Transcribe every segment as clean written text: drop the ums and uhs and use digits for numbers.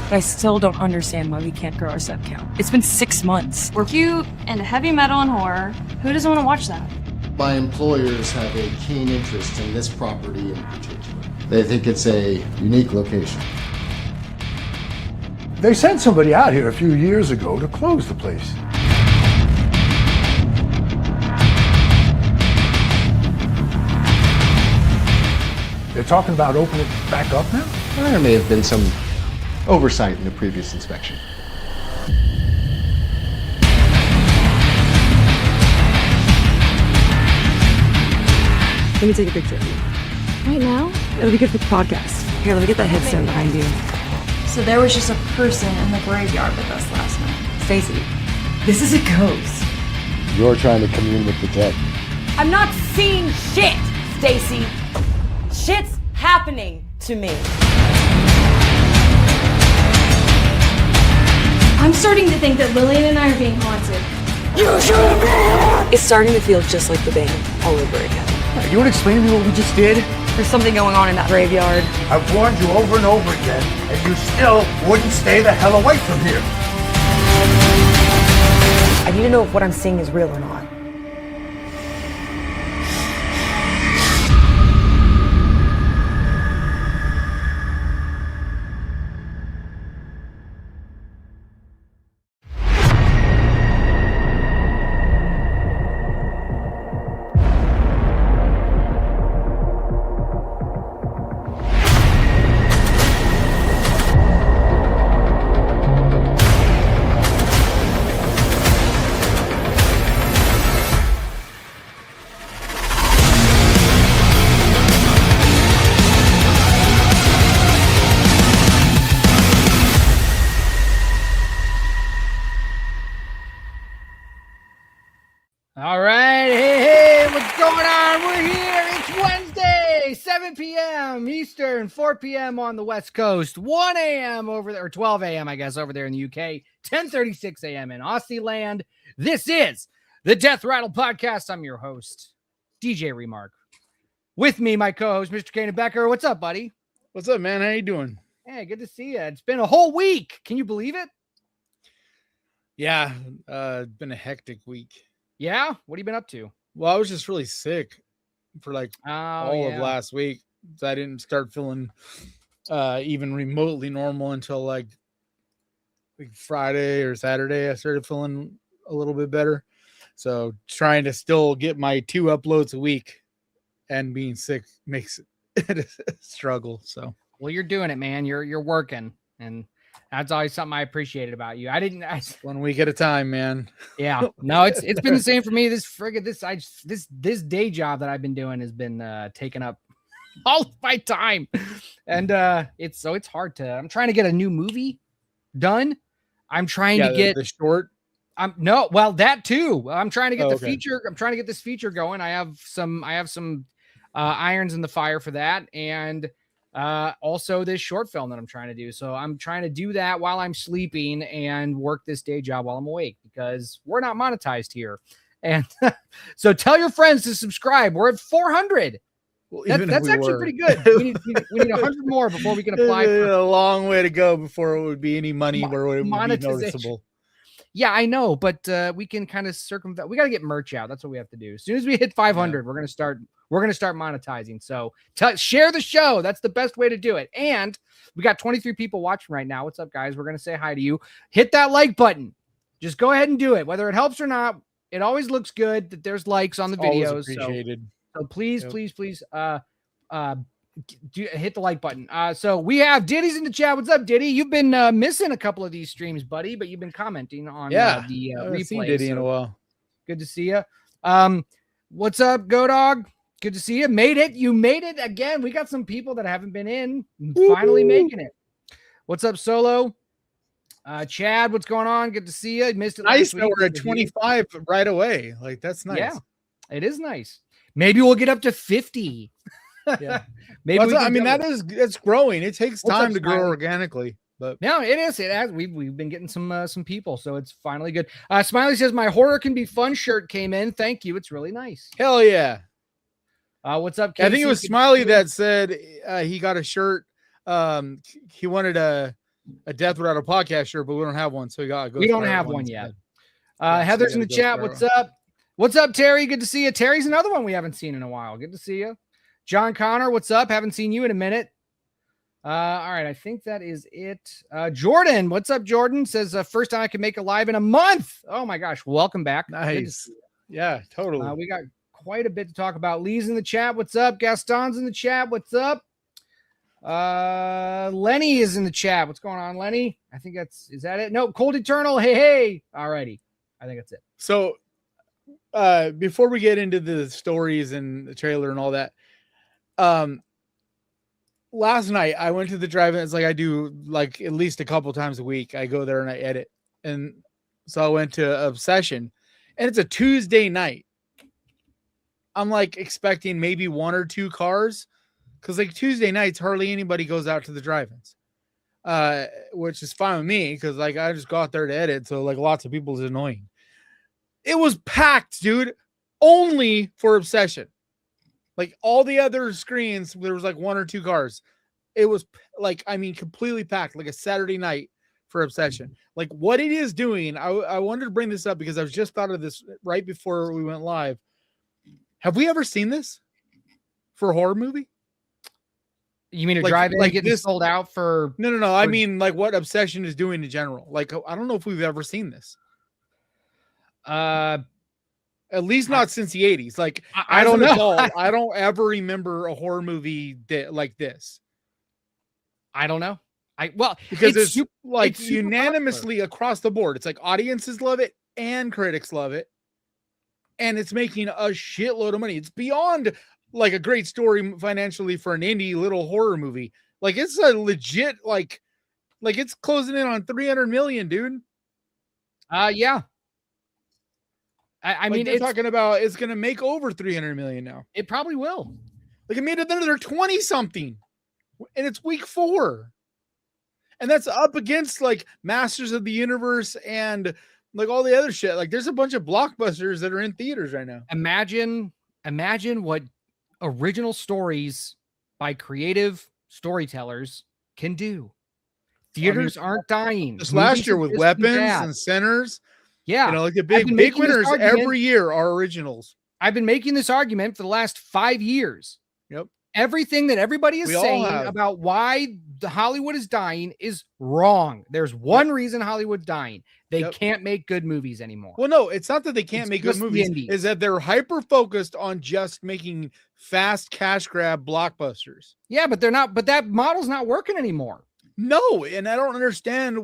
But I still don't understand why we can't grow our sub count. It's been 6 months. We're cute and heavy metal and horror. Who doesn't want to watch that? My employers have a keen interest in this property in particular. They think it's a unique location. They sent somebody out here a few years ago to close the place. They're talking about opening it back up now? There may have been some oversight in the previous inspection. Let me take a picture of you. Right now? It'll be good for the podcast. Here, let me get that headstone behind you. So there was just a person in the graveyard with us last night. Stacy, this is a ghost. You're trying to commune with the dead. I'm not seeing shit, Stacy. Shit's happening to me. I'm starting to think that Lillian and I are being haunted. It's starting to feel just like the band all over again. You want to explain to me what we just did? There's something going on in that graveyard. I've warned you over and over again, and you still wouldn't stay the hell away from here. I need to know if what I'm seeing is real or not. All right. Hey, what's going on? We're here. It's Wednesday, 7 p.m. Eastern, 4 p.m. on the West Coast, 1 a.m. over there, or 12 a.m., I guess, over there in the UK, 10:36 a.m. in Aussie land. This is the Death Rattle Podcast. I'm your host, DJ Remark. With me, my co-host, Mr. Kanan Becker. What's up, buddy? What's up, man? How you doing? Hey, good to see you. It's been a whole week. Can you believe it? Yeah, it's been a hectic week. Yeah? What have you been up to? Well, I was just really sick for like all of last week. So I didn't start feeling even remotely normal until like Friday or Saturday. I started feeling a little bit better. So trying to still get my 2 uploads a week and being sick makes it a struggle. So, well, you're doing it, man. You're working, and that's always something I appreciated about you. 1 week at a time, man. Yeah, no, it's been the same for me. This day job that I've been doing has been taking up all of my time, and it's hard to. I'm trying to get a new movie done. I'm trying to get the short. That too. I'm trying to get the feature. I'm trying to get this feature going. I have some irons in the fire for that, and also this short film that I'm trying to do. So I'm trying to do that while I'm sleeping and work this day job while I'm awake, because we're not monetized here. And so tell your friends to subscribe. We're at 400. Well, that's actually pretty good. We need 100 more before we can apply. For a long way to go before it would be any money where it would be noticeable. Yeah, I know, but we can kind of circumvent. We got to get merch out. That's what we have to do. As soon as we hit 500, we're gonna start monetizing. So share the show. That's the best way to do it. And we got 23 people watching right now. What's up, guys? We're gonna say hi to you. Hit that like button. Just go ahead and do it, whether it helps or not. It always looks good that there's likes on the videos. Always appreciated. So please, please, hit the like button. So we have Diddy's in the chat. What's up, Diddy? You've been missing a couple of these streams, buddy, but you've been commenting on the replay. Seen Diddy in a while. Good to see you. What's up, Go Dog? Good to see you. Made it. You made it again. We got some people that haven't been in. Finally making it. What's up, Solo? Chad, what's going on? Good to see you. Missed it. Nice that we're at 25 right away. Like, that's nice. Yeah, it is nice. Maybe we'll get up to 50. Yeah. Maybe that's growing. It takes time to grow organically. But no, it is. It has. We've been getting some people, so it's finally good. Smiley says my horror can be fun shirt came in. Thank you. It's really nice. Hell yeah. What's up, Casey? I think it was Smiley that said he got a shirt. He wanted a a Death Rattle podcast shirt, but we don't have one, so we got to go. We don't have one yet. Heather's in the Ghost chat. Rider. What's up? What's up, Terry? Good to see you. Terry's another one we haven't seen in a while. Good to see you. John Connor, what's up? Haven't seen you in a minute. All right, I think that is it. Jordan, what's up, Jordan? Says, first time I can make a live in a month. Oh my gosh, welcome back. Nice. Yeah, totally. We got quite a bit to talk about. Lee's in the chat. What's up? Gaston's in the chat. What's up? Lenny is in the chat. What's going on, Lenny? I think is that it? No, Cold Eternal. Hey. All righty. I think that's it. So before we get into the stories and the trailer and all that, last night I went to the drive-in. It's like I do like at least a couple times a week. I go there and I edit. And so I went to Obsession, and it's a Tuesday night. I'm like expecting maybe one or two cars, because like Tuesday nights hardly anybody goes out to the drive-ins, which is fine with me because like I just go out there to edit. So like lots of people is annoying. It was packed, dude, only for Obsession. Like all the other screens, there was like one or two cars. It was like, I mean, completely packed, like a Saturday night for Obsession. Like what it is doing, I wanted to bring this up because I was just thought of this right before we went live. Have we ever seen this for a horror movie? You mean a Like- drive-in like getting this- sold out for? No. I mean, like what Obsession is doing in general. Like, I don't know if we've ever seen this. At least not since the 80s. Like, I as don't an know. adult, I don't ever remember a horror movie like this. I don't know. Because it's super, like it's super unanimously across the board. It's like audiences love it and critics love it. And it's making a shitload of money. It's beyond like a great story financially for an indie little horror movie. Like it's a legit, like it's closing in on 300 million, dude. Yeah. I mean, they're talking about it's going to make over 300 million now. it probably will. Like it made another 20 something, and it's week 4. And that's up against like Masters of the Universe and like all the other shit. Like there's a bunch of blockbusters that are in theaters right now. Imagine what original stories by creative storytellers can do. Theaters aren't dying. This last Movies year have with just been Weapons bad. and Centers, Yeah. you know, like the I've been big making this winners argument. every year are originals. I've been making this argument for the last 5 years. Yep. Everything that everybody is We all saying have. about why the Hollywood is dying is wrong. There's one reason Hollywood's dying. They Yep. can't make good movies anymore. Well, no, it's not that they can't It's make good just the movies. indies. Is that they're hyper focused on just making fast cash grab blockbusters. Yeah, but they're not. But that model's not working anymore. No, and I don't understand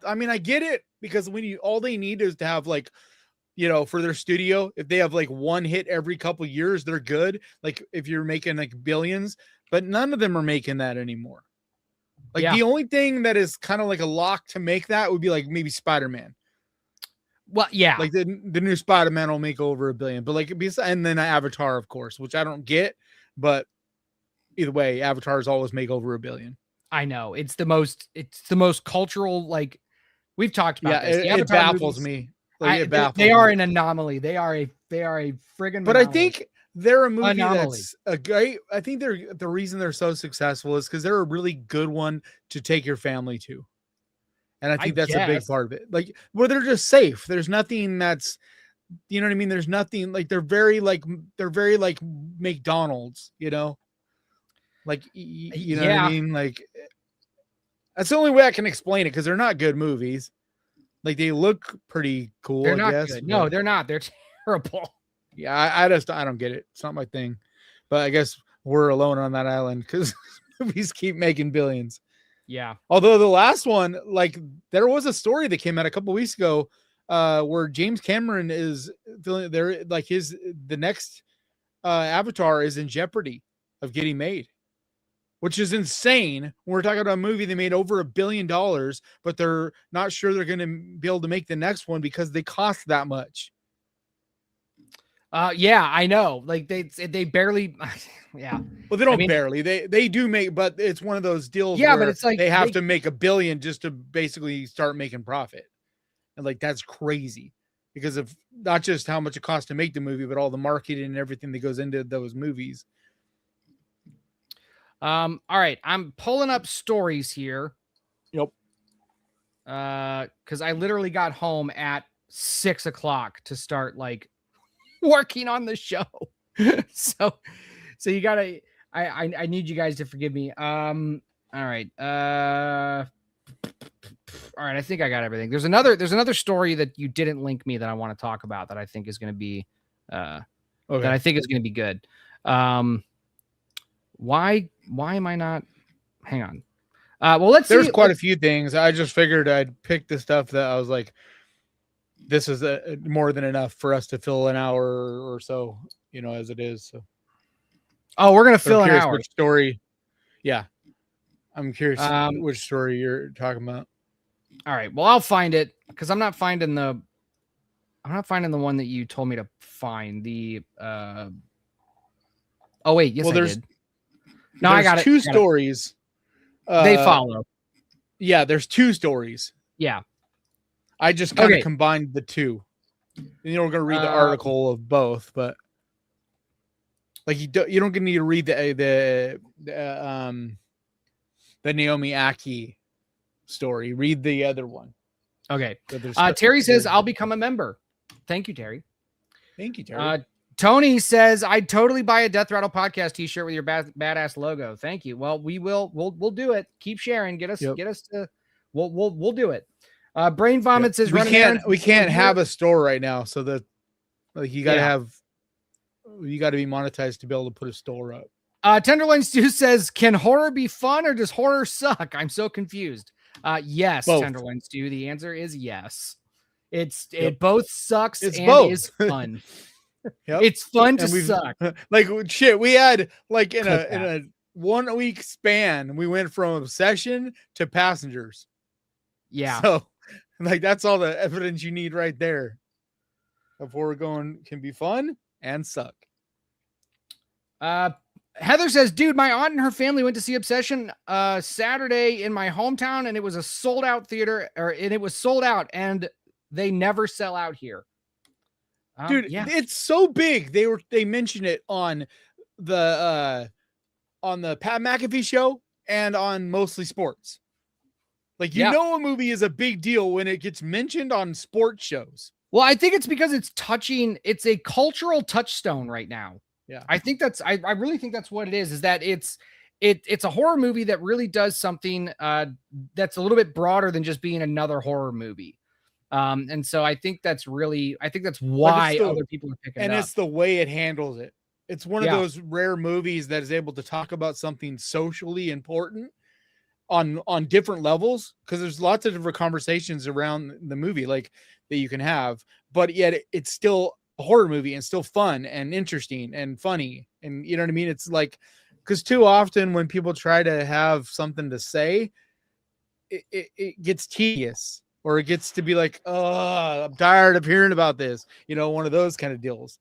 I mean, I get it because all they need is to have like, you know, for their studio, if they have like one hit every couple years, they're good. Like if you're making like billions, but none of them are making that anymore. Like Yeah. the only thing that is kind of like a lock to make that would be like maybe Spider-Man. Well, yeah. Like the new Spider-Man will make over $1 billion, but like and then Avatar, of course, which I don't get, but either way, Avatars always make over $1 billion. I know it's the most cultural. Like we've talked about Yeah, this. The it Avatar baffles movies, me. Like, it baffles they are me. an anomaly. They are a friggin' But I anomaly. think they're a movie Anomaly. that's a great. I think the reason they're so successful is because they're a really good one to take your family to, and I think that's a big guess. part of it. Like where they're just safe. There's nothing that's, you know what I mean. There's nothing like they're very like McDonald's. You know, like you know what Yeah. I mean. Like that's the only way I can explain it because they're not good movies. Like they look pretty cool. they're I not guess, good. but- No, they're not. They're terrible. Yeah, I don't get it. It's not my thing. But I guess we're alone on that island because movies keep making billions. Yeah. Although the last one, like there was a story that came out a couple weeks ago where James Cameron is feeling there like the next Avatar is in jeopardy of getting made, which is insane. When we're talking about a movie they made over $1 billion, but they're not sure they're going to be able to make the next one because they cost that much. Yeah, I know. Like they barely. Yeah. Well, they don't mean- barely. They do make, but it's one of those deals. Yeah, but where it's like they have they- to make $1 billion just to basically start making profit, and like that's crazy because of not just how much it costs to make the movie, but all the marketing and everything that goes into those movies. All right. I'm pulling up stories here. Yep. because I literally got home at 6 o'clock to start like working on the show. so you gotta. I need you guys to forgive me. All right. All right. I think I got everything. There's another story that you didn't link me that I want to talk about that I think is going to be that I think is going to be good. Why am I not? Hang on. Well, let's There's see. quite a few things. I just figured I'd pick the stuff that I was like, this is more than enough for us to fill an hour or so, as it is. So. Oh, we're gonna fill an hour. Which story? Yeah, I'm curious which story you're talking about. All right. Well, I'll find it because I'm not finding the one that you told me to find. The oh wait, yes, I did. No, I got it. Two stories. They follow. Yeah, there's two stories. Yeah. I just kind of combined the two. And we're going to read the article of both, but like you don't need to read the Naomi Aki story. Read the other one. Okay. Terry says I'll become a member. Thank you, Terry. Thank you, Terry. Tony says I'd totally buy a Death Rattle podcast t-shirt with your badass logo. Thank you. Well, we'll do it. Keep sharing. Get us to we'll do it. Brain Vomit says we can't have a store right now, so that like you gotta be monetized to be able to put a store up. Tenderloin Stew says, can horror be fun or does horror suck? I'm so confused. Yes, both. Tenderloin Stew. The answer is yes. It both sucks and both. Is fun. Yep. It's fun to suck. Like shit, we had like in a 1 week span, we went from Obsession to Passengers. Yeah. So like that's all the evidence you need right there. Before we're going can be fun and suck. Heather says, dude, my aunt and her family went to see Obsession Saturday in my hometown, and it was a sold out theater, and it was sold out, and they never sell out here. Dude, it's so big. They mentioned it on the Pat McAfee show and on Mostly Sports. Like a movie is a big deal when it gets mentioned on sports shows. Well, I think it's because it's a cultural touchstone right now. Yeah. I think I really think that's what it is that it's a horror movie that really does something that's a little bit broader than just being another horror movie. And so I think that's why other people are picking it up. And it's the way it handles it. It's one of those rare movies that is able to talk about something socially important on different levels, because there's lots of different conversations around the movie like that you can have, but yet it's still a horror movie and still fun and interesting and funny. And you know what I mean? It's like, because too often when people try to have something to say, it gets tedious. Or it gets to be like, oh, I'm tired of hearing about this. One of those kind of deals.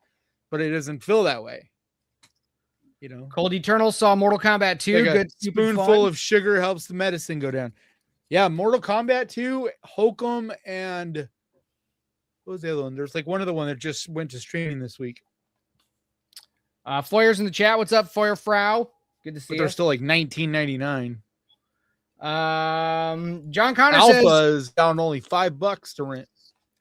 But it doesn't feel that way. Cold Eternal saw Mortal Kombat 2. Like good spoonful of sugar helps the medicine go down. Yeah, Mortal Kombat 2, Hokum, and what was the other one? There's like one other one that just went to streaming this week. Foyer's in the chat. What's up, Foyer Frau? Good to see you. They're still like $19.99. John Connor Alpha says is down only $5 to rent.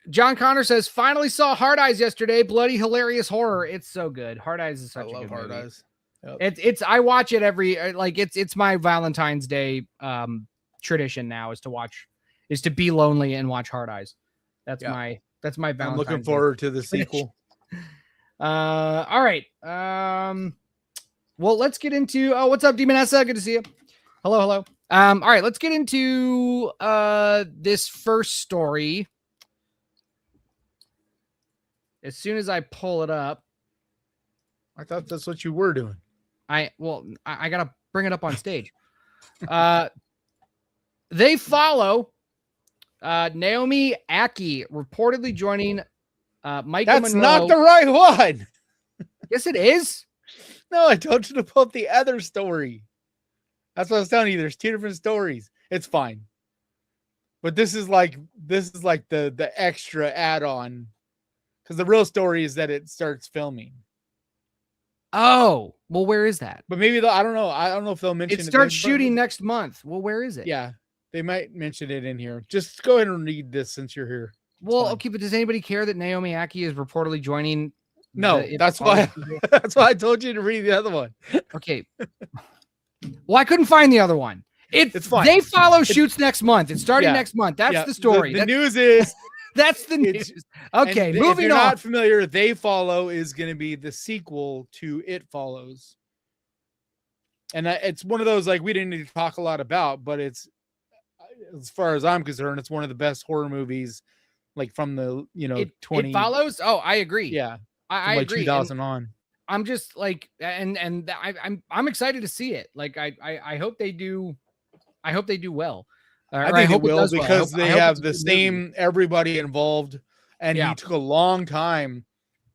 John Connor says finally saw Hard Eyes yesterday. Bloody hilarious horror. It's so good. Hard Eyes is such a good Hard movie. Eyes. Yep. It's I watch it every it's my Valentine's Day tradition now is to be lonely and watch Hard Eyes. That's my Valentine's. I'm looking forward to the sequel. All right. Well, let's get into what's up, Demonessa? Good to see you. Hello. All right, let's get into this first story. As soon as I pull it up. I thought that's what you were doing. I gotta bring it up on stage. They follow Naomi Aki reportedly joining Micah That's Monroe. not the right one. Yes, it is. No, I told you to pull up the other story. That's what I was telling you. There's two different stories. It's fine. But this is like the extra add-on. Because the real story is that it starts filming. Oh, well, where is that? But maybe I don't know. I don't know if they'll mention it. Starts shooting next month. Well, where is it? Yeah. They might mention it in here. Just go ahead and read this since you're here. Well, fine. okay, but does anybody care that Naomi Aki is reportedly joining? No, that's why. That's why I told you to read the other one. Okay. Well, I couldn't find the other one. It's fine. They Follow shoots next month. It's starting next month. That's the story. The news is that's the news. Okay, if moving you're on. not familiar, They Follow is going to be the sequel to It Follows. And it's one of those, like, we didn't need to talk a lot about, but it's, as far as I'm concerned, it's one of the best horror movies, like from the, It Follows. Oh, I agree. Yeah. I like agree. 2000 on. I'm just like, I'm excited to see it. Like, I hope they do. I hope they do well. I think it will, because they have the same movie. everybody involved, and he took a long time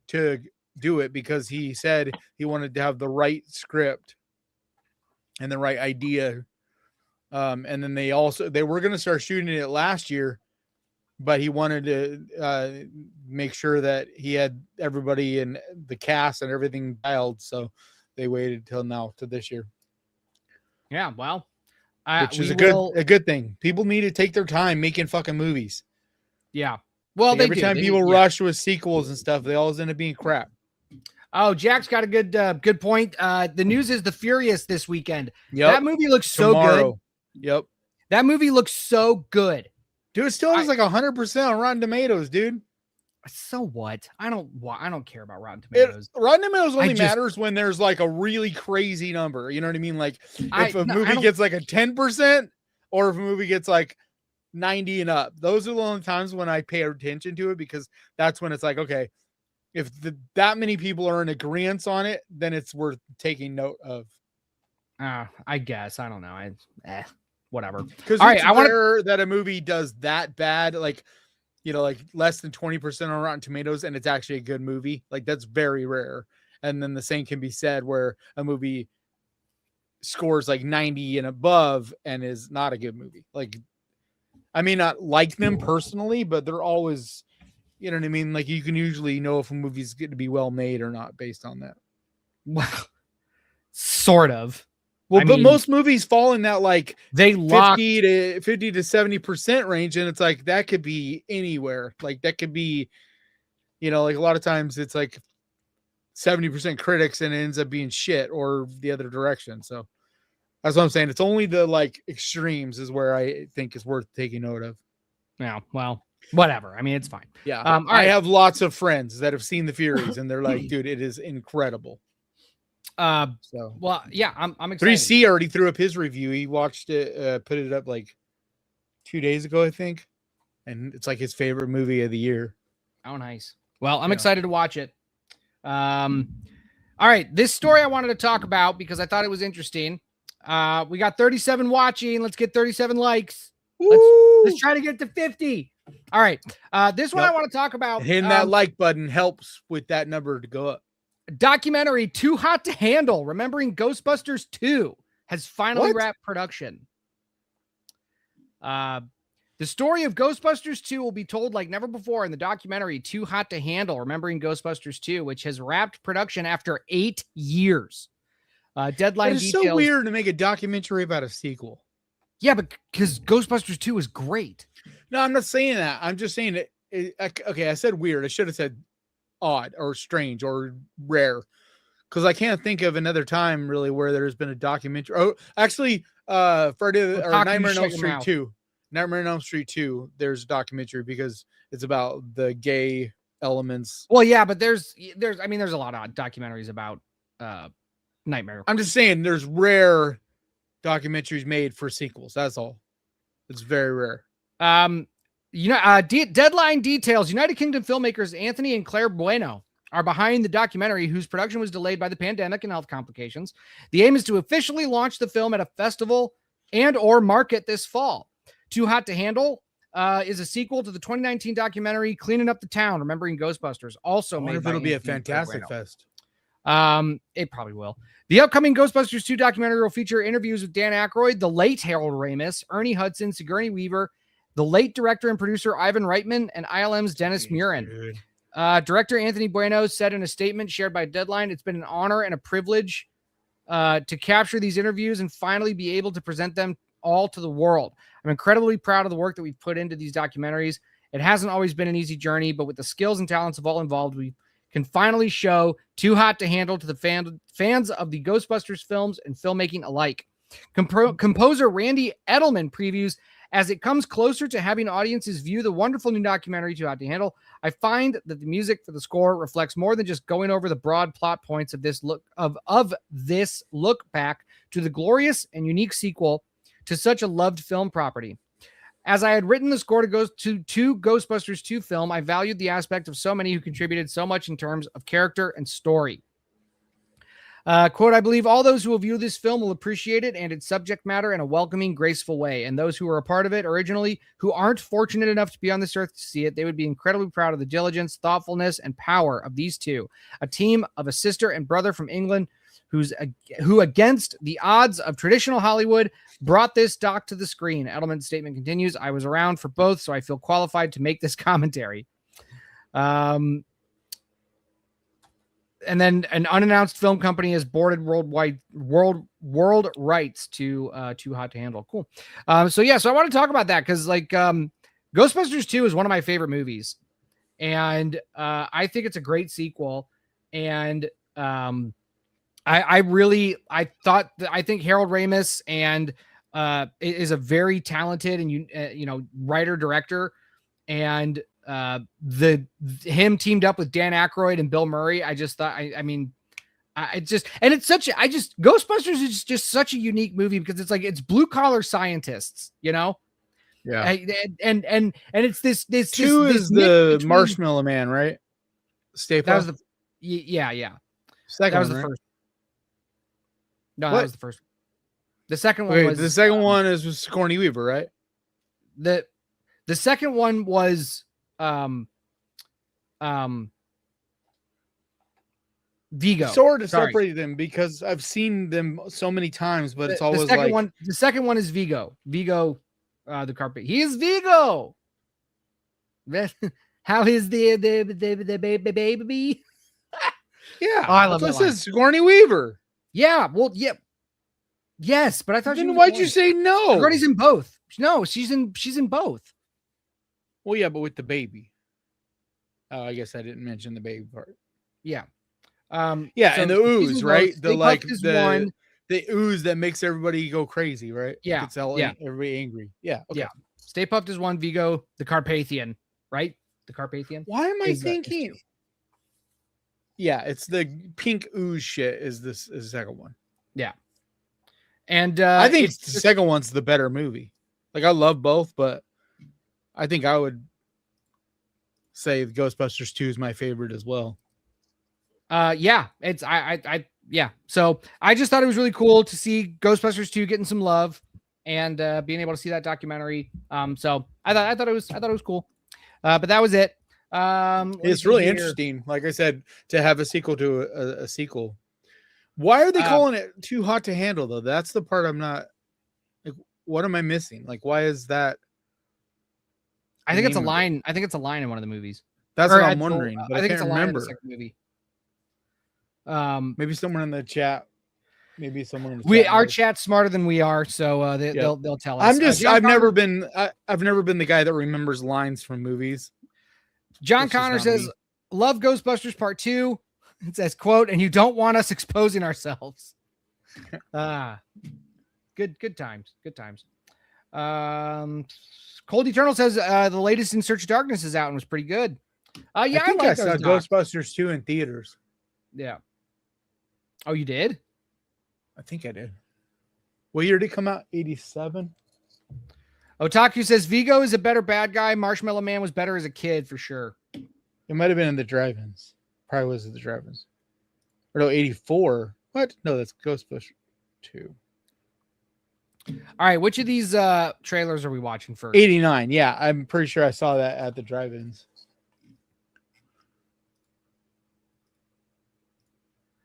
to do it because he said he wanted to have the right script and the right idea. And then they were going to start shooting it last year, but he wanted to make sure that he had everybody in the cast and everything dialed. So they waited till now to this year. Yeah. Well, which is a good thing. People need to take their time making fucking movies. Yeah. Well, like every time people rush with sequels and stuff, they always end up being crap. Oh, Jack's got a good point. The news is The Furious this weekend. Yep. That movie looks so good. Yep. That movie looks so good. Dude, it still has like 100% on Rotten Tomatoes, dude. So what? I don't care about Rotten Tomatoes. Rotten Tomatoes only matters when there's like a really crazy number. You know what I mean? Like if a movie gets like a 10%, or if a movie gets like 90 and up. Those are the only times when I pay attention to it, because that's when it's like, okay, if that many people are in agreement on it, then it's worth taking note of. I guess. I don't know. Whatever. Because it's rare that a movie does that bad, like, like less than 20% on Rotten Tomatoes, and it's actually a good movie. Like, that's very rare. And then the same can be said where a movie scores like 90 and above and is not a good movie. Like, I may not like them personally, but they're always, you know what I mean? Like, you can usually know if a movie's going to be well made or not based on that. Well, sort of. Well, but most movies fall in that like they 50 to 70% range, and it's like that could be anywhere. Like that could be, like a lot of times it's like 70% critics and it ends up being shit, or the other direction. So that's what I'm saying. It's only the like extremes is where I think is worth taking note of. Yeah, well, whatever. I mean, it's fine. Yeah. I have lots of friends that have seen The Furies, and they're like, dude, it is incredible. Well, yeah, I'm excited. 3C already threw up his review. He watched it, put it up like 2 days ago, I think, and it's like his favorite movie of the year. Oh, nice. Well, I'm excited to watch it. All right, this story I wanted to talk about because I thought it was interesting. We got 37 watching. Let's get 37 likes. Let's try to get to 50. All right, this one I want to talk about. Hitting that like button helps with that number to go up. Documentary Too Hot to Handle, Remembering Ghostbusters 2 has finally wrapped production. The story of Ghostbusters 2 will be told like never before in the documentary Too Hot to Handle, Remembering Ghostbusters 2, which has wrapped production after 8 years. Deadline details. It's so weird to make a documentary about a sequel. Yeah, but because Ghostbusters 2 is great. No, I'm not saying that. I'm just saying it. Okay, I said weird. I should have said odd or strange or rare, because I can't think of another time really where there's been a documentary. Oh, actually, Friday or Nightmare on Elm Street 2. Nightmare on Elm Street 2. There's a documentary because it's about the gay elements. Well, yeah, but there's a lot of documentaries about Nightmare. I'm just saying there's rare documentaries made for sequels. That's all. It's very rare. Deadline details. United Kingdom filmmakers Anthony and Claire Bueno are behind the documentary, whose production was delayed by the pandemic and health complications. The aim is to officially launch the film at a festival and or market this fall. Too Hot to Handle is a sequel to the 2019 documentary Cleaning Up the Town, Remembering Ghostbusters. Also made by it'll be a Anthony fantastic fest. It probably will. The upcoming Ghostbusters 2 documentary will feature interviews with Dan Aykroyd, the late Harold Ramis, Ernie Hudson, Sigourney Weaver, the late director and producer Ivan Reitman, and ILM's Dennis Murin. Director Anthony Bueno said in a statement shared by Deadline, "It's been an honor and a privilege to capture these interviews and finally be able to present them all to the world. I'm incredibly proud of the work that we've put into these documentaries. It hasn't always been an easy journey, but with the skills and talents of all involved, we can finally show Too Hot to Handle to the fans of the Ghostbusters films and filmmaking alike. Composer Randy Edelman previews as it comes closer to having audiences view the wonderful new documentary Too Hot to Handle. I find that the music for the score reflects more than just going over the broad plot points of this look back to the glorious and unique sequel to such a loved film property. As I had written the score to Ghostbusters 2 film, I valued the aspect of so many who contributed so much in terms of character and story. Quote, I believe all those who will view this film will appreciate it and its subject matter in a welcoming, graceful way. And those who were a part of it originally, who aren't fortunate enough to be on this earth to see it, they would be incredibly proud of the diligence, thoughtfulness, and power of these two. A team of a sister and brother from England who against the odds of traditional Hollywood, brought this doc to the screen. Edelman's statement continues, I was around for both, so I feel qualified to make this commentary. And then an unannounced film company has boarded world rights to Too Hot to Handle. Cool. So I want to talk about that because Ghostbusters 2 is one of my favorite movies, and I think it's a great sequel. And I think Harold Ramis and is a very talented and writer director, and him teamed up with Dan Aykroyd and Bill Murray. I just thought, Ghostbusters is just such a unique movie because it's blue collar scientists, Yeah. And it's this two this is the Marshmallow Man, right? Stay That was the second. That was one, the right? first. No, What? that was the first. The second one was the second one is with Sigourney Weaver, right? The second one was Vigo. Sort of Sorry. separated them because I've seen them so many times, but it's The always second like one. The second one is Vigo. Vigo, the carpet. He is Vigo. How is the baby? yeah. Oh, I love that's that what it line. says, Sigourney Weaver. Yeah. Well, yeah. Yes, but I thought. Then why'd you say no? Sigourney's in both. No, she's in both. Well, yeah, but with the baby. Oh, I guess I didn't mention the baby part. Yeah. Yeah, so and the she's ooze, in right? both. The Stay like Puft is the one. the ooze that makes everybody go crazy, right? Yeah, It's all yeah. everybody angry. Yeah. Okay. Yeah. Stay Puft is one. Vigo, the Carpathian, right? The Carpathian. Why am I is thinking? two. Yeah, it's the pink ooze shit. Is the second one? Yeah. And I think it's the second one's the better movie. Like I love both, but I think I would say Ghostbusters 2 is my favorite as well. Yeah, it's yeah. So I just thought it was really cool to see Ghostbusters 2 getting some love and being able to see that documentary. So I thought it was cool. But that was it. It's really interesting, like I said, to have a sequel to a sequel. Why are they calling it Too Hot to Handle though? That's the part I'm not like, what am I missing? Like, why is that? I think it's a line. I think it's a line in one of the movies. That's Or what I'm wondering, but I think can't it's a line in the remember. second movie. Maybe someone in the chat. Maybe someone in the chat Our knows. chat's smarter than we are, so they'll tell us. I'm just John I've never Connor- been the guy that remembers lines from movies. John That's just Connor not says, me. "Love Ghostbusters Part 2." It says, "Quote, and you don't want us exposing ourselves." Good times. Good times. Cold Eternal says the latest In Search of Darkness is out and was pretty good. Yeah, I think I like saw those docs. Ghostbusters 2 in theaters. Yeah. Oh, you did? I think I did. What year did it come out? 87? Otaku says Vigo is a better bad guy. Marshmallow Man was better as a kid for sure. It might have been in the drive-ins. Probably was at the drive-ins. Or no, 84. What? No, that's Ghostbusters 2. All right, which of these trailers are we watching first? 89. Yeah, I'm pretty sure I saw that at the drive-ins.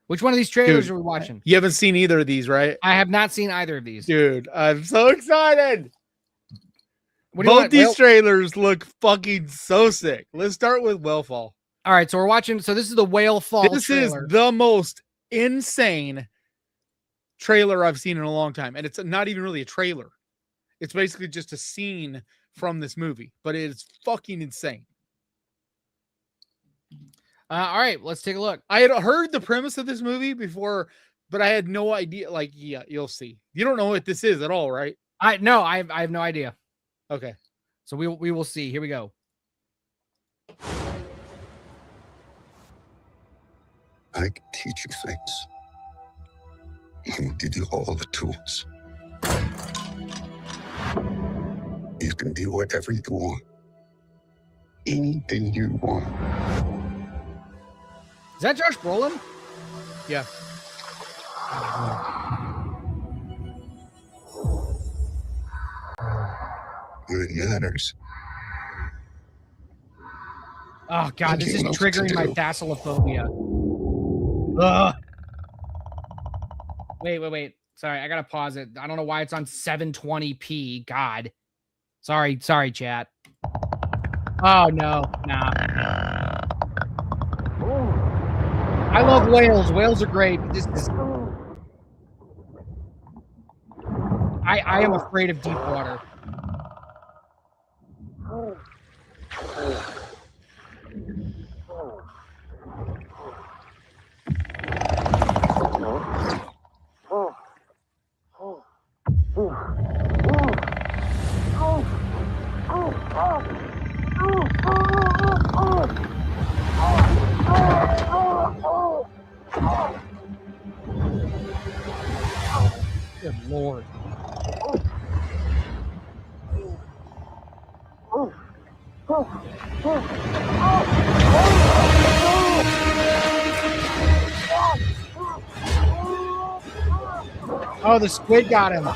Which one of these trailers Dude, are we watching? You haven't seen either of these, right? I have not seen either of these. Dude, I'm so excited. What do you Both want? these trailers look fucking so sick. Let's start with Whalefall. All right, so we're watching. So this is the Whale Fall This trailer. is the most insane trailer I've seen in a long time. And it's not even really a trailer. It's basically just a scene from this movie, but it's fucking insane. All right, let's take a look. I had heard the premise of this movie before, but I had no idea. Like, yeah, you'll see. You don't know what this is at all, right? I have no idea. Okay. So we will see. Here we go. I can teach you things. I can give you all the tools. You can be whatever you want. Anything you want. Is that Josh Brolin? Yeah. When it matters. Oh God, this is You know what to triggering my do. thalassophobia. Ugh. Wait. Sorry, I gotta pause it. I don't know why it's on 720p. God. Sorry, chat. Oh no, nah. I love whales. Whales are great, but this is. I am afraid of deep water. Good Lord. Oh, the squid got him.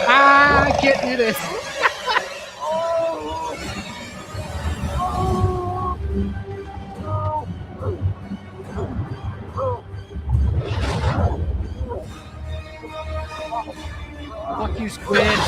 I can't do this. Fuck you, squid.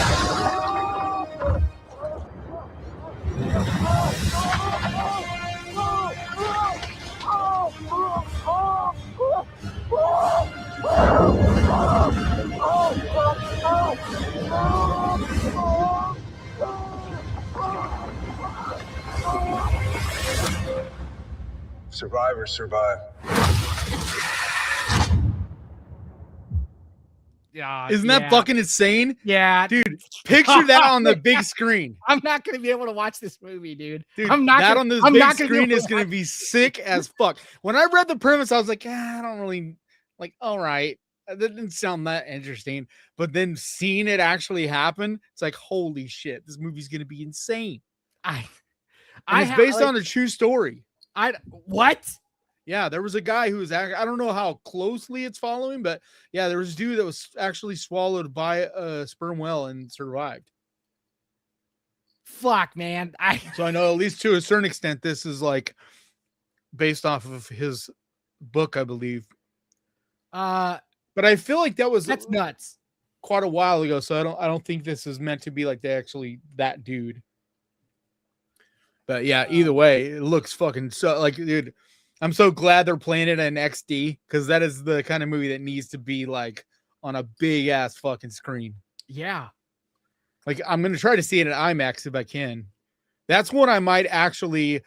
Survivors survive. Yeah, Isn't that fucking insane? Yeah, Dude, picture that on the big screen. I'm not gonna be able to watch this movie, dude. Dude, I'm not that gonna, on this I'm big not gonna be screen able is to going to watch- be sick as fuck. When I read the premise, I was like, I don't really like. All right, that didn't sound that interesting. But then seeing it actually happen, it's like, holy shit, this movie's going to be insane. And it's based on a true story. What? Yeah, there was a guy who was. I don't know how closely it's following, but yeah, there was a dude that was actually swallowed by a sperm whale and survived. Fuck, man. So I know at least to a certain extent, this is like based off of his book, I believe. But I feel like that's nuts. Quite a while ago, so I don't think this is meant to be like that dude. But yeah, either way, it looks fucking so like, dude. I'm so glad they're playing it in XD because that is the kind of movie that needs to be like on a big ass fucking screen. Yeah. Like I'm gonna try to see it in IMAX if I can. That's what I might actually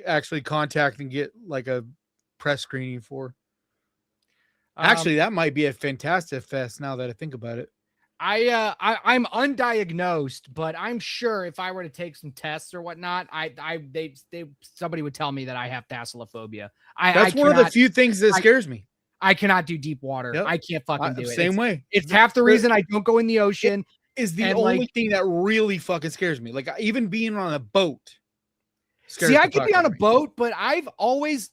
actually contact and get like a press screening for. Actually, that might be a fantastic fest now that I think about it. I'm undiagnosed, but I'm sure if I were to take some tests or whatnot, somebody would tell me that I have thalassophobia. That's one of the few things that scares me. I cannot do deep water. Yep. I can't fucking do it. Same way. It's half the reason I don't go in the ocean. Is the only thing that really fucking scares me. Like even being on a boat. See, I could be on a boat, but I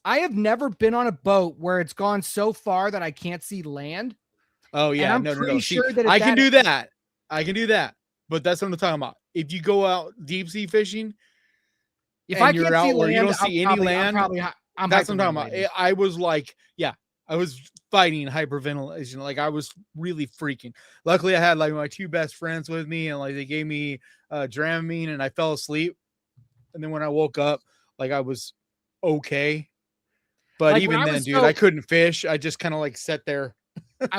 have never been on a boat where it's gone so far that I can't see land. Oh yeah, I'm pretty sure that I can do that. I can do that. But that's what I'm talking about. If you go out deep sea fishing, if I you're can't out see where land, you don't see any land, that's what I'm talking about. I was like, yeah, I was fighting hyperventilation. Like I was really freaking. Luckily, I had like my two best friends with me, and like they gave me Dramamine, and I fell asleep. And then when I woke up, Like I was okay. But Like, even then, dude, I couldn't fish. I just kind of like sat there.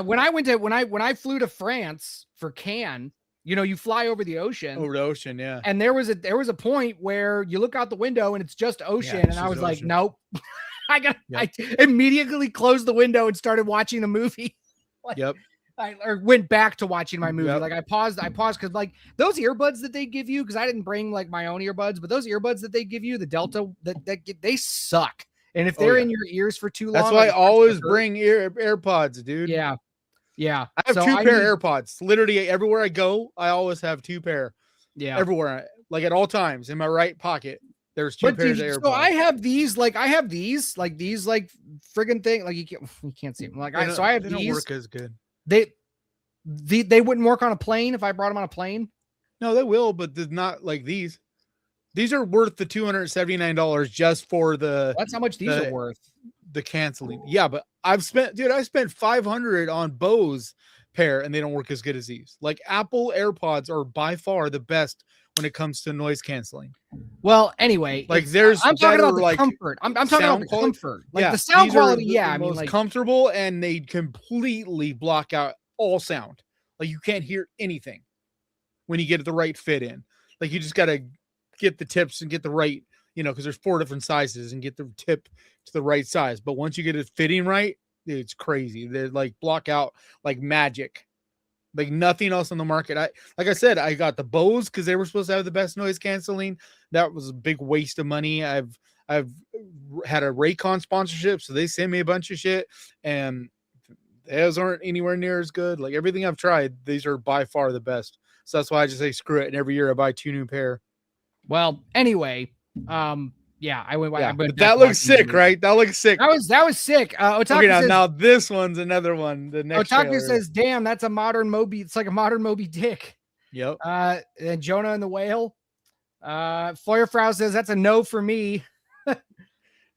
when I flew to France for Cannes, you know, you fly over the ocean. Over the ocean, yeah. And there was a point where you look out the window and it's just ocean, it's and I just was like, ocean. nope. I immediately closed the window and started watching the movie. Yep. I went back to watching my movie. Yep. Like I paused because like those earbuds that they give you, because I didn't bring like my own earbuds, but those earbuds that they give you, the Delta, they suck. And if they're in your ears for too long, that's why I always bring AirPods, dude. Yeah. Yeah. I have two pair of AirPods. Literally everywhere I go, I always have two pair. Yeah. Everywhere. Like at all times in my right pocket, there's two pairs of AirPods. So I have these friggin' thing. Like you can't see them. Like I have they these. don't work as good. They wouldn't work on a plane if I brought them on a plane. No, they will, but they're not like these. These are worth the $279 just for the. That's how much these are worth. The canceling. Yeah, but I spent $500 on Bose pair and they don't work as good as these. Like Apple AirPods are by far the best when it comes to noise canceling. Well, anyway, like I'm talking about the comfort. I'm talking about the comfort. Like the sound quality, I mean, like comfortable, and they completely block out all sound. Like you can't hear anything when you get the right fit in. Like you just got to get the tips and get the right, because there's 4 different sizes, and get the tip to the right size. But once you get it fitting right, it's crazy. They like block out like magic, like nothing else on the market. Like I said, I got the Bose because they were supposed to have the best noise canceling. That was a big waste of money. I've had a Raycon sponsorship, so they send me a bunch of shit, and those aren't anywhere near as good. Like everything I've tried, these are by far the best. So that's why I just say screw it. And every year I buy 2 new pair. Well, anyway, yeah, I went. Yeah, but that looks sick, right? That looks sick. That was sick. Otaku okay, says, now this one's another one. The next Otaku says, "Damn, that's a modern Moby. It's like a modern Moby Dick." Yep. And Jonah and the Whale. Feuerfrau says that's a no for me. I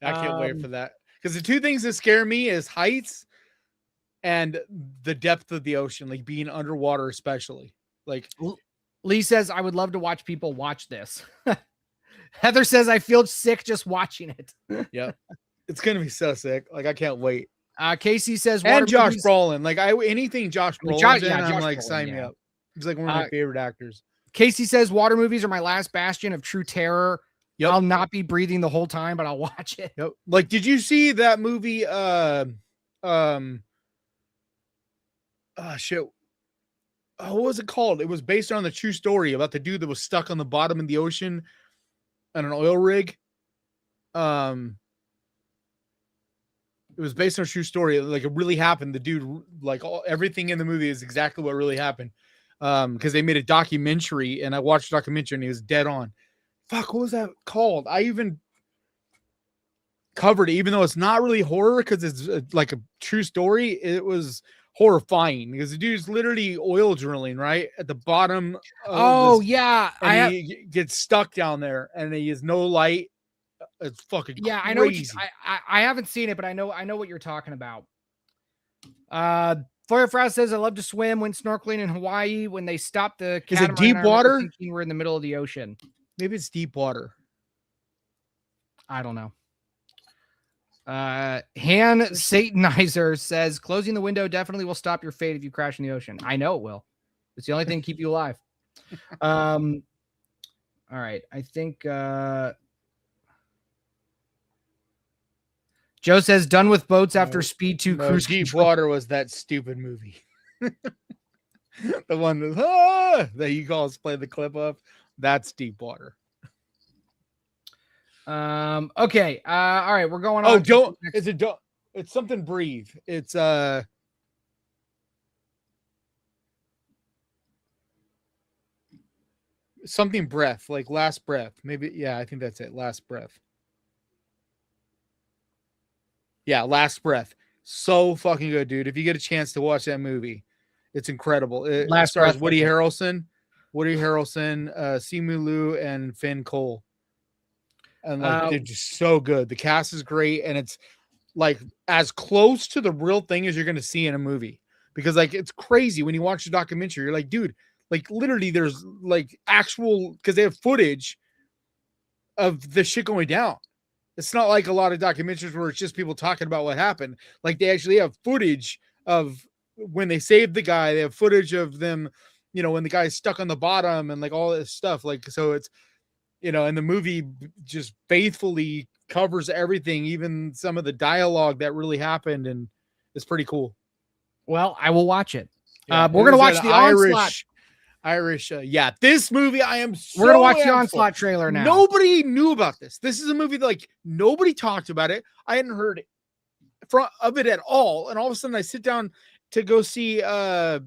can't wait for that, because the two things that scare me is heights and the depth of the ocean, like being underwater, especially. Like Lee says, I would love to watch people watch this. Heather says, I feel sick just watching it. Yeah, it's gonna be so sick. Like I can't wait. Casey says, and Josh Brolin. Like anything Josh Brolin's in, I'm like, Brolin, sign me up. He's like one of my favorite actors. Casey says, water movies are my last bastion of true terror. Yep. I'll not be breathing the whole time, but I'll watch it. Yep. Like, did you see that movie? Shit. What was it called? It was based on the true story about the dude that was stuck on the bottom of the ocean on an oil rig. It was based on a true story. Like it really happened. The dude, like everything in the movie is exactly what really happened. Because they made a documentary, and I watched the documentary, and he was dead on. Fuck, what was that called? I even covered it, even though it's not really horror because it's like a true story. It was horrifying because the dude's literally oil drilling right at the bottom. He gets stuck down there, and he has no light. It's fucking crazy. I know. I haven't seen it, but I know what you're talking about. Feuerfrau says, I love to swim. Went snorkeling in Hawaii when they stopped the catamaran. Is it deep water? We're in the middle of the ocean. Maybe it's deep water. I don't know. Han Satanizer says, closing the window definitely will stop your fate if you crash in the ocean. I know it will. It's the only thing to keep you alive. All right. I think Joe says, done with boats after Speed 2 Cruise Deep Control. Water was that stupid movie. The one that you guys play the clip of. That's Deep Water. Okay. All right. We're going on. Oh, don't. Is it don't? It's something breathe. It's something breath, like last breath. Maybe. Yeah, I think that's it. Last breath. Yeah, Last Breath. So fucking good, dude. If you get a chance to watch that movie, it's incredible. It stars Woody Harrelson, Simu Liu, and Finn Cole. And like they're just so good. The cast is great, and it's like as close to the real thing as you're gonna see in a movie. Because like it's crazy when you watch the documentary, you're like, dude, like literally there's like actual, because they have footage of the shit going down. It's not like a lot of documentaries where it's just people talking about what happened. Like they actually have footage of when they saved the guy. They have footage of them, you know, when the guy's stuck on the bottom and like all this stuff. Like, so it's, you know, and the movie just faithfully covers everything, even some of the dialogue that really happened. And it's pretty cool. Well, I will watch it. Yeah, We're going to watch the Irish. Yeah, this movie I am so We're going to watch the amped Onslaught for. trailer now. Nobody knew about this. This is a movie that like nobody talked about it. I hadn't heard of it at all. And all of a sudden I sit down to go see was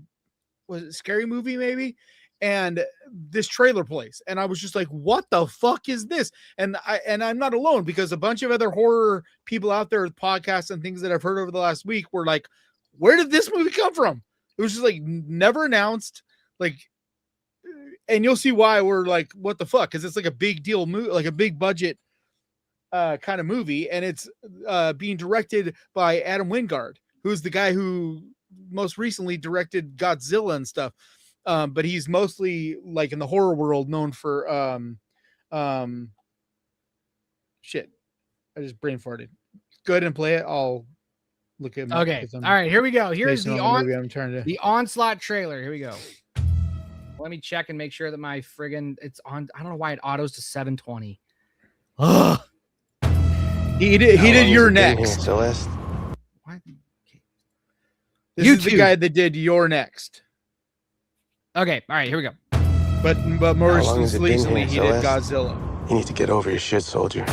it Scary Movie maybe? And this trailer plays. And I was just like, what the fuck is this? And I'm not alone, because a bunch of other horror people out there with podcasts and things that I've heard over the last week were like, where did this movie come from? It was just like never announced, like, and you'll see why we're like, what the fuck? Because it's like a big deal movie, like a big budget kind of movie, and it's being directed by Adam Wingard, who's the guy who most recently directed Godzilla and stuff. But he's mostly like in the horror world known for shit. I just brain farted. Go ahead and play it. I'll look at him. Okay. All right, here we go. Here's the the Onslaught trailer. Here we go. Let me check and make sure that my friggin' it's on. I don't know why it autos to 720. Ugh. He did You're Next. Celeste. What? This is the guy that did You're Next. Okay. All right. Here we go. But more How long has it been recently here, he did Celeste? Godzilla. You need to get over your shit, soldier.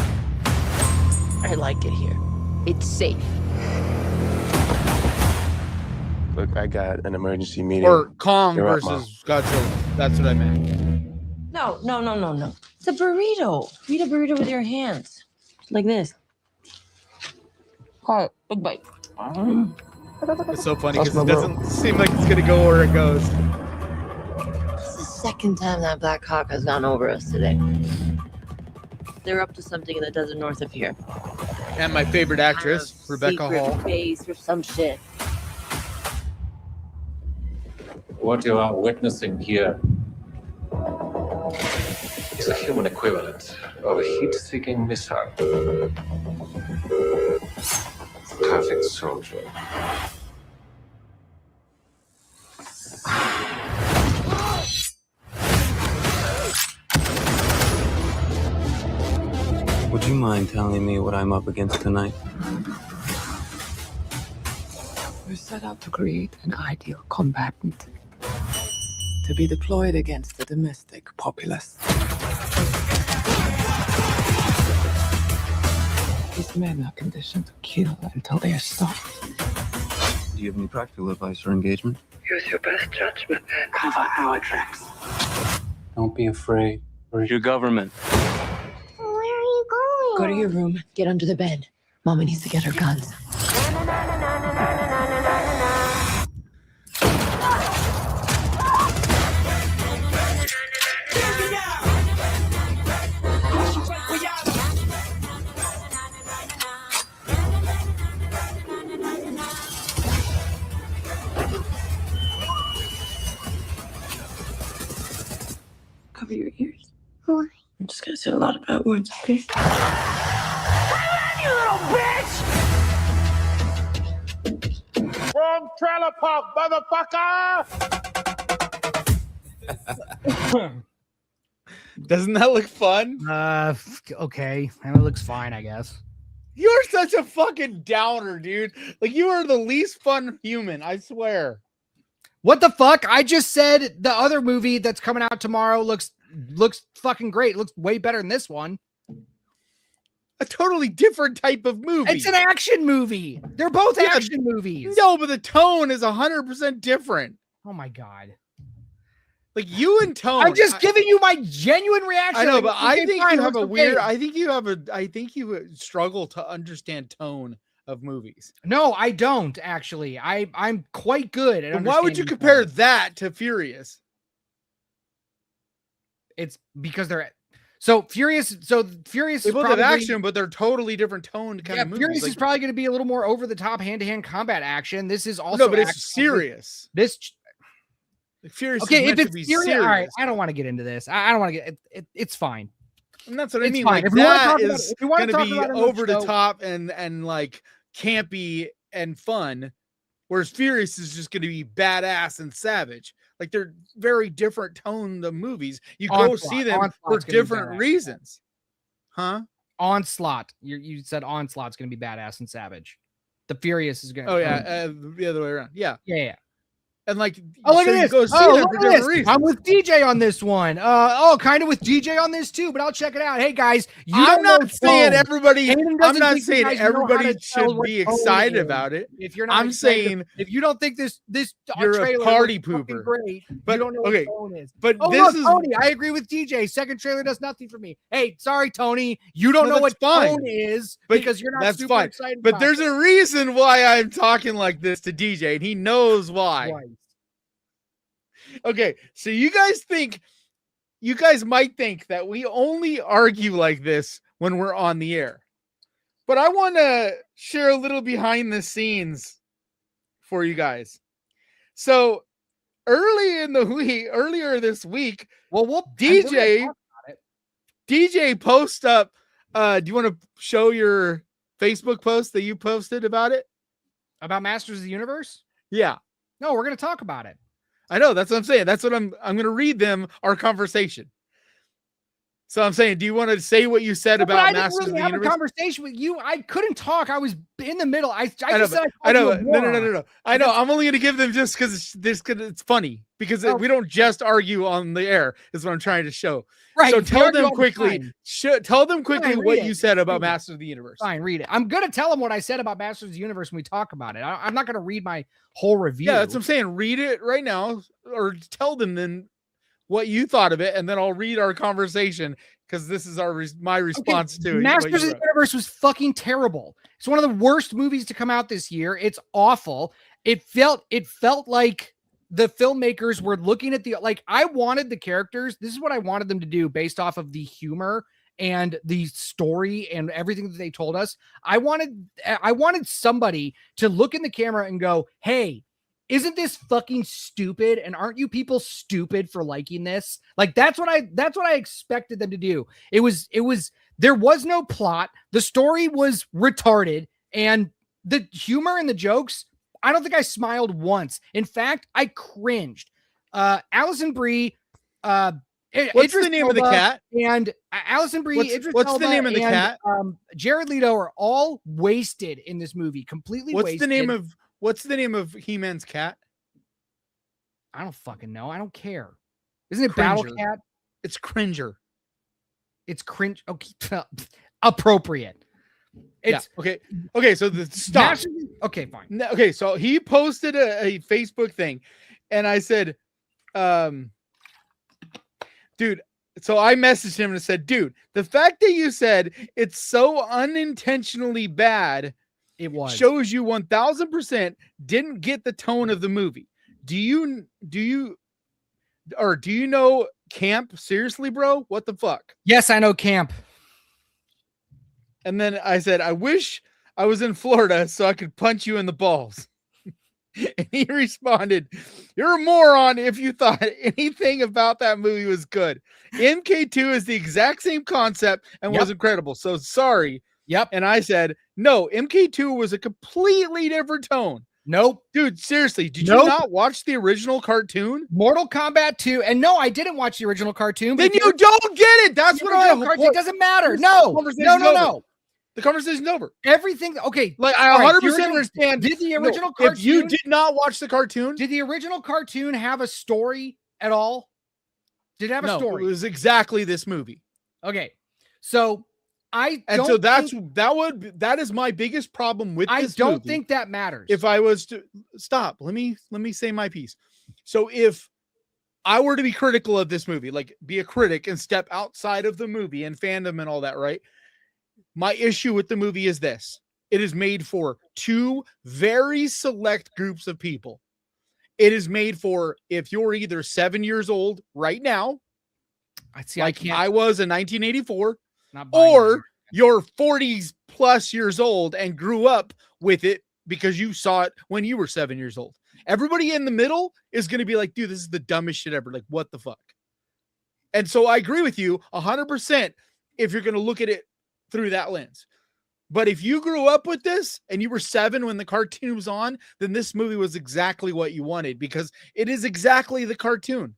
I like it here. It's safe. Look, I got an emergency meeting. Or Kong You're up, versus Godzilla. That's what I meant. No. It's a burrito. Eat a burrito with your hands. Like this. Quiet. Big bite. It's so funny because it doesn't seem like it's gonna go where it goes. This is the second time that Black Hawk has gone over us today. They're up to something in the desert north of here. And my favorite actress, Kind of Rebecca secret Hall. base or some shit. What you are witnessing here is a human equivalent of a heat-seeking missile. Perfect soldier. Would you mind telling me what I'm up against tonight? We're set out to create an ideal combatant to be deployed against the domestic populace. These men are conditioned to kill until they are stopped. Do you have any practical advice for engagement? Use your best judgment and cover our tracks. Don't be afraid. Where's your government? Where are you going? Go to your room. Get under the bed. Mama needs to get her guns. Cover your ears. Why? I'm just gonna say a lot of bad words, okay? You little bitch! Wrong trailer park, motherfucker! Doesn't that look fun? Okay. And it looks fine, I guess. You're such a fucking downer, dude. Like, you are the least fun human, I swear. What the fuck? I just said the other movie that's coming out tomorrow looks fucking great. It looks way better than this one. A totally different type of movie. It's an action movie. They're both action movies. No, but the tone is 100% different. Oh my God. Like, you and Tone. I'm just giving you my genuine reaction. I know, but I think you have a weird, I think you struggle to understand tone of movies. No, I don't actually. I'm quite good at why would you compare that to Furious? It's because they're Furious They is both probably have action, but they're totally different toned kind of movies. Furious Like, is probably going to be a little more over the top hand-to-hand combat action. This is also but it's serious. Like Furious okay, is if meant it's to be serious, serious. all right, I don't want to get into this. I don't want to get it's fine. And that's what I It's mean. fine. Like If you wanna that talk about is it- if you wanna going to talk be about it on the over the show- top and like campy and fun, whereas Furious is just going to be badass and savage. Like they're very different tone of movies. You go Onslaught. see them for Onslaught's gonna be different badass. reasons, huh? Onslaught. You said Onslaught's going to be badass and savage. The Furious is going to. Oh yeah, the other way around. Yeah, yeah. And like, Oh, look so at you this. go see Oh, them look for at different this. reasons. I'm with DJ on this one. Kind of with DJ on this too, but I'll check it out. Hey guys, I'm not know saying tone. everybody. Hayden I'm doesn't not think you saying guys know how everybody to tell should what be tone excited is. about it. If you're not, I'm excited- saying if you don't think this you're trailer a party looks fucking pooper. great, But you don't know okay, what tone is. but Oh, this look, is Tony. I agree with DJ. Second trailer does nothing for me. Hey, sorry, Tony. You don't know what tone is But because you're not that's super fine. excited. But about there's it. a reason why I'm talking like this to DJ, and he knows why. Right. Okay, so you guys might think that we only argue like this when we're on the air. But I want to share a little behind the scenes for you guys. So earlier this week, DJ post up. Do you want to show your Facebook post that you posted about it? About Masters of the Universe? Yeah. No, we're going to talk about it. I know, that's what I'm saying. That's what I'm going to read them our conversation. So I'm saying, do you want to say what you said about I Masters didn't really of have the a Universe? conversation with you. I couldn't talk. I was in the middle. I I know. just said I know. called you a No. moron. I know. I'm only going to give them just because it's funny because we don't just argue on the air. Is what I'm trying to show. Right. So we tell argue them all the quickly. time. Tell them quickly Fine, what read you it. said about Read it. Masters of the Universe. Fine, read it. I'm going to tell them what I said about Masters of the Universe when we talk about it. I'm not going to read my whole review. Yeah, that's what I'm saying. Read it right now, or tell them then what you thought of it, and then I'll read our conversation because this is my response to it. Masters of the Universe was fucking terrible. It's one of the worst movies to come out this year. It's awful. It felt like the filmmakers were looking at I wanted the characters. This is what I wanted them to do based off of the humor and the story and everything that they told us. I wanted somebody to look in the camera and go, "Hey, isn't this fucking stupid? And aren't you people stupid for liking this?" Like that's what I expected them to do. There was no plot. The story was retarded, and the humor and the jokes, I don't think I smiled once. In fact, I cringed. Alison Brie, What's Idris the name of the Elba, cat? And Alison Brie, Idris what's the Elba, name of the and, cat? Jared Leto are all wasted in this movie. Completely wasted. What's the name of He-Man's cat? I don't fucking know. I don't care. Isn't it Cringer. Battle Cat? It's Cringer. It's cringe. Okay, appropriate. It's okay. So stop. Okay, fine. No, okay, so he posted a Facebook thing, and I said, dude. So I messaged him and said, dude, the fact that you said it's so unintentionally bad, it shows you 1000% didn't get the tone of the movie. Do you know Camp? Seriously, bro? What the fuck? Yes, I know Camp. And then I said, I wish I was in Florida so I could punch you in the balls. And he responded, "You're a moron if you thought anything about that movie was good. MK2 is the exact same concept and was incredible. So sorry." Yep. And I said, no, MK2 was a completely different tone. Nope. Dude, seriously, did you not watch the original cartoon? Mortal Kombat 2. And no, I didn't watch the original cartoon. Then you don't get it. That's what I It doesn't matter. No. The conversation's over. Everything. Okay. Like I 100% understand. Did the original cartoon? If you did not watch the cartoon, did the original cartoon have a story at all? Did it have a story? It was exactly this movie. Okay. So that is my biggest problem with this movie. I don't think that matters. If I was to stop, let me say my piece. So if I were to be critical of this movie, like be a critic and step outside of the movie and fandom and all that, right? My issue with the movie is this. It is made for two very select groups of people. It is made for if you're either 7 years old right now, I was in 1984, or you're 40s plus years old and grew up with it because you saw it when you were 7 years old. Everybody in the middle is going to be like, dude, this is the dumbest shit ever. Like, what the fuck? And so I agree with you 100%. if you're going to look at it through that lens. But if you grew up with this and you were 7 when the cartoon was on, then this movie was exactly what you wanted, because it is exactly the cartoon.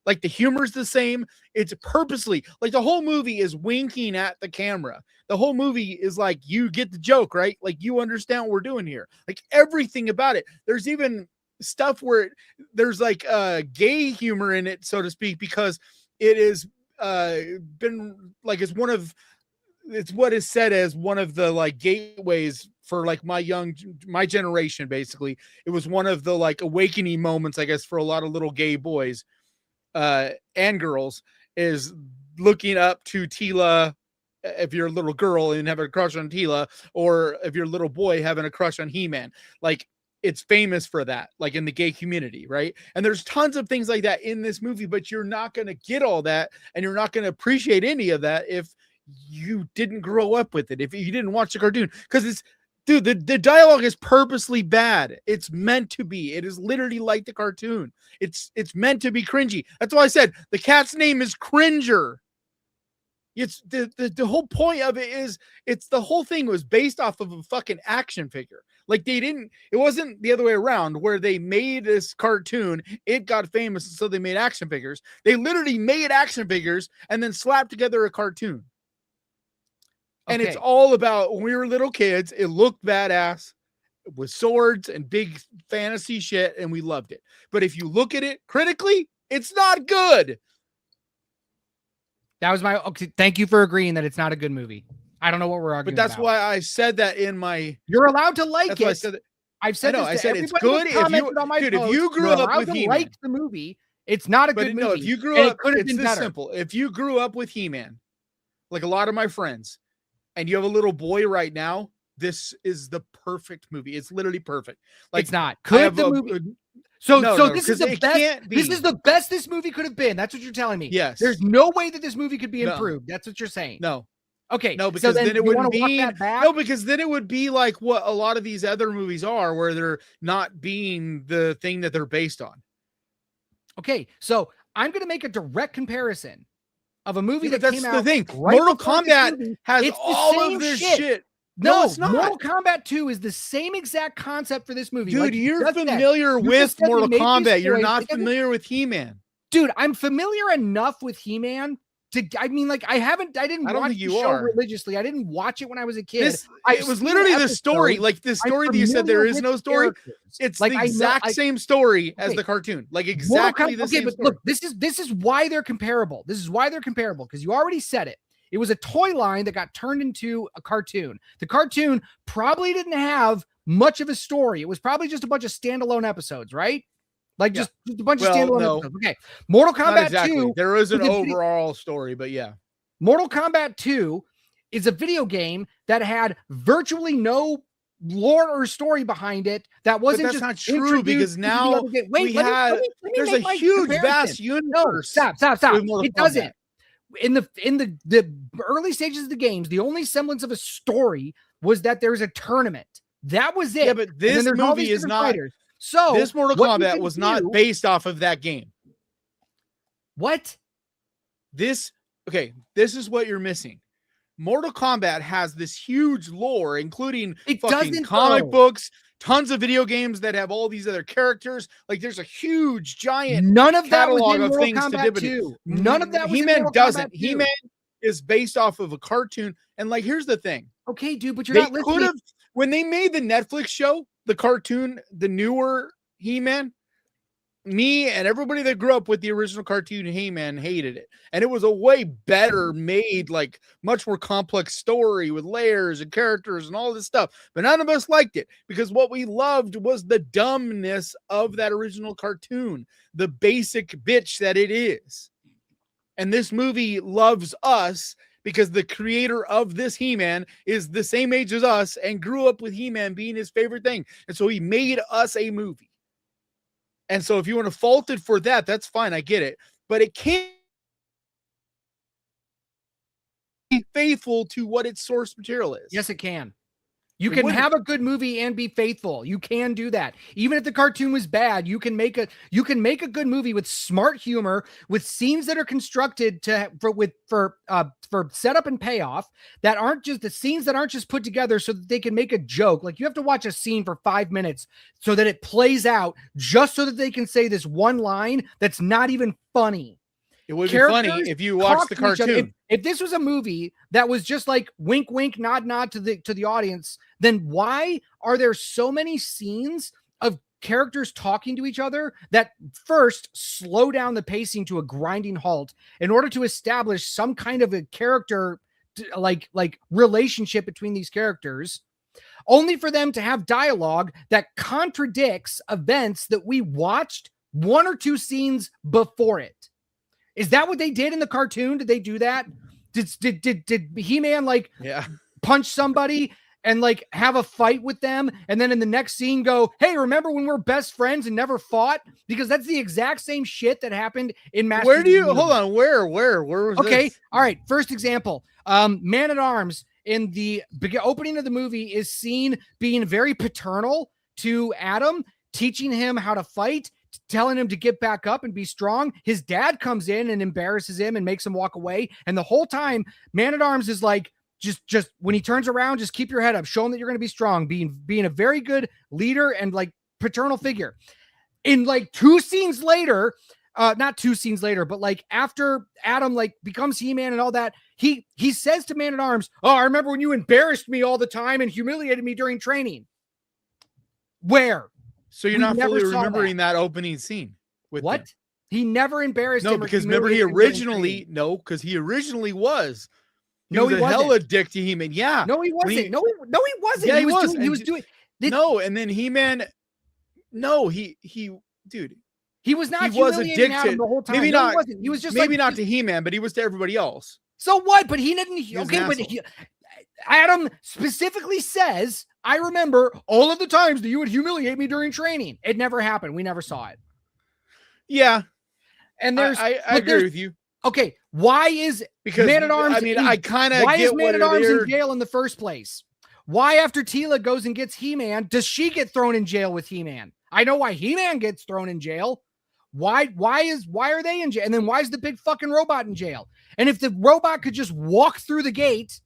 Like, the humor's the same. It's purposely, like, the whole movie is winking at the camera. The whole movie is like, you get the joke, right? Like, you understand what we're doing here. Like, everything about it. There's even stuff where there's like gay humor in it, so to speak, because it is been like, it's what is said as one of the like gateways for like my generation. Basically, it was one of the like awakening moments, I guess, for a lot of little gay boys and girls, is looking up to Tila, if you're a little girl and having a crush on Tila, or if you're a little boy having a crush on He-Man. Like, it's famous for that, like in the gay community, right? And there's tons of things like that in this movie, but you're not going to get all that, and you're not going to appreciate any of that if you didn't grow up with it, if you didn't watch the cartoon. Because it's, dude, the dialogue is purposely bad. It's meant to be. It is literally like the cartoon. It's meant to be cringy. That's why I said the cat's name is Cringer. It's the whole point of it is, it's the whole thing was based off of a fucking action figure. Like, it wasn't the other way around, where they made this cartoon, it got famous, and so they made action figures. They literally made action figures and then slapped together a cartoon. And it's all about, when we were little kids, it looked badass with swords and big fantasy shit, and we loved it. But if you look at it critically, it's not good. That was okay. Thank you for agreeing that it's not a good movie. I don't know what we're arguing about. But that's about. why I said that in my... You're allowed to like it. I said that. I've said I said it's good if you... Dude, if you grew up with He-Man... like the movie, it's not a good movie. No, if you grew up... It's this simple. If you grew up with He-Man, like a lot of my friends, and you have a little boy right now, this is the perfect movie. It's literally perfect. Like, it's not. Could the movie... This is the best. This is the best this movie could have been. That's what you're telling me. Yes. There's no way that this movie could be improved. That's what you're saying. No. Okay. No, because then it wouldn't be... No, because then it would be like what a lot of these other movies are, where they're not being the thing that they're based on. Okay, so I'm going to make a direct comparison of a movie that came out. That's the thing. Right, Mortal Kombat has all of this shit. No, it's not. Mortal Kombat 2 is the same exact concept for this movie. Dude, like you're familiar with Mortal Kombat. You're not familiar with He-Man. Dude, I'm familiar enough with He-Man to, I mean, like, I didn't watch the show religiously. I didn't watch it when I was a kid. It was literally the story. Like, the story that you said there is no story. It's like the exact same story as the cartoon. Like, exactly the same story. Look, this is why they're comparable. This is why they're comparable, because you already said it. It was a toy line that got turned into a cartoon. The cartoon probably didn't have much of a story. It was probably just a bunch of standalone episodes, right? Like just a bunch of standalone episodes. Okay. Mortal Kombat 2. There is an overall story, but yeah. Mortal Kombat 2 is a video game that had virtually no lore or story behind it. That wasn't just not true, because now there's a huge, vast universe. No, stop. It doesn't. In the early stages of the games, the only semblance of a story was that there's a tournament. That was it. Yeah, but this movie is not. Fighters. So this Mortal Kombat was not based off of that game. What? This is what you're missing. Mortal Kombat has this huge lore, including fucking comic books, tons of video games that have all these other characters. Like, there's a huge, giant none of that catalog was in of things Kombat to do. 2. None of that was He-Man doesn't. He-Man is based off of a cartoon. And like, here's the thing. Okay, dude, but you're not listening. When they made the Netflix show, the cartoon, the newer He-Man, me and everybody that grew up with the original cartoon He-Man hated it. And it was a way better made, like much more complex story with layers and characters and all this stuff. But none of us liked it, because what we loved was the dumbness of that original cartoon, the basic bitch that it is. And this movie loves us because the creator of this He-Man is the same age as us and grew up with He-Man being his favorite thing. And so he made us a movie. And so if you want to fault it for that, that's fine. I get it. But it can't be faithful to what its source material is. Yes, it can. You can have a good movie and be faithful. You can do that. Even if the cartoon was bad, you can make a good movie with smart humor, with scenes that are constructed for setup and payoff, that aren't just the scenes that aren't just put together so that they can make a joke. Like, you have to watch a scene for 5 minutes so that it plays out, just so that they can say this one line that's not even funny. It would be funny if you watched the cartoon. If this was a movie that was just like wink, wink, nod, nod to the audience, then why are there so many scenes of characters talking to each other that first slow down the pacing to a grinding halt in order to establish some kind of a character like relationship between these characters, only for them to have dialogue that contradicts events that we watched 1 or 2 scenes before it? Is that what they did in the cartoon? Did they do that? Did He-Man punch somebody and like have a fight with them, and then in the next scene go, "Hey, remember when we're best friends and never fought?" Because that's the exact same shit that happened in Masters. Where do you hold on? Where was okay? This? All right. First example: Man-at-Arms in the opening of the movie is seen being very paternal to Adam, teaching him how to fight, telling him to get back up and be strong. His dad comes in and embarrasses him and makes him walk away. And the whole time, Man-at-Arms is like, just when he turns around, just keep your head up, show him that you're going to be strong, being a very good leader and like paternal figure. In like 2 scenes later, not 2 scenes later, but like after Adam like becomes He-Man and all that, he says to Man-at-Arms, "Oh, I remember when you embarrassed me all the time and humiliated me during training." Where? So you're not fully remembering that opening scene with what? him. He never embarrassed him. No, because remember he originally was. He was a hella dick to He-Man. Yeah. No, he wasn't. No, he wasn't. Yeah, he was doing. No, and then He-Man. No, dude. He was not. He was a dick to the whole time. Maybe no, not. He wasn't. He was just maybe not to He-Man, but he was to everybody else. So what? But he didn't. But Adam specifically says, "I remember all of the times that you would humiliate me during training." It never happened. We never saw it. Yeah, and I agree with you. Okay, why is Man-at-Arms? I mean, I kind of why get is Man-at-Arms in jail in the first place? Why, after Tila goes and gets He-Man, does she get thrown in jail with He-Man? I know why He-Man gets thrown in jail. Why are they in jail? And then why is the big fucking robot in jail? And if the robot could just walk through the gate,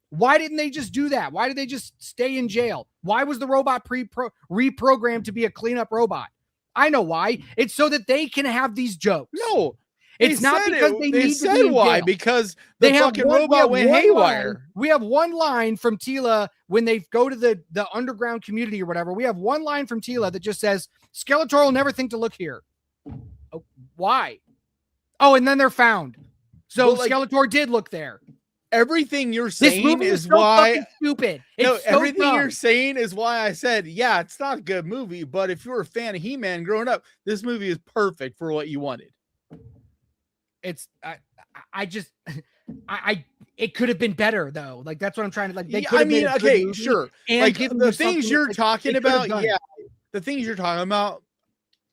why didn't they just do that? Why did they just stay in jail? Why was the robot reprogrammed to be a cleanup robot? I know why. It's so that they can have these jokes. No, it's not because they need to be in why jail. Because the fucking robot went haywire. We have one line from Tila when they go to the underground community or whatever. We have one line from Tila that just says, "Skeletor will never think to look here." Oh, why? Oh, and then they're found. So Skeletor did look there. Everything you're saying is why stupid. Everything you're saying is why I said, yeah, it's not a good movie, but if you're a fan of He-Man growing up, this movie is perfect for what you wanted. It's it could have been better though. Like, that's what I'm trying to like. They I mean, okay, sure. Like the things you're talking about, yeah, the things you're talking about,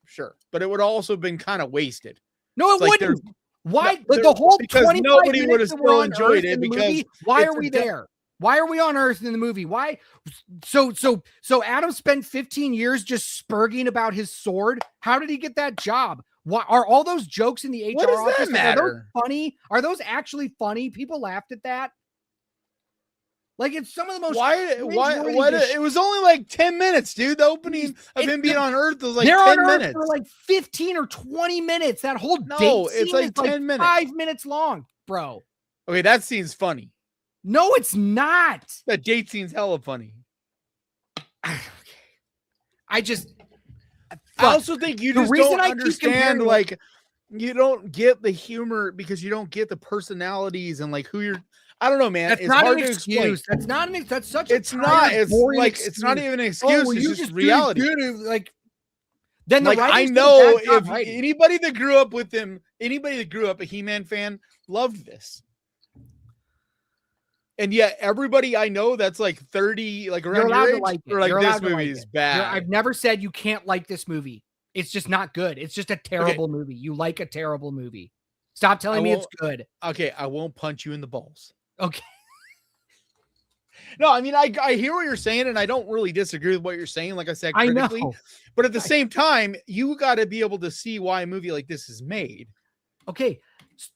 sure, but it would also been kind of wasted. No, it wouldn't. Why? The whole 25 nobody would have minutes still enjoyed it because why are we there? Why are we on Earth in the movie? Why? So Adam spent 15 years just spurging about his sword. How did he get that job? Why are all those jokes in the HR what does office? That matter? Are those funny? Are those actually funny? People laughed at that. Like, it's some of the most. Why? It was only like 10 minutes, dude. The opening of him being on Earth was like 10 minutes. For like 15 or 20 minutes. That whole date it's scene like 10 minutes. 5 minutes long, bro. Okay, that scene's funny. No, it's not. That date scene's hella funny. I also think you just don't understand, like, you don't get the humor because you don't get the personalities and like who you're. I don't know, man. That's it's not hard an to excuse. explain. That's not an. That's such. It's not. It's like excuse. It's not even an excuse. Oh, it's just reality. Like, then the like I know if writing. anybody that grew up with him, anybody that grew up a He-Man fan, loved this. And yet, everybody I know that's like 30, like around your age, like this movie is bad. I've never said you can't like this movie. It's just not good. It's just a terrible movie. You like a terrible movie. Stop telling me it's good. Okay, I won't punch you in the balls. Okay. No, I mean, I hear what you're saying, and I don't really disagree with what you're saying. Like I said, I critically, know. but at the same time, you got to be able to see why a movie like this is made. Okay,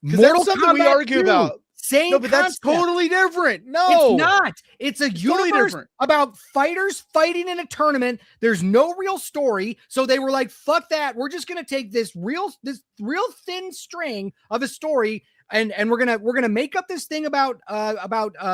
Because that's something we argue about. Same No, but that's concept. totally different. No, it's not. It's a totally universe different. about fighters fighting in a tournament. There's no real story, so they were like, "Fuck that! We're just gonna take this real thin string of a story, and we're gonna make up this thing about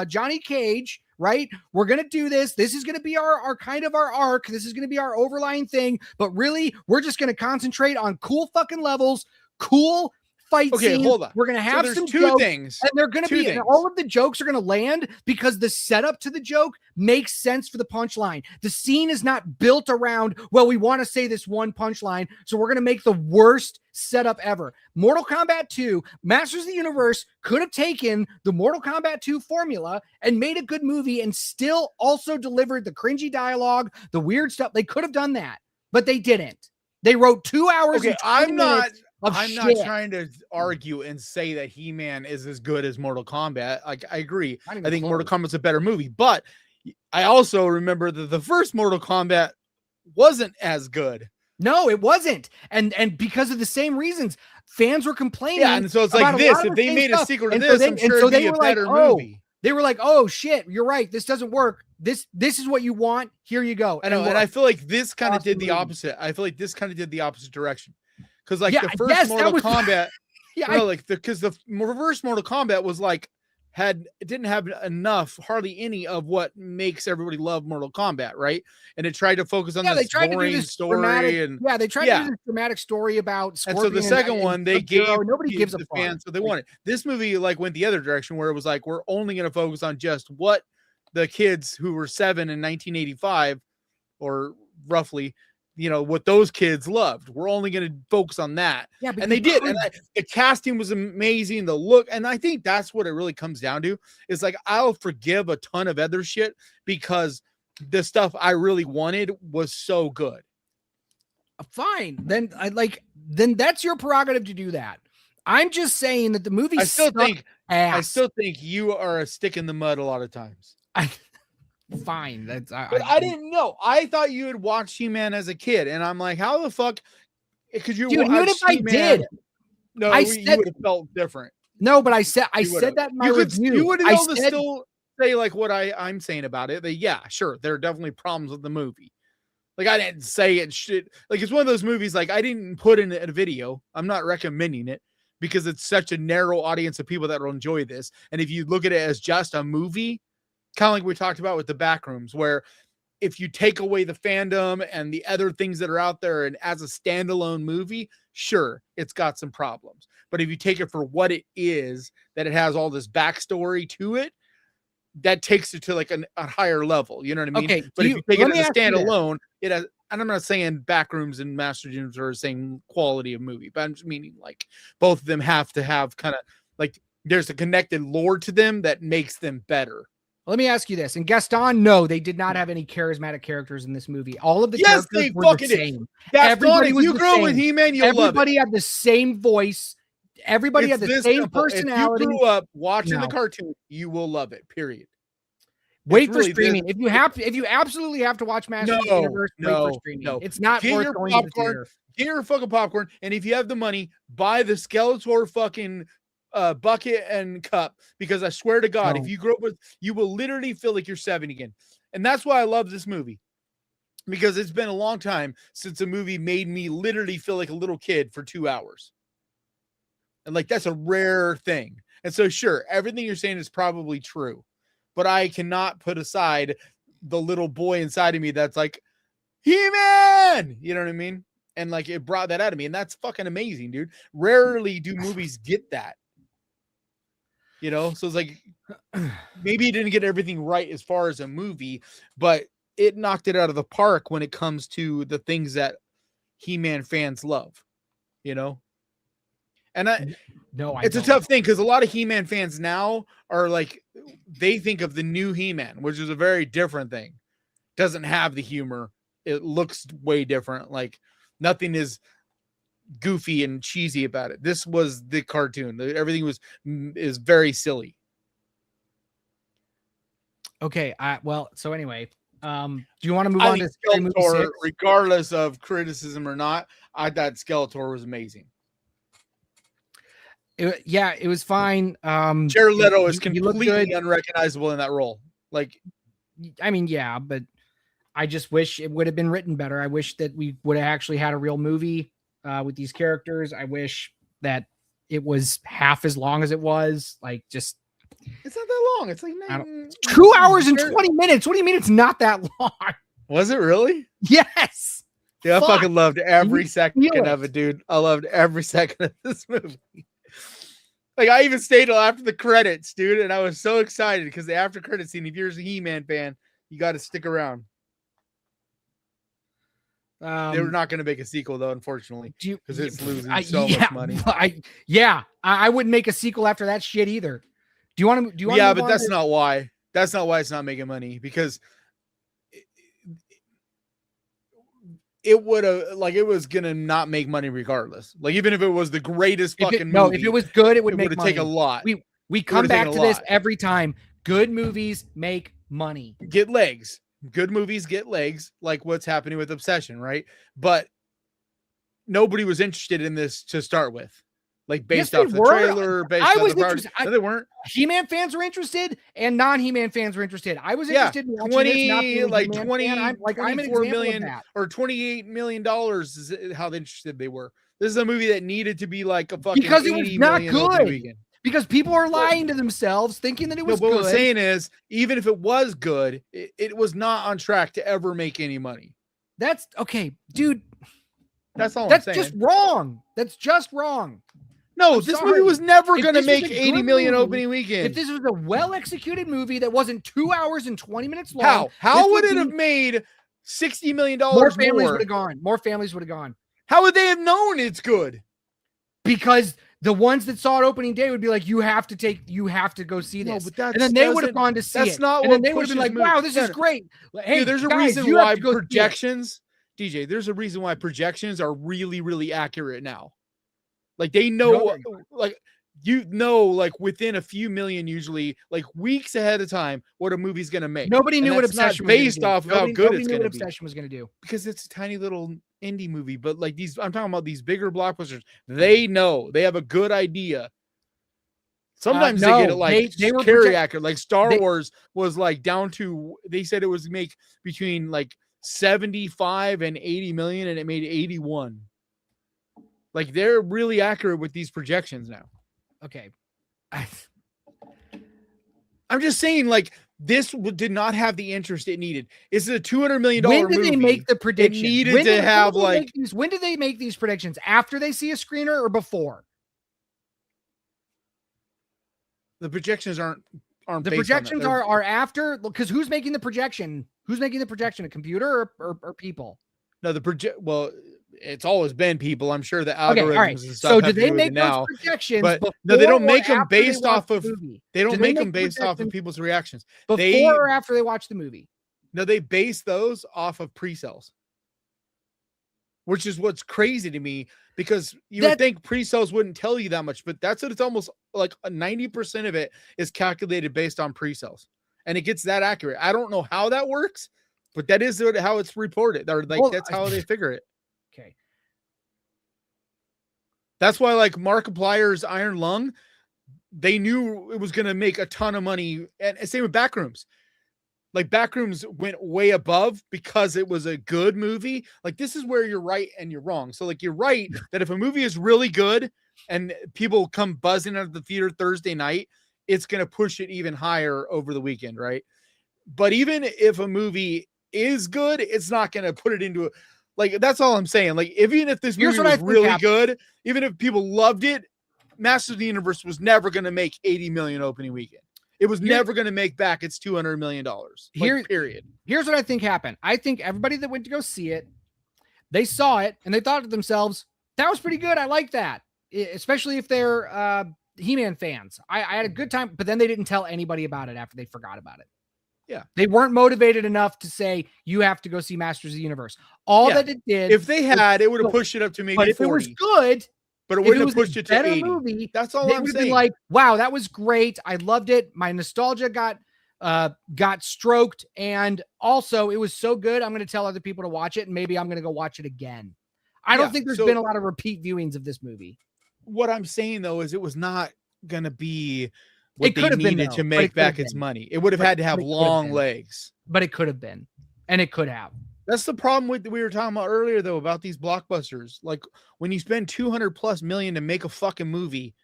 Johnny Cage." Right? We're going to do this. This is going to be our kind of our arc. This is going to be our overlying thing. But really, we're just going to concentrate on cool fucking levels, cool fight scenes. Hold on. We're going to have there's some two jokes, things. and they're going to be, and all of the jokes are going to land because the setup to the joke makes sense for the punchline. The scene is not built around, well, we want to say this one punchline, so we're going to make the worst setup ever. Mortal Kombat 2, Masters of the Universe could have taken the Mortal Kombat 2 formula and made a good movie and still also delivered the cringy dialogue, the weird stuff. They could have done that, but they didn't. They wrote 2 hours. Okay, I'm not trying to argue and say that He-Man is as good as Mortal Kombat. Like, I agree. I think Mortal Kombat's a better movie, but I also remember that the first Mortal Kombat wasn't as good. No, it wasn't. And because of the same reasons, fans were complaining. Yeah, and so it's like this. If they made a sequel to this, I'm sure it'd be a better movie. They were like, "Oh shit, you're right. This doesn't work. This is what you want. Here you go." I know, and I feel like this kind of did the opposite. I feel like this kind of did the opposite direction. Because like the first Mortal Kombat, because the reverse Mortal Kombat was like it didn't have enough, hardly any of what makes everybody love Mortal Kombat, right? And it tried to focus on this boring story, and they tried to do this dramatic story about Scorpion. And so the second one they gave nobody gives a fan, so they wanted. This movie like went the other direction where it was like we're only going to focus on just what the kids who were 7 in 1985 or roughly, what those kids loved. We're only going to focus on that. Yeah, and they did. And the casting was amazing. The look. And I think that's what it really comes down to is like, I'll forgive a ton of other shit because the stuff I really wanted was so good. Fine. Then that's your prerogative to do that. I'm just saying that the movie I still think you are a stick in the mud a lot of times. Fine. I didn't know. I thought you had watched He-Man as a kid, and I'm like, how the fuck could you? Dude, even if I did, no, you would have felt different. No, but I said that in my review. You would have able to still say like what I'm saying about it. That yeah, sure, there are definitely problems with the movie. Like I didn't say it shit. Like it's one of those movies. Like I didn't put in a video. I'm not recommending it because it's such a narrow audience of people that will enjoy this. And if you look at it as just a movie, kind of like we talked about with the Backrooms, where if you take away the fandom and the other things that are out there and as a standalone movie, sure, it's got some problems. But if you take it for what it is, that it has all this backstory to it, that takes it to like a higher level. You know what I mean? Okay, but if you take it as a standalone, it has, and I'm not saying Backrooms and Master Gyms are the same quality of movie, but I'm just meaning like both of them have to have kind of like there's a connected lore to them that makes them better. Let me ask you this. In Gaston, no, they did not have any charismatic characters in this movie. All of the yes, characters they were fucking the same. Everybody was you grew up with He-Man, you'll love it. Everybody had the same voice. Everybody had the same personality. If you grew up watching the cartoon, you will love it. Period. Wait for streaming. If you absolutely have to watch Masters of the Universe, wait for streaming. No. It's not worth going to the theater. Get your fucking popcorn, and if you have the money, buy the Skeletor fucking bucket and cup, because I swear to God, if you grow up with, you will literally feel like you're 7 again. And that's why I love this movie, because it's been a long time since a movie made me literally feel like a little kid for 2 hours. And like, that's a rare thing. And so sure, everything you're saying is probably true, but I cannot put aside the little boy inside of me that's like, He-Man, you know what I mean? And like, it brought that out of me, and that's fucking amazing, dude. Rarely do movies get that. You know, so it's like maybe it didn't get everything right as far as a movie, but it knocked it out of the park when it comes to the things that He-Man fans love, you know? And it's a tough thing because a lot of He-Man fans now are like, they think of the new He-Man, which is a very different thing. Doesn't have the humor. It looks way different. Like nothing is goofy and cheesy about it. This was the cartoon. Everything is very silly. Okay. So anyway, do you want to move I on think to Scary Movie Skeletor, 6? regardless of criticism or not, I thought Skeletor was amazing. It was fine. Jared Leto is he looked good. completely unrecognizable in that role. Like, I mean, yeah, but I just wish it would have been written better. I wish that we would have actually had a real movie with these characters. I wish that it was half as long as it was. Like, just it's not that long. It's like 2 hours and 20 minutes. What do you mean it's not that long? Was it really? Yes. Yeah, I Fuck. fucking loved every second feel of it, dude. I loved every second of this movie. Like, I even stayed till after the credits, dude, and I was so excited because the after credits scene, if you're a He-Man fan, you got to stick around. They're not going to make a sequel, though, unfortunately, because it's losing so much money. I wouldn't make a sequel after that shit either. Do you want to? Yeah, but that's not why. That's not why it's not making money, because it would have, like, it was gonna not make money regardless. Like, even if it was the greatest movie. No, if it was good, it would make money. Take a lot. We come back to this every time. Good movies make money. Get legs. Good movies get legs, like what's happening with Obsession, right? But nobody was interested in this to start with. Like, based off the trailer, based on the interested. No, they weren't. He-Man fans were interested, and non-He-Man fans were interested. I was interested in watching 24 million or $28 million is how interested they were. This is a movie that needed to be like a fucking because it was not good. Because people are lying to to themselves, thinking that it was good. What I'm good. saying is, even if it was good, it was not on track to ever make any money. That's okay, dude. That's all I'm saying. That's just wrong. That's just wrong. No, this movie was never going to make 80 million opening weekend. If this was a well-executed movie that wasn't 2 hours and 20 minutes long, how would it have made $60 million more? More families would have gone. More families would have gone. How would they have known it's good? Because the ones that saw it opening day would be like, you have to go see this. No, but and then they would have gone to see it. That's not and what then they would have been like, wow, this is great. Hey, dude, there's a reason why projections, DJ, there's a reason why projections are really, really accurate now. Like, they know, like within a few million, usually, like weeks ahead of time, what a movie's going to make. Nobody knew what Obsession was based off of how good it's going to be. Obsession was going to do, because it's a tiny little indie movie. But like I'm talking about these bigger blockbusters. They know, they have a good idea. Sometimes they get it like they were carry accurate. Like Star Wars was like down to, they said it was make between like 75 and 80 million, and it made 81. Like, they're really accurate with these projections now. Okay. I'm just saying, like, this did not have the interest it needed. It's a $200 million movie. When did they make the prediction? It needed to have, like... When did they make these predictions? After they see a screener or before? The projections aren't the projections are after, because who's making the projection? Who's making the projection? A computer or people? No, well, it's always been people. I'm sure the algorithms and stuff. So did they make those projections? But no, they don't make them based off of. They don't make them based off of people's reactions. Before or after they watch the movie? No, they base those off of pre-sales, which is what's crazy to me, because you would think pre-sales wouldn't tell you that much, but that's what it's almost like 90% of it is calculated based on pre-sales, and it gets that accurate. I don't know how that works, but that is how it's reported. Or like, that's how they figure it. Okay. That's why, like, Markiplier's Iron Lung, they knew it was going to make a ton of money. And same with Backrooms. Like, Backrooms went way above because it was a good movie. Like, this is where you're right and you're wrong. So, like, you're right that if a movie is really good and people come buzzing out of the theater Thursday night, it's going to push it even higher over the weekend, right? But even if a movie is good, it's not going to put it into a... Like, that's all I'm saying. Like, even if this movie was really good, even if people loved it, Masters of the Universe was never going to make 80 million opening weekend. It was never going to make back its $200 million. Period. Here's what I think happened. I think everybody that went to go see it, they saw it and they thought to themselves, that was pretty good. I like that. Especially if they're He-Man fans. I had a good time, but then they didn't tell anybody about it after they forgot about it. Yeah. They weren't motivated enough to say, you have to go see Masters of the Universe. All that it did. If they had, it would have pushed it up to maybe 40. If it was good, but it wouldn't have pushed it to 80. Movie, that's all I'm saying. Like, wow, that was great. I loved it. My nostalgia got got stroked. And also, it was so good, I'm going to tell other people to watch it, and maybe I'm going to go watch it again. I don't think there's been a lot of repeat viewings of this movie. What I'm saying, though, is it was not going to be what It could have they been, needed though, to but make it could have back its been. money. It would have had to have long legs. But it could have been. And it could have. That's the problem with we were talking about earlier, though, about these blockbusters. Like, when you spend $200+ million to make a fucking movie,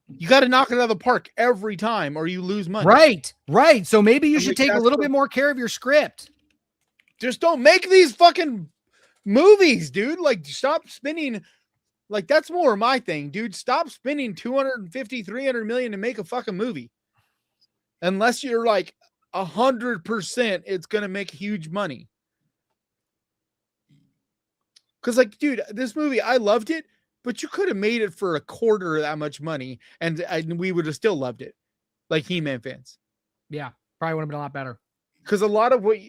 you got to knock it out of the park every time or you lose money. Right. So maybe you should take a little bit more care of your script. Just don't make these fucking movies, dude. Like, stop spending. Like, that's more my thing, dude. Stop spending 250, 300 million to make a fucking movie. Unless you're like 100% it's going to make huge money. Because, like, dude, this movie, I loved it, but you could have made it for a quarter of that much money, and we would have still loved it, like He-Man fans. Yeah, probably would have been a lot better. Because a lot of what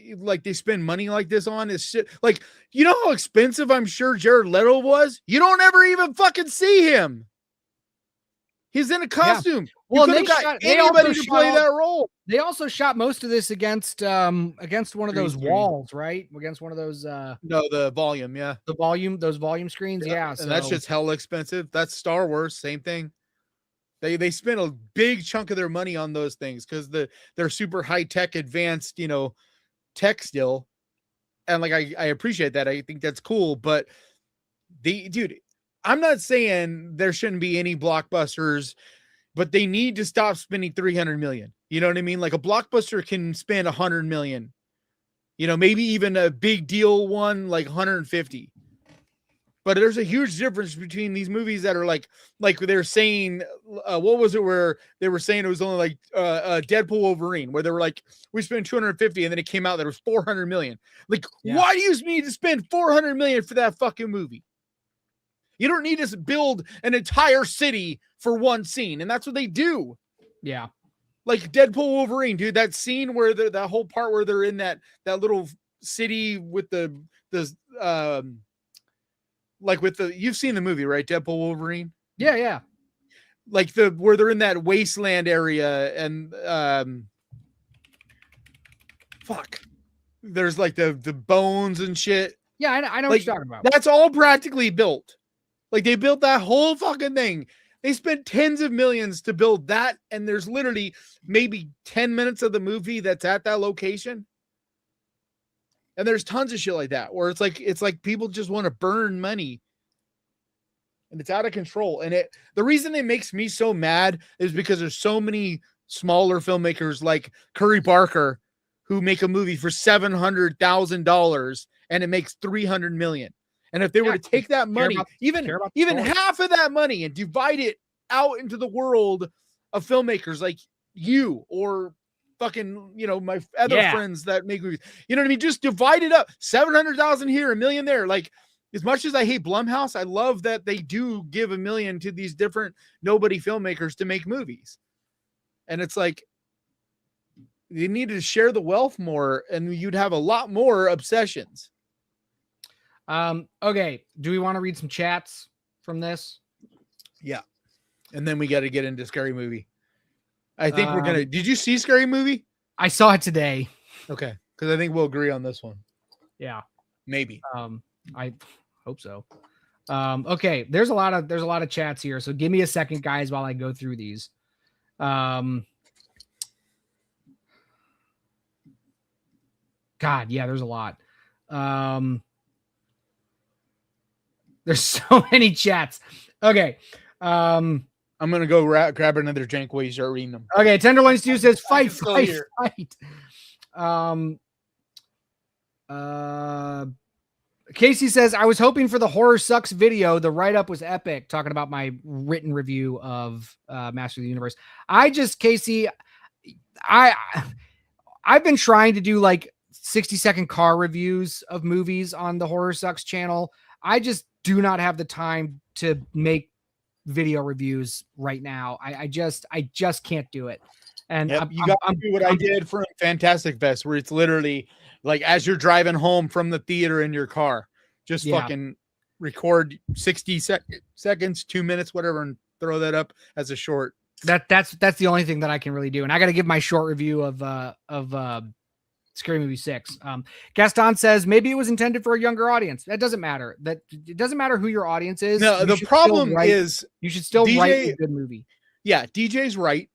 they spend money like this on is shit. Like, you know how expensive I'm sure Jared Leto was? You don't ever even fucking see him. He's in a costume. Yeah. Well, you got anybody to play that role. They also shot most of this against one of those walls, right? Against one of those no, the volume, yeah. Those volume screens, yeah. And that's just hella expensive. That's Star Wars, same thing. They spent a big chunk of their money on those things because they're super high-tech, advanced, tech still. And like I appreciate that. I think that's cool. But dude, I'm not saying there shouldn't be any blockbusters, but they need to stop spending 300 million. You know what I mean? Like, a blockbuster can spend 100 million. Maybe even a big deal one like 150. But there's a huge difference between these movies that are like they're saying, what was it where they were saying it was only like Deadpool Wolverine, where they were like, we spent 250 and then it came out that it was 400 million. Like, why do you need to spend 400 million for that fucking movie? You don't need to build an entire city for one scene. And that's what they do. Yeah. Like Deadpool Wolverine, dude, that scene where that whole part where they're in that little city with you've seen the movie, right? Deadpool Wolverine. Yeah. Like where they're in that wasteland area and there's like the bones and shit. Yeah, I know what you're talking about. That's all practically built. Like, they built that whole fucking thing. They spent tens of millions to build that, and there's literally maybe 10 minutes of the movie that's at that location. And there's tons of shit like that where it's like people just want to burn money. And it's out of control. And the reason it makes me so mad is because there's so many smaller filmmakers like Curry Barker who make a movie for $700,000 and it makes 300 million. And if they were to take that money, even half of that money, and divide it out into the world of filmmakers like you or fucking, my other friends that make movies, you know what I mean? Just divide it up. 700,000 here, $1 million there. Like, as much as I hate Blumhouse, I love that they do give $1 million to these different nobody filmmakers to make movies. And it's like, you need to share the wealth more and you'd have a lot more obsessions. Okay. Do we want to read some chats from this? Yeah. And then we got to get into Scary Movie. I think we're going to, did you see Scary Movie? I saw it today. Okay. Cause I think we'll agree on this one. Yeah. Maybe. I hope so. Okay. There's a lot of chats here. So give me a second, guys, while I go through these. God, yeah, there's a lot. There's so many chats. Okay. I'm going to go grab another drink while you start reading them. Okay. Tenderloin Stew says, fight. Casey says, I was hoping for the Horror Sucks video. The write-up was epic, talking about my written review of Master of the Universe. Casey, I've been trying to do like 60-second car reviews of movies on the Horror Sucks channel. I just do not have the time to make video reviews right now. I just can't do it. And you got to do what I did for Fantastic Fest, where it's literally like as you're driving home from the theater in your car, just fucking record 60 seconds, 2 minutes, whatever, and throw that up as a short. That's the only thing that I can really do. And I got to give my short review of Scary Movie 6. Gaston says maybe it was intended for a younger audience. That doesn't matter. That it doesn't matter who your audience is. No, the problem is you should still DJ, write a good movie. Yeah, DJ's right.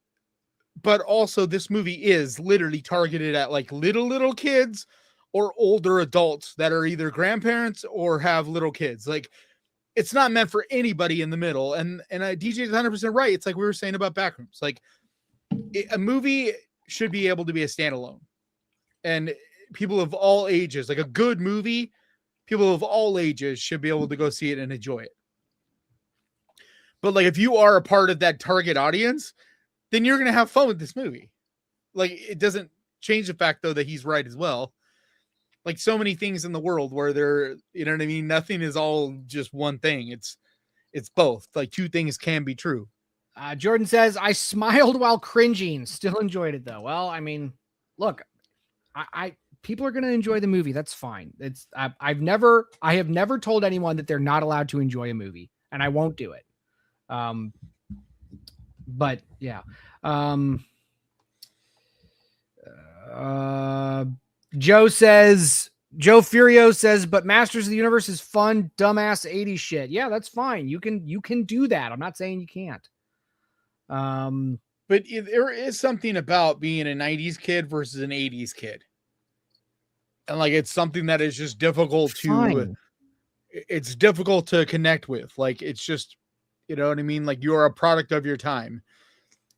But also this movie is literally targeted at like little kids or older adults that are either grandparents or have little kids. Like it's not meant for anybody in the middle. And DJ's 100% right. It's like we were saying about Backrooms. Like a movie should be able to be a standalone. And people of all ages, like a good movie, people of all ages should be able to go see it and enjoy it. But like if you are a part of that target audience, then you're going to have fun with this movie. Like it doesn't change the fact though that he's right as well. Like so many things in the world where they're, you know what I mean? Nothing is all just one thing. It's both. Like two things can be true. Jordan says, I smiled while cringing. Still enjoyed it though. Well, I mean, look, I people are going to enjoy the movie. That's fine. I have never told anyone that they're not allowed to enjoy a movie, and I won't do it. But yeah. Joe Furio says, but Masters of the Universe is fun, dumbass 80s shit. Yeah, that's fine. You can do that. I'm not saying you can't. But there is something about being a 90s kid versus an 80s kid. And like, it's something that is just difficult it's difficult to connect with. Like, it's just, you know what I mean? Like you're a product of your time.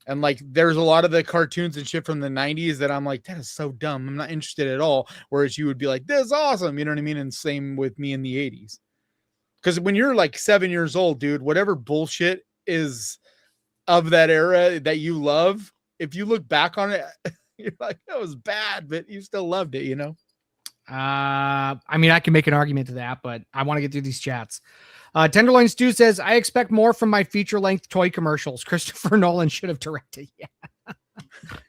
And like, there's a lot of the cartoons and shit from the 90s that I'm like, that is so dumb. I'm not interested at all. Whereas you would be like, this is awesome. You know what I mean? And same with me in the 80s. Because when you're like 7 years old, dude, whatever bullshit is of that era that you love, if you look back on it, you're like, that was bad, but you still loved it, you know? I mean, I can make an argument to that, but I want to get through these chats. Tenderloin Stew says, I expect more from my feature-length toy commercials. Christopher Nolan should have directed. Yeah,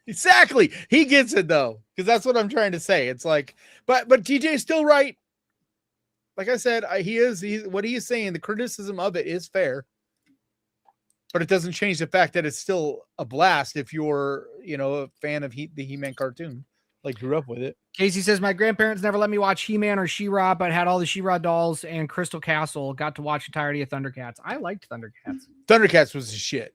exactly. He gets it though, because that's what I'm trying to say. It's like, but TJ's still right. Like I said, he's what he is saying. The criticism of it is fair, but it doesn't change the fact that it's still a blast if you're, you know, a fan of the He-Man cartoon, like grew up with it. Casey says, my grandparents never let me watch He-Man or She-Ra, but had all the She-Ra dolls and Crystal Castle. Got to watch entirety of Thundercats. I liked Thundercats. Thundercats was the shit.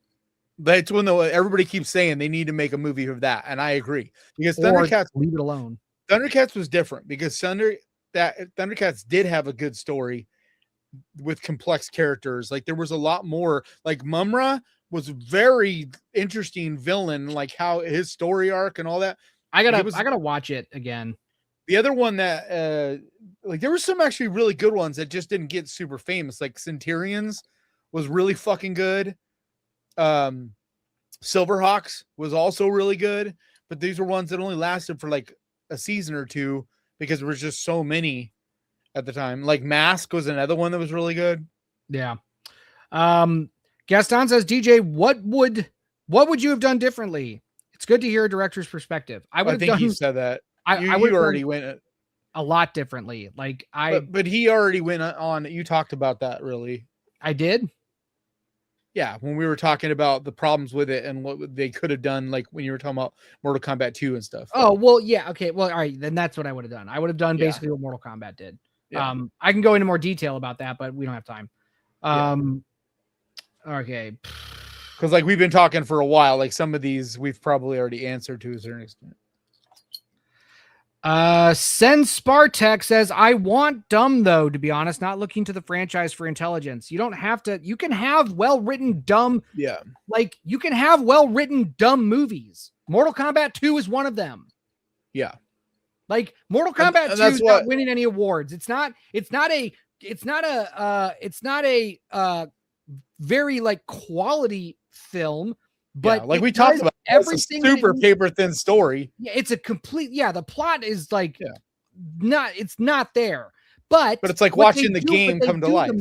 That's when everybody keeps saying they need to make a movie of that, and I agree. Because Thundercats, leave it alone. Thundercats was different because Thundercats did have a good story with complex characters. Like there was a lot more. Like Mumra was a very interesting villain, like how his story arc and all that. I gotta watch it again. The other one that like there were some actually really good ones that just didn't get super famous. Like Centurions was really fucking good. Silverhawks was also really good, but these were ones that only lasted for like a season or two because there was just so many at the time. Like Mask was another one that was really good. Yeah. Gaston says, DJ, what would you have done differently? It's good to hear a director's perspective. I think you said that. I would already went a lot differently. Like but he already went on. You talked about that, really. I did. Yeah, when we were talking about the problems with it and what they could have done, like when you were talking about Mortal Kombat 2 and stuff. Oh well, yeah, okay. Well, all right, then that's what I would have done. I would have done basically what Mortal Kombat did. Yeah. I can go into more detail about that, but we don't have time. Okay. Because like we've been talking for a while, like some of these we've probably already answered to a certain extent. Sen Spartek says, I want dumb though, to be honest, not looking to the franchise for intelligence. You don't have to, you can have well-written dumb. Yeah. Like you can have well-written dumb movies. Mortal Kombat 2 is one of them. Yeah. Like Mortal Kombat 2 is not winning any awards. It's not a very like quality film, but like we talked about, everything super paper thin story. Yeah, it's a complete. Yeah, the plot is like it's not there, but it's like watching the game come to life.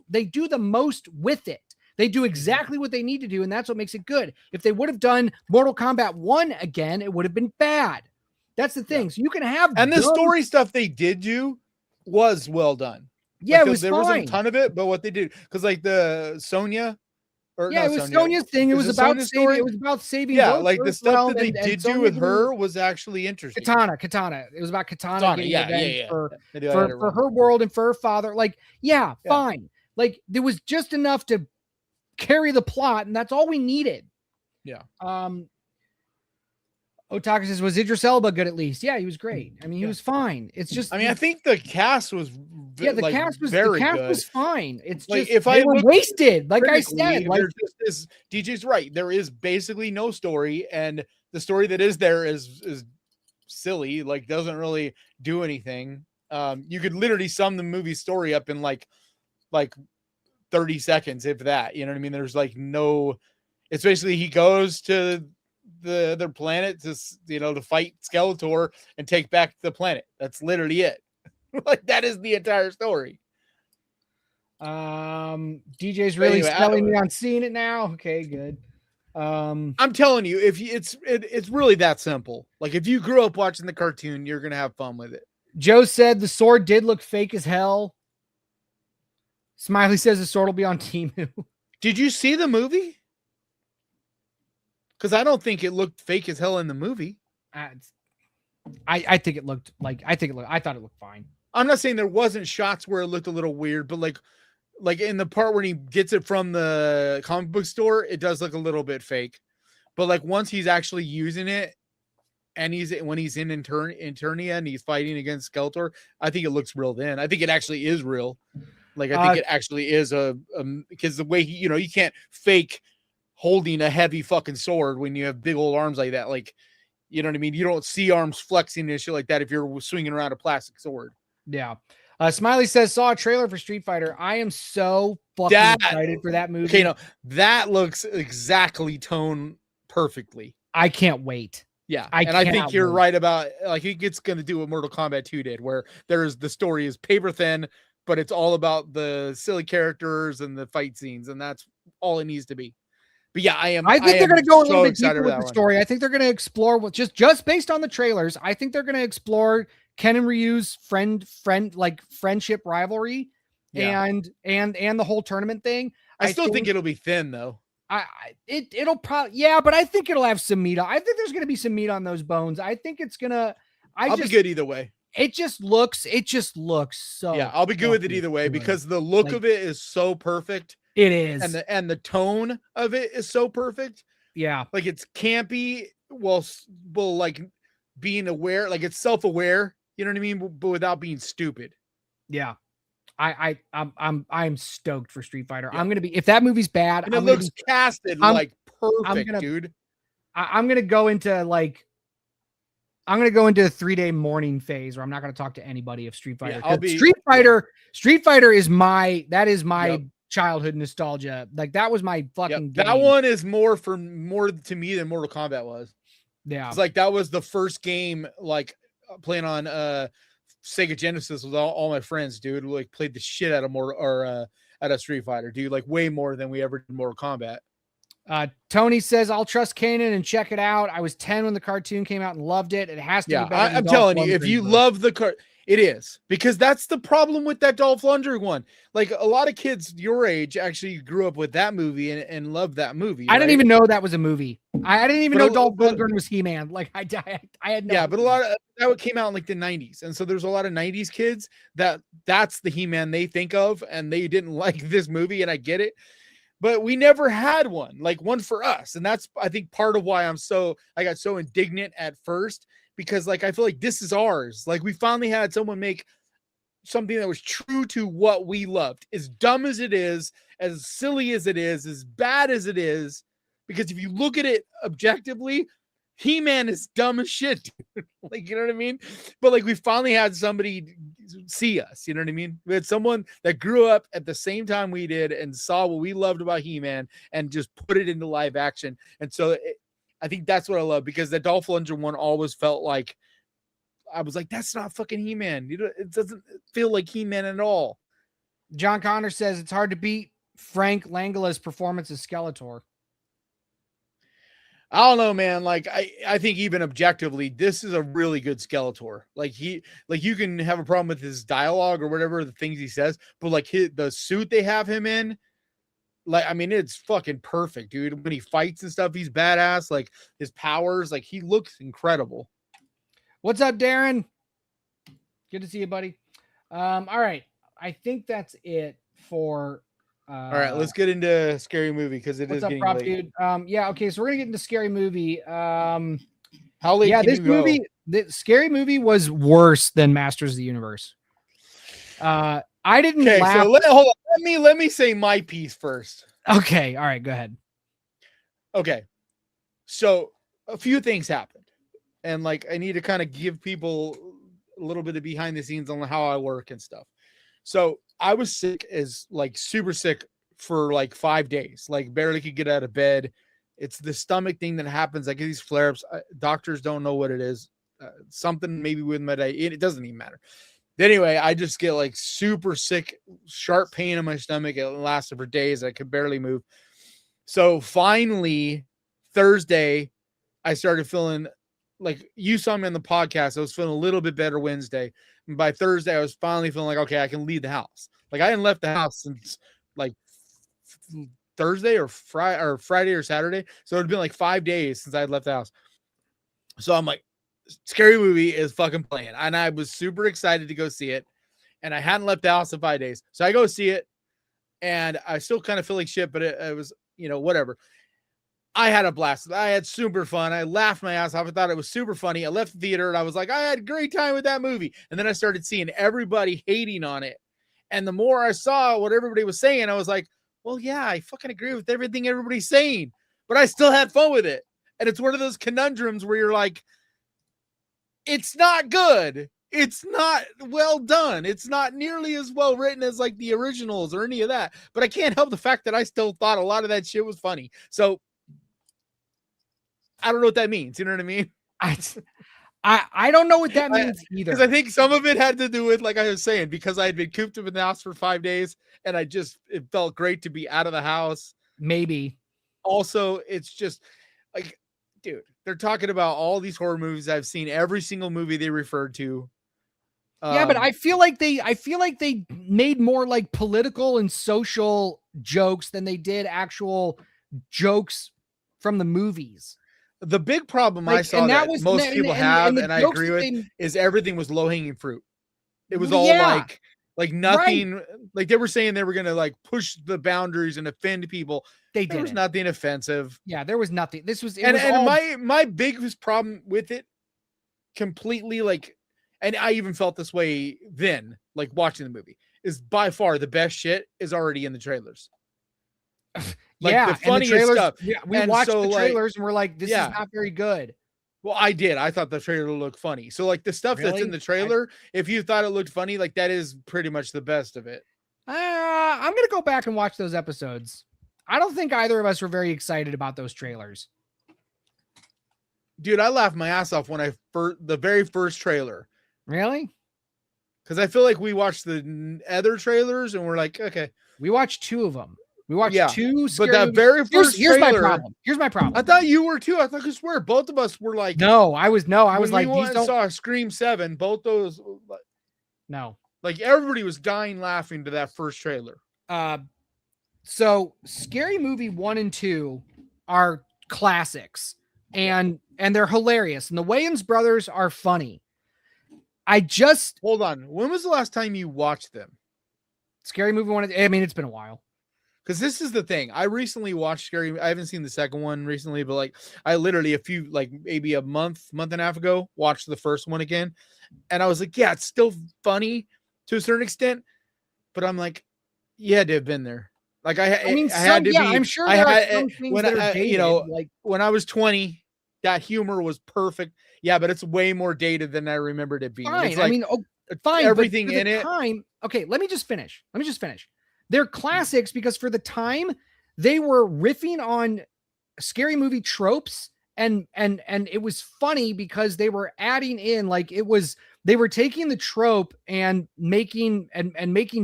They do the most with it. They do exactly what they need to do, and that's what makes it good. If they would have done Mortal Kombat 1 again, it would have been bad. That's the thing. So you can have the story stuff they did do was well done. Yeah, like it was there fine. wasn't a ton of it, but what they did, because like the Sonya Or Yeah, not it was Sonya. Sonya's thing. It Is was it about Sonya's saving. story? It was about saving. Yeah, both like the Earth's stuff realm that they and did do Sonya with getting- her was actually interesting. Katana. It was about Katana getting revenge for Maybe I had it wrong. her world and for her father. Like, yeah, Yeah. fine. Like, there was just enough to carry the plot, and that's all we needed. Yeah. Otaka says, was Idris Elba good at least? Yeah, he was great. I mean, he was fine. It's just, I mean, I think the cast was the cast was very the cast good. was fine. It's Like, just if they I were look wasted. Like I critically, said, like there just is, DJ's right. There is basically no story, and the story that is there is silly. Like, doesn't really do anything. You could literally sum the movie story up in like 30 seconds, if that. You know what I mean? There's like no. It's basically he goes to the other planet to fight Skeletor and take back the planet. That's literally it. Like, that is the entire story. DJ's really Anyway, selling me on seeing it now. Okay, good. I'm telling you, if it's really that simple. Like, if you grew up watching the cartoon, you're gonna have fun with it. Joe said the sword did look fake as hell. Smiley says the sword will be on Temu. Did you see the movie? Because I don't think it looked fake as hell in the movie. I think it looked like I thought it looked fine. I'm not saying there wasn't shots where it looked a little weird, but like in the part when he gets it from the comic book store, it does look a little bit fake. But like once he's actually using it, and when he's in Eternia and he's fighting against Skeletor, I think it looks real. Then I think it actually is real. Like, I think it actually is because the way you can't fake holding a heavy fucking sword when you have big old arms like that. Like, you know what I mean? You don't see arms flexing and shit like that if you're swinging around a plastic sword. Yeah. Smiley says, saw a trailer for Street Fighter. I am so fucking excited for that movie. Okay, no, that looks exactly toned perfectly. I can't wait. Yeah. I think you're right about, like, it's going to do what Mortal Kombat 2 did, where the story is paper thin, but it's all about the silly characters and the fight scenes, and that's all it needs to be. But yeah, I think they're going to go a little bit excited deeper with the story. I think they're going to explore just based on the trailers. I think they're going to explore Ken and Ryu's friendship rivalry, and the whole tournament thing. I still think it'll be thin though. It'll probably but I think it'll have some meat. I think there's going to be some meat on those bones. I think it's gonna. I'll be good either way. It just looks so. Yeah, I'll be good with it either way because the look of it is so perfect. It is, and the tone of it is so perfect. Yeah, like it's campy, well, like being aware, like it's self-aware. You know what I mean? But without being stupid. Yeah, I'm stoked for Street Fighter. Yeah. I'm gonna be if that movie's bad. And it looks casted like perfect, dude. I'm gonna go into I'm going to go into a 3-day mourning phase where I'm not going to talk to anybody of Street Fighter. Street Fighter is my childhood nostalgia. Like that was my fucking game. That one is more to me than Mortal Kombat was. Yeah. It's like that was the first game like playing on Sega Genesis with all my friends, dude. We like played the shit out of out of Street Fighter, dude. Like way more than we ever did Mortal Kombat. Tony says, I'll trust Kanan and check it out. I was 10 when the cartoon came out and loved it. It has to be better. I'm telling you, if you love the it is, because that's the problem with that Dolph Lundgren one. Like a lot of kids your age actually grew up with that movie and loved that movie. I didn't even know that was a movie. I didn't even know Dolph Lundgren was He-Man. Like I had no. Yeah, but a lot of that came out in like the 90s, and so there's a lot of 90s kids that's the He-Man they think of, and they didn't like this movie, and I get it. But we never had one for us. And that's, I think, part of why I got so indignant at first, because like, I feel like this is ours. Like we finally had someone make something that was true to what we loved, as dumb as it is, as silly as it is, as bad as it is. Because if you look at it objectively, He-Man is dumb as shit, dude. Like, you know what I mean? But like, we finally had somebody see us, you know what I mean? We had someone that grew up at the same time we did and saw what we loved about He-Man and just put it into live action. And so I think that's what I love, because the Dolph Lundgren one always felt like, I was like, that's not fucking He-Man. It doesn't feel like He-Man at all. John Connor says it's hard to beat Frank Langola's performance as Skeletor. I don't know, man. Like I think even objectively, this is a really good Skeletor. Like you can have a problem with his dialogue or whatever, the things he says, but like the suit they have him in, Like, I mean, it's fucking perfect, dude. When he fights and stuff, he's badass. Like his powers, like he looks incredible. What's up, Darren? Good to see you, buddy. All right. I think that's it for. All right, let's get into Scary Movie because it is what's up, getting prop late. dude? Yeah. Okay, so we're gonna get into Scary Movie. How late? Yeah, can this you go? movie, the Scary Movie, was worse than Masters of the Universe. I didn't Okay, laugh. so hold on. Let me say my piece first. Okay, all right, go ahead. Okay, so a few things happened, and like I need to kind of give people a little bit of behind the scenes on how I work and stuff. So I was sick, as like super sick for like 5 days, like barely could get out of bed. It's the stomach thing that happens. I get these flare-ups. Doctors don't know what it is. Something maybe with my diet. It doesn't even matter. Anyway, I just get like super sick, sharp pain in my stomach. It lasted for days. I could barely move. So finally, Thursday, I started feeling like you saw me on the podcast. I was feeling a little bit better Wednesday. And by Thursday, I was finally feeling like, okay, I can leave the house. Like I hadn't left the house since like Thursday or Friday or Saturday. So it had been like 5 days since I had left the house. So I'm like, Scary Movie is fucking playing. And I was super excited to go see it. And I hadn't left the house in 5 days. So I go see it. And I still kind of feel like shit, but it was, whatever. I had a blast. I had super fun. I laughed my ass off. I thought it was super funny. I left the theater and I was like, I had a great time with that movie. And then I started seeing everybody hating on it. And the more I saw what everybody was saying, I was like, well, yeah, I fucking agree with everything everybody's saying, but I still had fun with it. And it's one of those conundrums where you're like, it's not good. It's not well done. It's not nearly as well written as like the originals or any of that. But I can't help the fact that I still thought a lot of that shit was funny. So I don't know what that means. You know what I mean? I don't know what that means either. Because I think some of it had to do with, like I was saying, because I had been cooped up in the house for 5 days and it felt great to be out of the house. Maybe. Also, it's just like, dude, they're talking about all these horror movies. I've seen every single movie they referred to. Yeah, but I feel like they made more like political and social jokes than they did actual jokes from the movies. The big problem I saw that most people have, and I agree with, is everything was low-hanging fruit. It was all like nothing. Right. Like they were saying they were gonna like push the boundaries and offend people. There was nothing offensive. Yeah, there was nothing. This was my biggest problem with it, completely like, and I even felt this way then, like watching the movie, is by far the best shit is already in the trailers. Like the funniest trailers, stuff. Yeah, we watched the trailers and we're like, this is not very good. Well, I did. I thought the trailer looked funny. So like the stuff that's in the trailer, if you thought it looked funny, like that is pretty much the best of it. I'm going to go back and watch those episodes. I don't think either of us were very excited about those trailers. Dude, I laughed my ass off when the very first trailer. Really? Because I feel like we watched the other trailers and we're like, okay. We watched 2 of them. We watched 2 but that very first here's trailer, my problem. Here's my problem. I thought you were too. I swear both of us were like, I was like, we saw Scream 7, both those. No, like everybody was dying laughing to that first trailer. So Scary Movie 1 and 2 are classics and they're hilarious. And the Wayans brothers are funny. Hold on. When was the last time you watched them? Scary Movie 1. I mean, it's been a while. Because this is the thing. I recently watched Scary. I haven't seen the second one recently, but like I literally maybe a month and a half ago watched the first one again. And I was like, yeah, it's still funny to a certain extent. But I'm like, you had to have been there. Like I had to be. I'm sure there are some things that are dated, like when I was 20, that humor was perfect. Yeah, but it's way more dated than I remembered it being. Fine. It's like, I mean, fine. Everything in it. Okay, let me just finish. They're classics because for the time they were riffing on Scary Movie tropes and it was funny because they were adding in they were taking the trope and making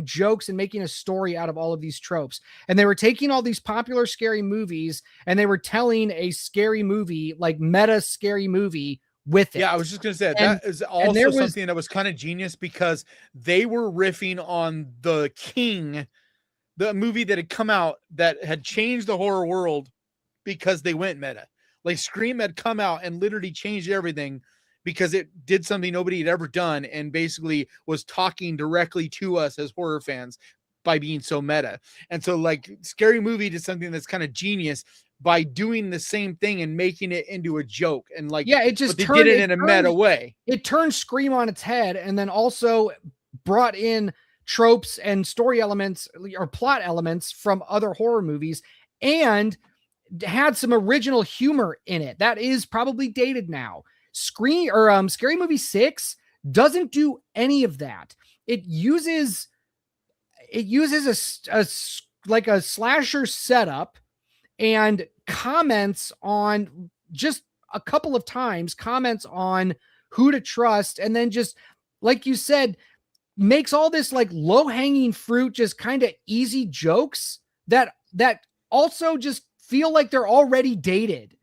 jokes and making a story out of all of these tropes. And they were taking all these popular scary movies and they were telling a scary movie, like meta scary movie with it. Yeah, I was just going to say that is also something that was kind of genius because they were riffing on the King the movie that had come out that had changed the horror world because they went meta. Like Scream had come out and literally changed everything because it did something nobody had ever done and basically was talking directly to us as horror fans by being so meta. And so like Scary Movie did something that's kind of genius by doing the same thing and making it into a joke. And like, yeah, it just they did it in a meta way. It turned Scream on its head and then also brought in tropes and story elements or plot elements from other horror movies and had some original humor in it. That is probably dated now. Scary Movie 6 doesn't do any of that. It uses a slasher setup and comments on just a couple of times, comments on who to trust. And then just like you said, makes all this like low hanging fruit, just kind of easy jokes that also just feel like they're already dated.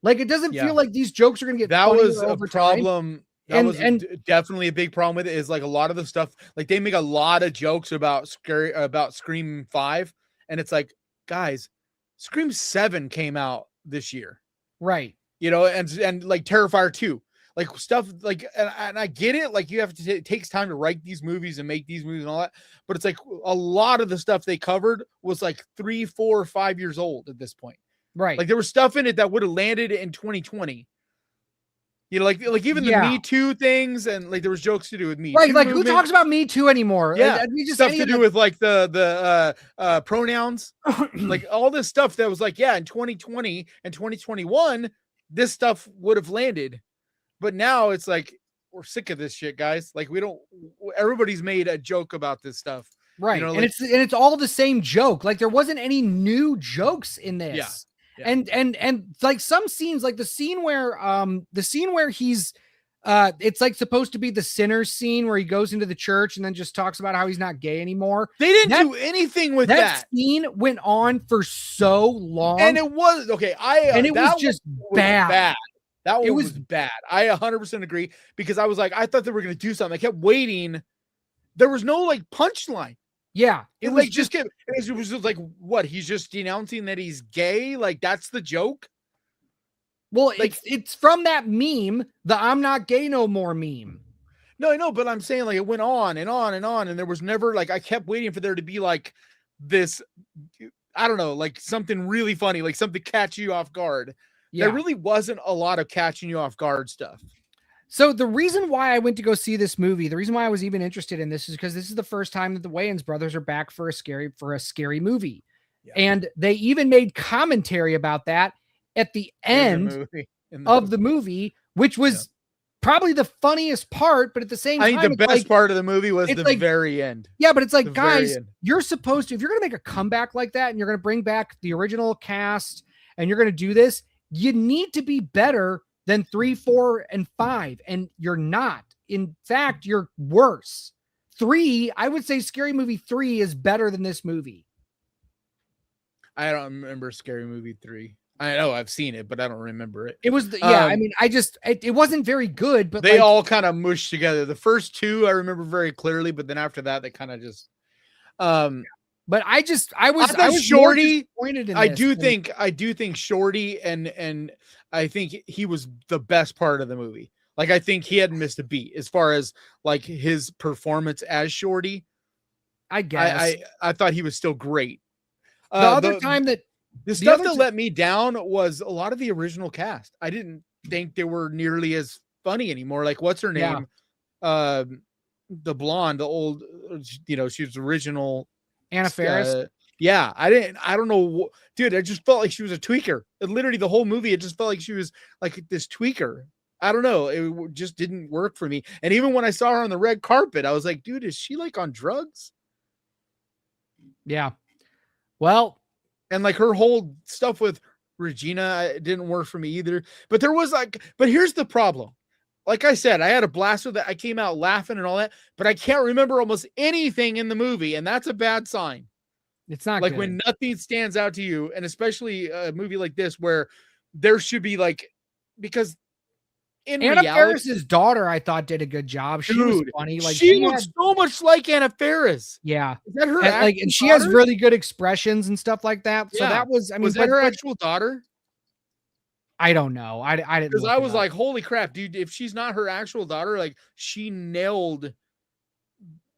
Like it doesn't feel like these jokes are going to get that was a over problem. Time. That was definitely a big problem with it is like a lot of the stuff, like they make a lot of jokes about Scream 5. And it's like, guys, Scream 7 came out this year. Right. You know, and like Terrifier 2, like stuff like, and I get it. Like you have to, it takes time to write these movies and make these movies and all that. But it's like a lot of the stuff they covered was like 3, 4, 5 years old at this point. Right. Like there was stuff in it that would have landed in 2020. You know, like even the Me Too things, and like there was jokes to do with Me Too. Right, like movement. who talks about Me Too anymore? Yeah, stuff to do with like the pronouns, like all this stuff that was like, yeah, in 2020 and 2021, this stuff would have landed, but now it's like we're sick of this shit, guys. Like we don't. Everybody's made a joke about this stuff, right? You know, and it's all the same joke. Like there wasn't any new jokes in this. Yeah. Yeah. And like some scenes, like the scene where he's it's like supposed to be the sinner's scene where he goes into the church and then just talks about how he's not gay anymore. They didn't do anything with that. Scene went on for so long, and it was okay. And it was just bad. That one was bad. I 100% agree because I was like, I thought they were going to do something. I kept waiting. There was no like punchline. Yeah, it was just like, what? He's just denouncing that he's gay. Like that's the joke. Well, like it's from that meme, the "I'm not gay no more" meme. No, I know, but I'm saying like it went on and on and on, and there was never like I kept waiting for there to be like this. I don't know, like something really funny, like something catch you off guard. Yeah. There really wasn't a lot of catching you off guard stuff. So the reason why I went to go see this movie, the reason why I was even interested in this is because this is the first time that the Wayans brothers are back for a scary movie. Yeah. And they even made commentary about that at the end of the movie, which was probably the funniest part, but at the same time, I think the best part of the movie was the very end. Yeah, but it's like, guys, you're supposed to, if you're going to make a comeback like that and you're going to bring back the original cast and you're going to do this, you need to be better than 3, 4, and 5. And you're not. In fact, you're worse. 3, I would say Scary Movie 3 is better than this movie. I don't remember Scary Movie 3. I know I've seen it, but I don't remember it. It was, I mean, it wasn't very good, but they all kind of mushed together. The first 2 I remember very clearly, but then after that, they kind of just, but I was Shorty. Disappointed in I do think Shorty and I think he was the best part of the movie. Like I think he hadn't missed a beat as far as like his performance as Shorty. I guess I thought he was still great. The stuff that let me down was a lot of the original cast. I didn't think they were nearly as funny anymore. Like what's her name? Yeah. The blonde, the old, you know, she was original. Anna Faris. Yeah, I don't know, dude. I just felt like she was a tweaker. Literally, the whole movie, it just felt like she was like this tweaker. I don't know. It just didn't work for me. And even when I saw her on the red carpet, I was like, dude, is she like on drugs? Yeah. Well, and like her whole stuff with Regina, it didn't work for me either. But there was like, but here's the problem. Like I said, I had a blast with it. I came out laughing and all that, but I can't remember almost anything in the movie, and that's a bad sign. It's not like good. When nothing stands out to you, and especially a movie like this where there should be like, because in Anna reality, Faris's daughter, I thought, did a good job. She was dude, funny. Like she looks so much like Anna Faris. Yeah. Is that her And, like, actual and she has daughter? really good expressions and stuff like that. So Yeah. that was, I mean, Was that her but actual daughter? I don't know. I didn't. Because look I it was up. like, holy crap, dude! If she's not her actual daughter, like she nailed.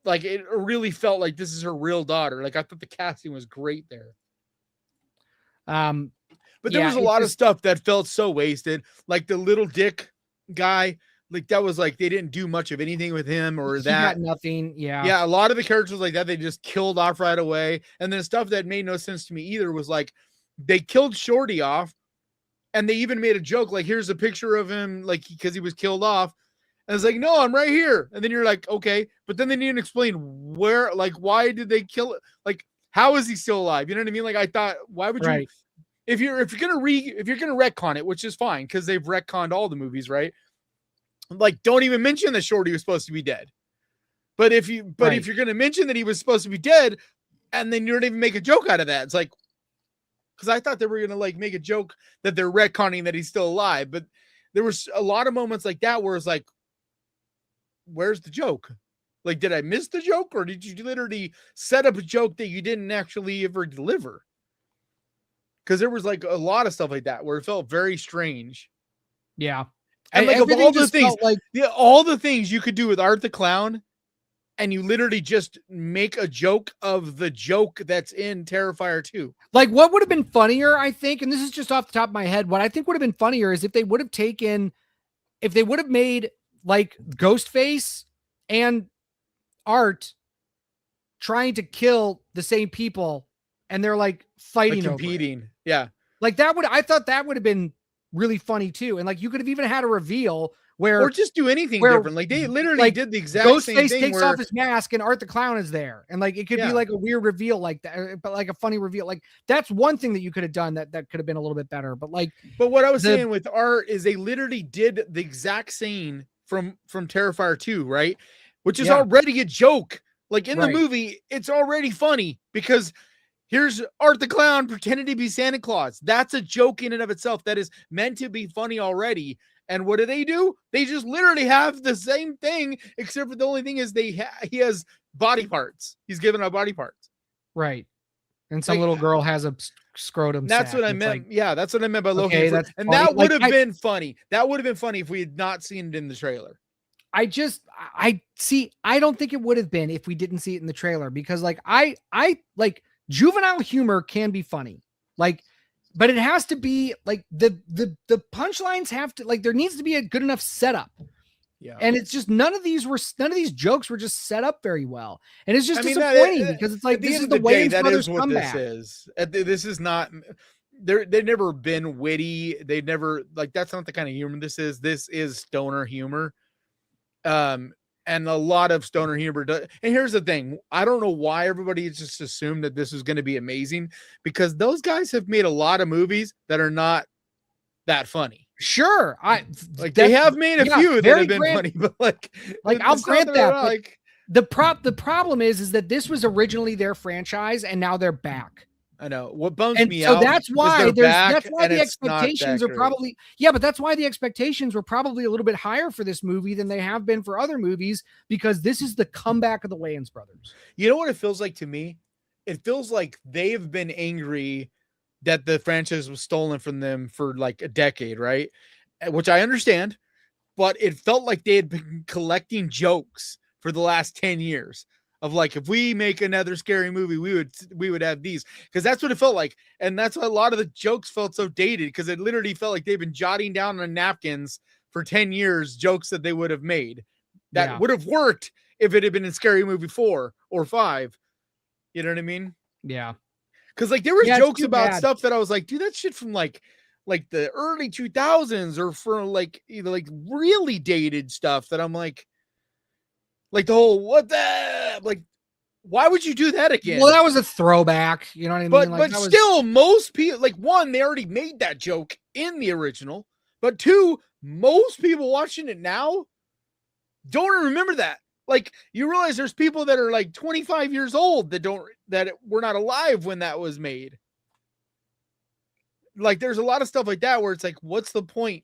Like it really felt like this is her real daughter. Like I thought the casting was great there. But there yeah, was a it lot of just- stuff that felt so wasted. Like the little dick guy, like that was like they didn't do much of anything with him or he that. got nothing. Yeah. Yeah, a lot of the characters like that they just killed off right away. And then stuff that made no sense to me either was like they killed Shorty off, and they even made a joke like, "Here's a picture of him," like because he was killed off. And it's like, "No, I'm right here." And then you're like, "Okay," but then they didn't explain where, like, why did they kill it? Like, how is he still alive? You know what I mean? Like, I thought, why would you? If you're gonna retcon it, which is fine because they've retconned all the movies, right? Like, don't even mention that Shorty was supposed to be dead. But if you're gonna mention that he was supposed to be dead, and then you don't even make a joke out of that, it's like, because I thought they were gonna like make a joke that they're retconning that he's still alive, but there was a lot of moments like that where it's like, where's the joke? Like, did I miss the joke, or did you literally set up a joke that you didn't actually ever deliver? Because there was like a lot of stuff like that where it felt very strange. Yeah. And like of everything all the just things, felt like all the things you could do with Art the Clown, and you literally just make a joke of the joke that's in Terrifier 2. Like, what would have been funnier, I think, and this is just off the top of my head, what I think would have been funnier is if they would have made like Ghostface and Art trying to kill the same people, and they're like fighting, like competing. Yeah. Like I thought that would have been really funny too. And like you could have even had a reveal where, or just do anything different. Like they literally did the exact same Ghostface thing. takes off his mask and Art the Clown is there, and like it could be like a weird reveal like that, but like a funny reveal. Like that's one thing that you could have done that could have been a little bit better. But what I was saying with Art is they literally did the exact scene from Terrifier 2, right? Which is already a joke. Like in the movie, it's already funny because here's Art the Clown pretending to be Santa Claus. That's a joke in and of itself that is meant to be funny already. And what do? They just literally have the same thing, except for the only thing is he has body parts. He's given out body parts. Right. And some little girl has a scrotum. That's what I meant. Yeah, that's what I meant by Loki. Okay, and that would have been funny. That would have been funny if we had not seen it in the trailer. I don't think it would have been if we didn't see it in the trailer, because like I like juvenile humor can be funny, like, but it has to be like the punchlines have to, like, there needs to be a good enough setup. Yeah. And it's just none of these jokes were just set up very well. And it's just disappointing because it's like, this is the Wayans brothers comeback. This is not, they've never been witty. They've never, like, that's not the kind of humor this is. This is stoner humor. And a lot of stoner humor does. And here's the thing. I don't know why everybody just assumed that this was going to be amazing, because those guys have made a lot of movies that are not that funny. Sure. They have made a few that have been funny, but like I'll grant that. Like the problem is that this was originally their franchise and now they're back. I know what bums me out. So that's why the expectations are probably but that's why the expectations were probably a little bit higher for this movie than they have been for other movies, because this is the comeback of the Wayans brothers. You know what it feels like to me? It feels like they've been angry that the franchise was stolen from them for like a decade, right? Which I understand, but it felt like they had been collecting jokes for the last 10 years. Of like, if we make another scary movie, we would have these, because that's what it felt like. And that's why a lot of the jokes felt so dated, because it literally felt like they've been jotting down on napkins for 10 years jokes that they would have made that would have worked if it had been in Scary Movie 4 or 5. You know what I mean? Yeah. Because like there were jokes about stuff that I was like, dude, that shit from like the early 2000s, or for like either like really dated stuff that I'm like the whole like, why would you do that again? Well, that was a throwback, you know what I mean? But still, most people, like, one, they already made that joke in the original, but two, most people watching it now don't remember that. Like, you realize there's people that are like 25 years old that were not alive when that was made. Like, there's a lot of stuff like that where it's like, what's the point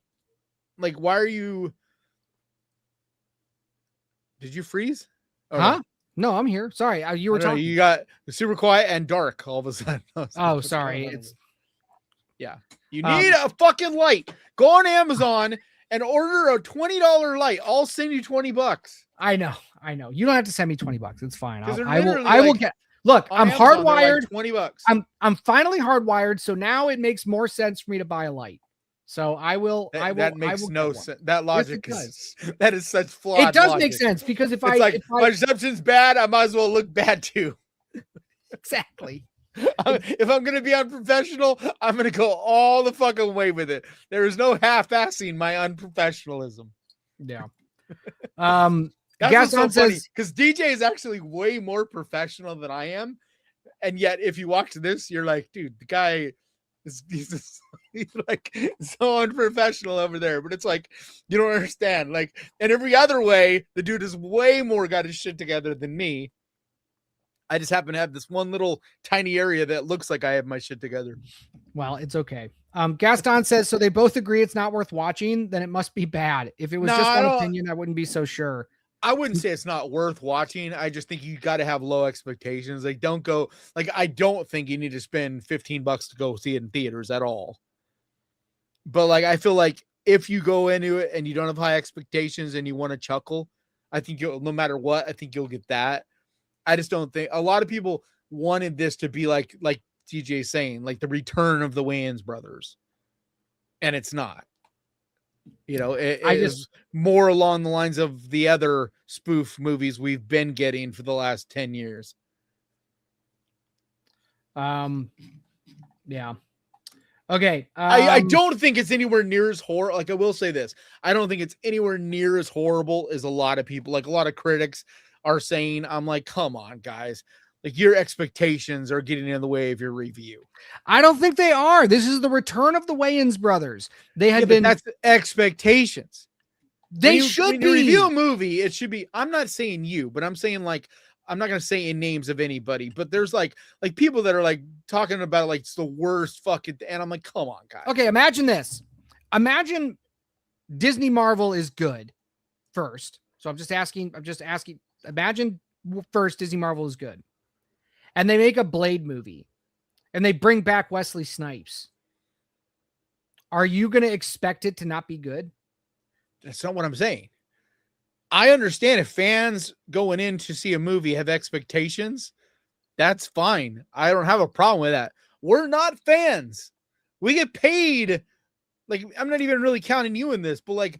like, why are you? Did you freeze? Oh, Huh? No, I'm here. Sorry, you were talking. You got super quiet and dark all of a sudden. Oh, sorry. It's yeah. You need a fucking light. Go on Amazon and order a $20 light. I'll send you $20. I know. You don't have to send me $20. It's fine. I will like, get. Look, I'm Amazon, hardwired. Like $20. I'm finally hardwired, so now it makes more sense for me to buy a light. So I will. That makes no sense. That logic is that is such flawed. It does logic. make sense because if my reception's bad, I might as well look bad too. Exactly. If I'm gonna be unprofessional, I'm gonna go all the fucking way with it. There is no half-assing my unprofessionalism. Yeah. That's so funny because DJ is actually way more professional than I am, and yet if you watch this, you're like, dude, the guy he's like so unprofessional over there. But it's like you don't understand. Like, in every other way, the dude is way more got his shit together than me. I just happen to have this one little tiny area that looks like I have my shit together. Well, it's okay. Gaston says, so they both agree it's not worth watching, then it must be bad. If it was just one opinion, I wouldn't be so sure. I wouldn't say it's not worth watching. I just think you got to have low expectations. Like, don't go, like, I don't think you need to spend $15 to go see it in theaters at all. But like, I feel like if you go into it and you don't have high expectations and you want to chuckle, I think you'll, no matter what, I think you'll get that. I just don't think a lot of people wanted this to be like TJ saying, like the return of the Wayans brothers. And it's not. You know, it is more along the lines of the other spoof movies we've been getting for the last 10 years. Yeah. Okay. I don't think it's anywhere near as horrible. Like, I will say this. I don't think it's anywhere near as horrible as a lot of people, like a lot of critics are saying. I'm like, come on, guys. Like, your expectations are getting in the way of your review. I don't think they are. This is the return of the Wayans brothers. They had been. That's expectations. They should be. When you review a movie, it should be. I'm not saying you, but I'm saying, like, I'm not going to say in names of anybody, but there's like people that are like talking about like it's the worst fucking. And I'm like, come on, guys. Okay, imagine this. Imagine Disney Marvel is good first. So I'm just asking. Imagine first Disney Marvel is good. And they make a Blade movie and they bring back Wesley Snipes. Are you going to expect it to not be good? That's not what I'm saying. I understand if fans going in to see a movie have expectations, that's fine. I don't have a problem with that. We're not fans. We get paid. Like, I'm not even really counting you in this, but like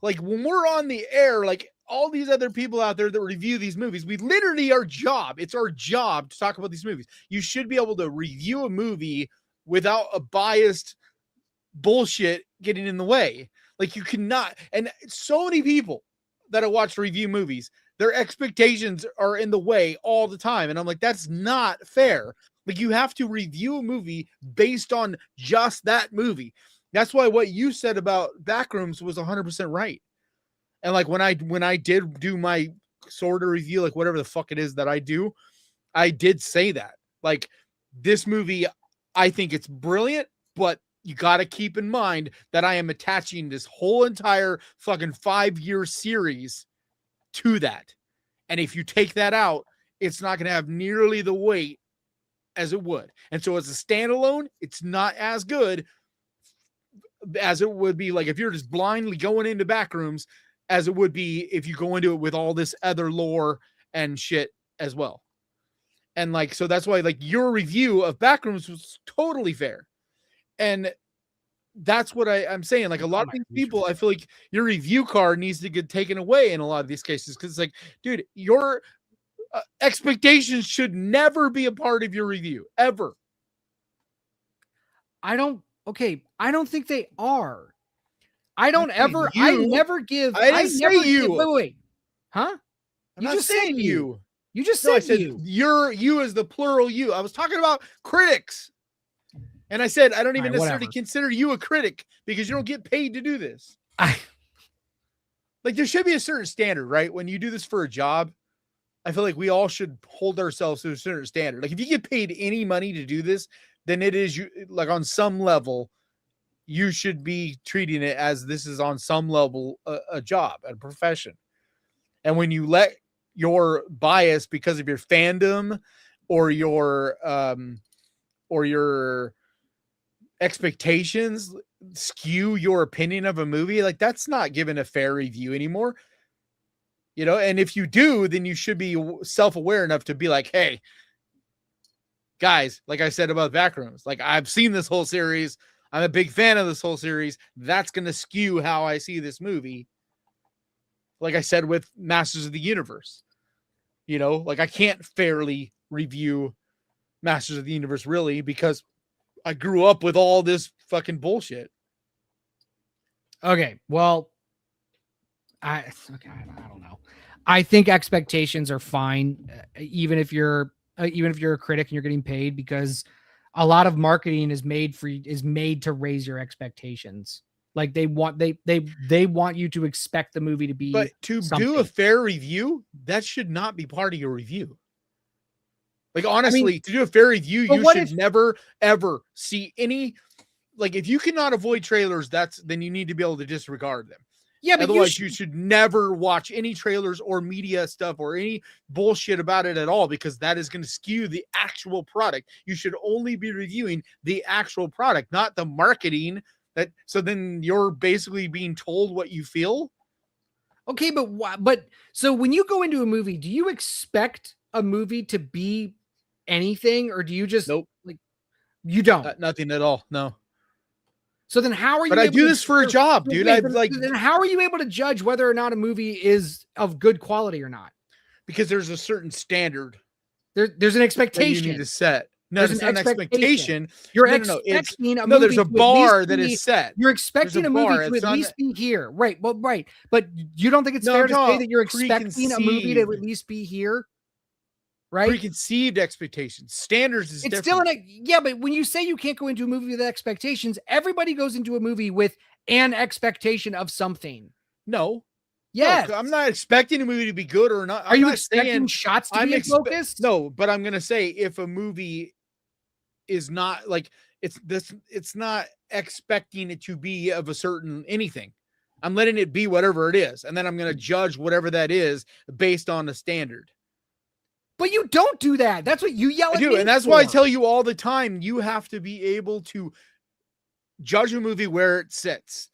when we're on the air, like, all these other people out there that review these movies, we literally it's our job to talk about these movies. You should be able to review a movie without a biased bullshit getting in the way. Like, you cannot, and so many people that I watch review movies, their expectations are in the way all the time. And I'm like, that's not fair. Like, you have to review a movie based on just that movie. That's why what you said about Backrooms was 100% right. And like when I did do my sort of review, like whatever the fuck it is that I do, I did say that. Like, this movie, I think it's brilliant, but you got to keep in mind that I am attaching this whole entire fucking 5-year series to that. And if you take that out, it's not going to have nearly the weight as it would. And so as a standalone, it's not as good as it would be like if you're just blindly going into Backrooms, as it would be if you go into it with all this other lore and shit as well. And like, so that's why like your review of Backrooms was totally fair. And that's what I'm saying. Like, a lot of these people, I feel like your review card needs to get taken away in a lot of these cases. Cause it's like, dude, your expectations should never be a part of your review ever. I don't think they are. I never give. I didn't say you. Wait. Huh? You just said you. You just said you. You as the plural you. I was talking about critics. And I said, I don't even necessarily consider you a critic because you don't get paid to do this. Like, there should be a certain standard, right? When you do this for a job, I feel like we all should hold ourselves to a certain standard. Like, if you get paid any money to do this, then it is, you like, on some level, you should be treating it as this is on some level a job, a profession. And when you let your bias because of your fandom or your expectations skew your opinion of a movie, like that's not given a fair review anymore. You know, and if you do, then you should be self-aware enough to be like, hey, guys, like I said about Backrooms, like I've seen this whole series. I'm a big fan of this whole series. That's going to skew how I see this movie. Like I said with Masters of the Universe, you know, like I can't fairly review Masters of the Universe really because I grew up with all this fucking bullshit. Okay, well, I don't know. I think expectations are fine, even if you're a critic and you're getting paid, because a lot of marketing is made to raise your expectations. Like they want you to expect the movie to be. But to something. do a fair review, that should not be part of your review. Like honestly, to do a fair review, you should never ever see any. Like if you cannot avoid trailers, then you need to be able to disregard them. Yeah, but otherwise you should never watch any trailers or media stuff or any bullshit about it at all, because that is going to skew the actual product. You should only be reviewing the actual product, not the marketing. So then you're basically being told what you feel. Okay, but so when you go into a movie, do you expect a movie to be anything, or do you just like you don't? Nothing at all. No. So then how are you? But I do this for a job, dude. Then how are you able to judge whether or not a movie is of good quality or not? Because there's a certain standard. There's an expectation you need to set. No, there's an expectation. You're expecting a movie. No, there's a bar that is set. You're expecting a movie to at least be here, right? Well, right. But you don't think it's fair to say that you're expecting a movie to at least be here? Right? Preconceived expectations. Standards is it's different. Still but when you say you can't go into a movie with expectations, everybody goes into a movie with an expectation of something. No. Yes. No, I'm not expecting a movie to be good or not. Are you expecting shots to be in focus? No, but I'm gonna say if a movie is not like it's not expecting it to be of a certain anything. I'm letting it be whatever it is, and then I'm gonna judge whatever that is based on a standard. But you don't do that. That's what you yell at me. And that's why I tell you all the time, you have to be able to judge a movie where it sits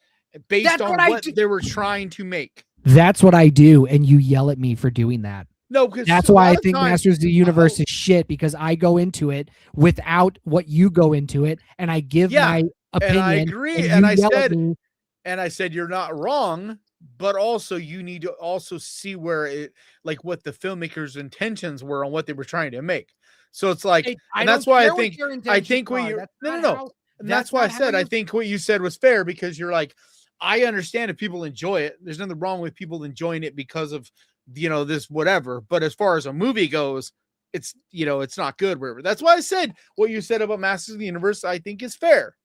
based on what they were trying to make. That's what I do, and you yell at me for doing that. No, because that's why I think Masters of the Universe is shit, because I go into it without what you go into it, and I give my opinion. And I agree. And I said you're not wrong. But also you need to also see where it, like what the filmmakers' intentions were on what they were trying to make. So it's like, and that's why I think what you're, no. And that's why I said, I think what you said was fair, because you're like, I understand if people enjoy it. There's nothing wrong with people enjoying it because of, this, whatever. But as far as a movie goes, it's, it's not good, whatever. That's why I said what you said about Masters of the Universe, I think is fair.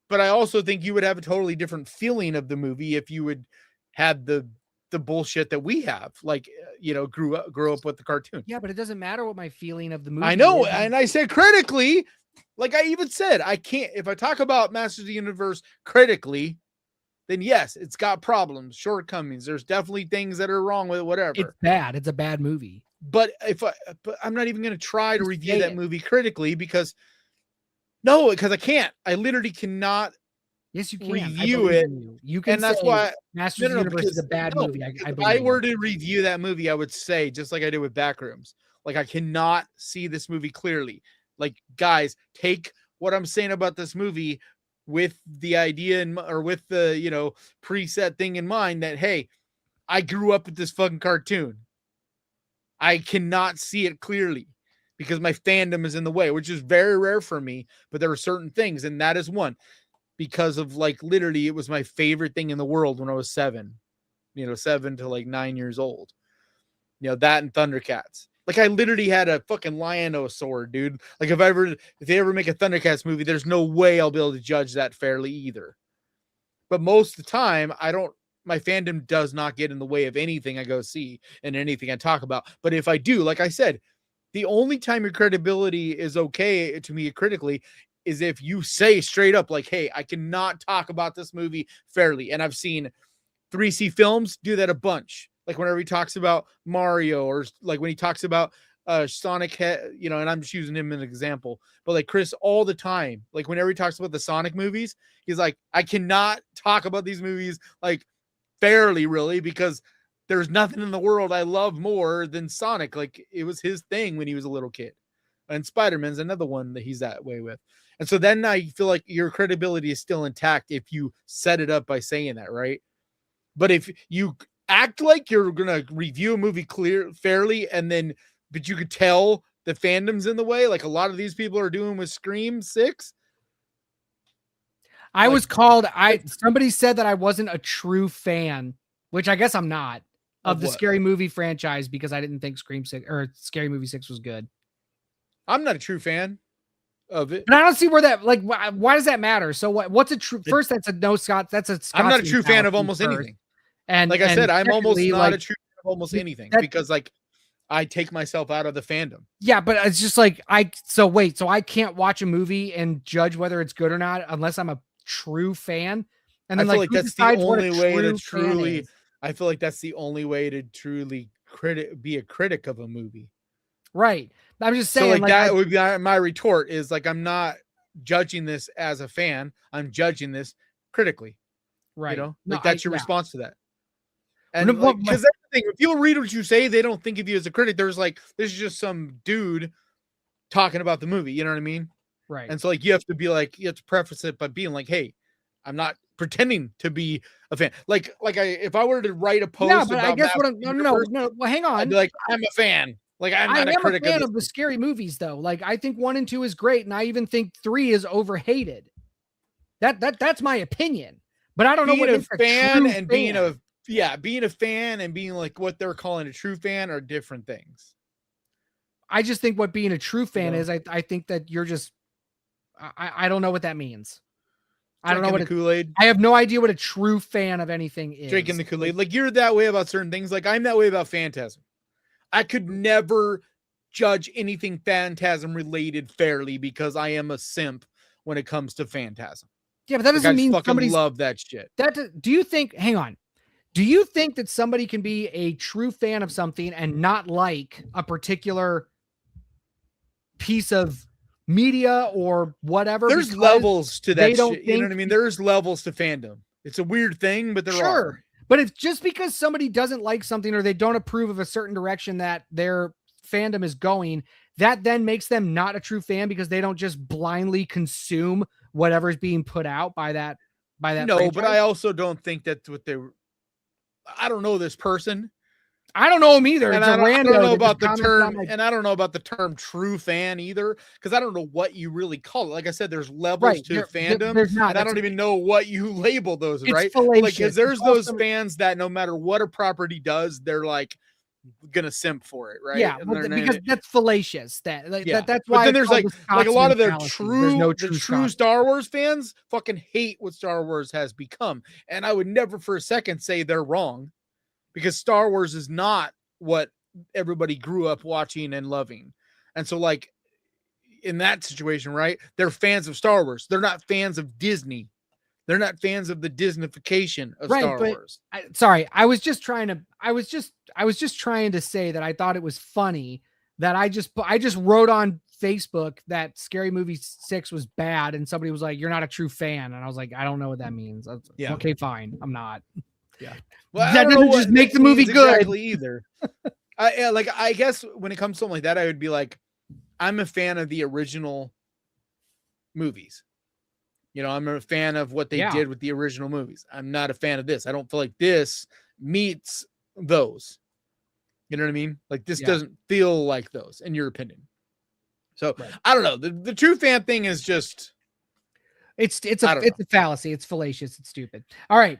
But I also think you would have a totally different feeling of the movie if you would have the bullshit that we have, like, grew up with the cartoon. Yeah, but it doesn't matter what my feeling of the movie I know. is. And I said critically, like I even said, I can't, if I talk about Masters of the Universe critically, then yes, it's got problems, shortcomings. There's definitely things that are wrong with it, whatever. It's bad. It's a bad movie. But I'm not even going to try to review that movie critically because I can't. I literally cannot. Yes, you can review it. You can, and that's why Masters of the Universe is a bad movie. If I were to review that movie, I would say, just like I did with Backrooms, like I cannot see this movie clearly. Like, guys, take what I'm saying about this movie with the idea or with the preset thing in mind that, hey, I grew up with this fucking cartoon. I cannot see it clearly, because my fandom is in the way, which is very rare for me, but there are certain things, and that is one, because of like literally it was my favorite thing in the world when I was 7 to like 9 years old. That and Thundercats. Like I literally had a fucking Lion-O-Sword, dude. Like if they ever make a Thundercats movie, there's no way I'll be able to judge that fairly either. But most of the time, my fandom does not get in the way of anything I go see and anything I talk about. But if I do, like I said, the only time your credibility is okay to me critically is if you say straight up, like, hey, I cannot talk about this movie fairly. And I've seen 3C Films do that a bunch. Like whenever he talks about Mario, or like when he talks about Sonic, you know, and I'm just using him as an example, but like Chris all the time, like whenever he talks about the Sonic movies, he's like, I cannot talk about these movies like fairly, really, because there's nothing in the world I love more than Sonic. Like it was his thing when he was a little kid. And Spider-Man's another one that he's that way with. And so then I feel like your credibility is still intact if you set it up by saying that, right? But if you act like you're gonna review a movie fairly, and then but you could tell the fandom's in the way, like a lot of these people are doing with Scream 6. I was called. Somebody said that I wasn't a true fan, which I guess I'm not, of the Scary Movie franchise, because I didn't think Scream 6 or Scary Movie 6 was good. I'm not a true fan of it, and I don't see where that, like, why does that matter? So what's a true? First, that's a no Scott. That's a. I'm not a true fan of almost anything. And like I said, I'm almost not like, a true fan of almost anything because like I take myself out of the fandom. Yeah, but it's just like so I can't watch a movie and judge whether it's good or not unless I'm a true fan. And then I feel like that's the only way to truly. I feel like that's the only way to truly be a critic of a movie. Right. I'm just saying, so like that would be my retort is like, I'm not judging this as a fan. I'm judging this critically. Right. You know, like that's your response to that. And because like, that's the thing, if people read what you say, they don't think of you as a critic. There's like, this is just some dude talking about the movie. You know what I mean? Right. And so like, you have to be like, you have to preface it by being like, hey, I'm not pretending to be a fan. If I were to write a post, yeah, but about I guess what I'm, no. Well, hang on. I'd be like, I'm a fan. Like I'm not a critic fan of the scary movies, though. Like I think 1 and 2 is great, and I even think 3 is overhated. That's my opinion. But I don't know what a fan and being a fan and being like what they're calling a true fan are different things. I just think what being a true fan is. I think that you're just. I don't know what that means. I don't know what Kool-Aid. I have no idea what a true fan of anything is. Drinking the Kool-Aid. Like you're that way about certain things. Like I'm that way about Phantasm. I could never judge anything Phantasm related fairly because I am a simp when it comes to Phantasm. Yeah, but that doesn't mean somebody love that shit. Do you think? Hang on. Do you think that somebody can be a true fan of something and not like a particular piece of media or whatever? There's levels to that shit. You know what I mean? There's levels to fandom. It's a weird thing, but there are. But if just because somebody doesn't like something or they don't approve of a certain direction that their fandom is going, that then makes them not a true fan because they don't just blindly consume whatever is being put out by that. No, franchise. But I also don't think that's what I don't know this person. I don't know him either. And I don't know about the term, and I don't know about the term true fan either, because I don't know what you really call it. Like I said, there's levels to fandom, there's not. And I don't even know what you label those, it's right? Fallacious. Like, because there's those fans that no matter what a property does, they're like gonna simp for it, right? Yeah, because that's fallacious. That's why. But then there's like a lot of the true true Star Wars fans fucking hate what Star Wars has become, and I would never for a second say they're wrong. Because Star Wars is not what everybody grew up watching and loving. And so like in that situation, right? They're fans of Star Wars. They're not fans of Disney. They're not fans of the Disneyfication of Star Wars. I was just trying to say that I thought it was funny that I just wrote on Facebook that Scary Movie 6 was bad. And somebody was like, you're not a true fan. And I was like, I don't know what that means. Yeah. Okay, fine. I'm not. Yeah. Well, that doesn't just make the movie good exactly either. I guess when it comes to something like that, I would be like, I'm a fan of the original movies. You know, I'm a fan of what they did with the original movies. I'm not a fan of this. I don't feel like this meets those. You know what I mean? Like this doesn't feel like those, in your opinion. So I don't know. The true fan thing is just it's a fallacy. It's fallacious. It's stupid. All right.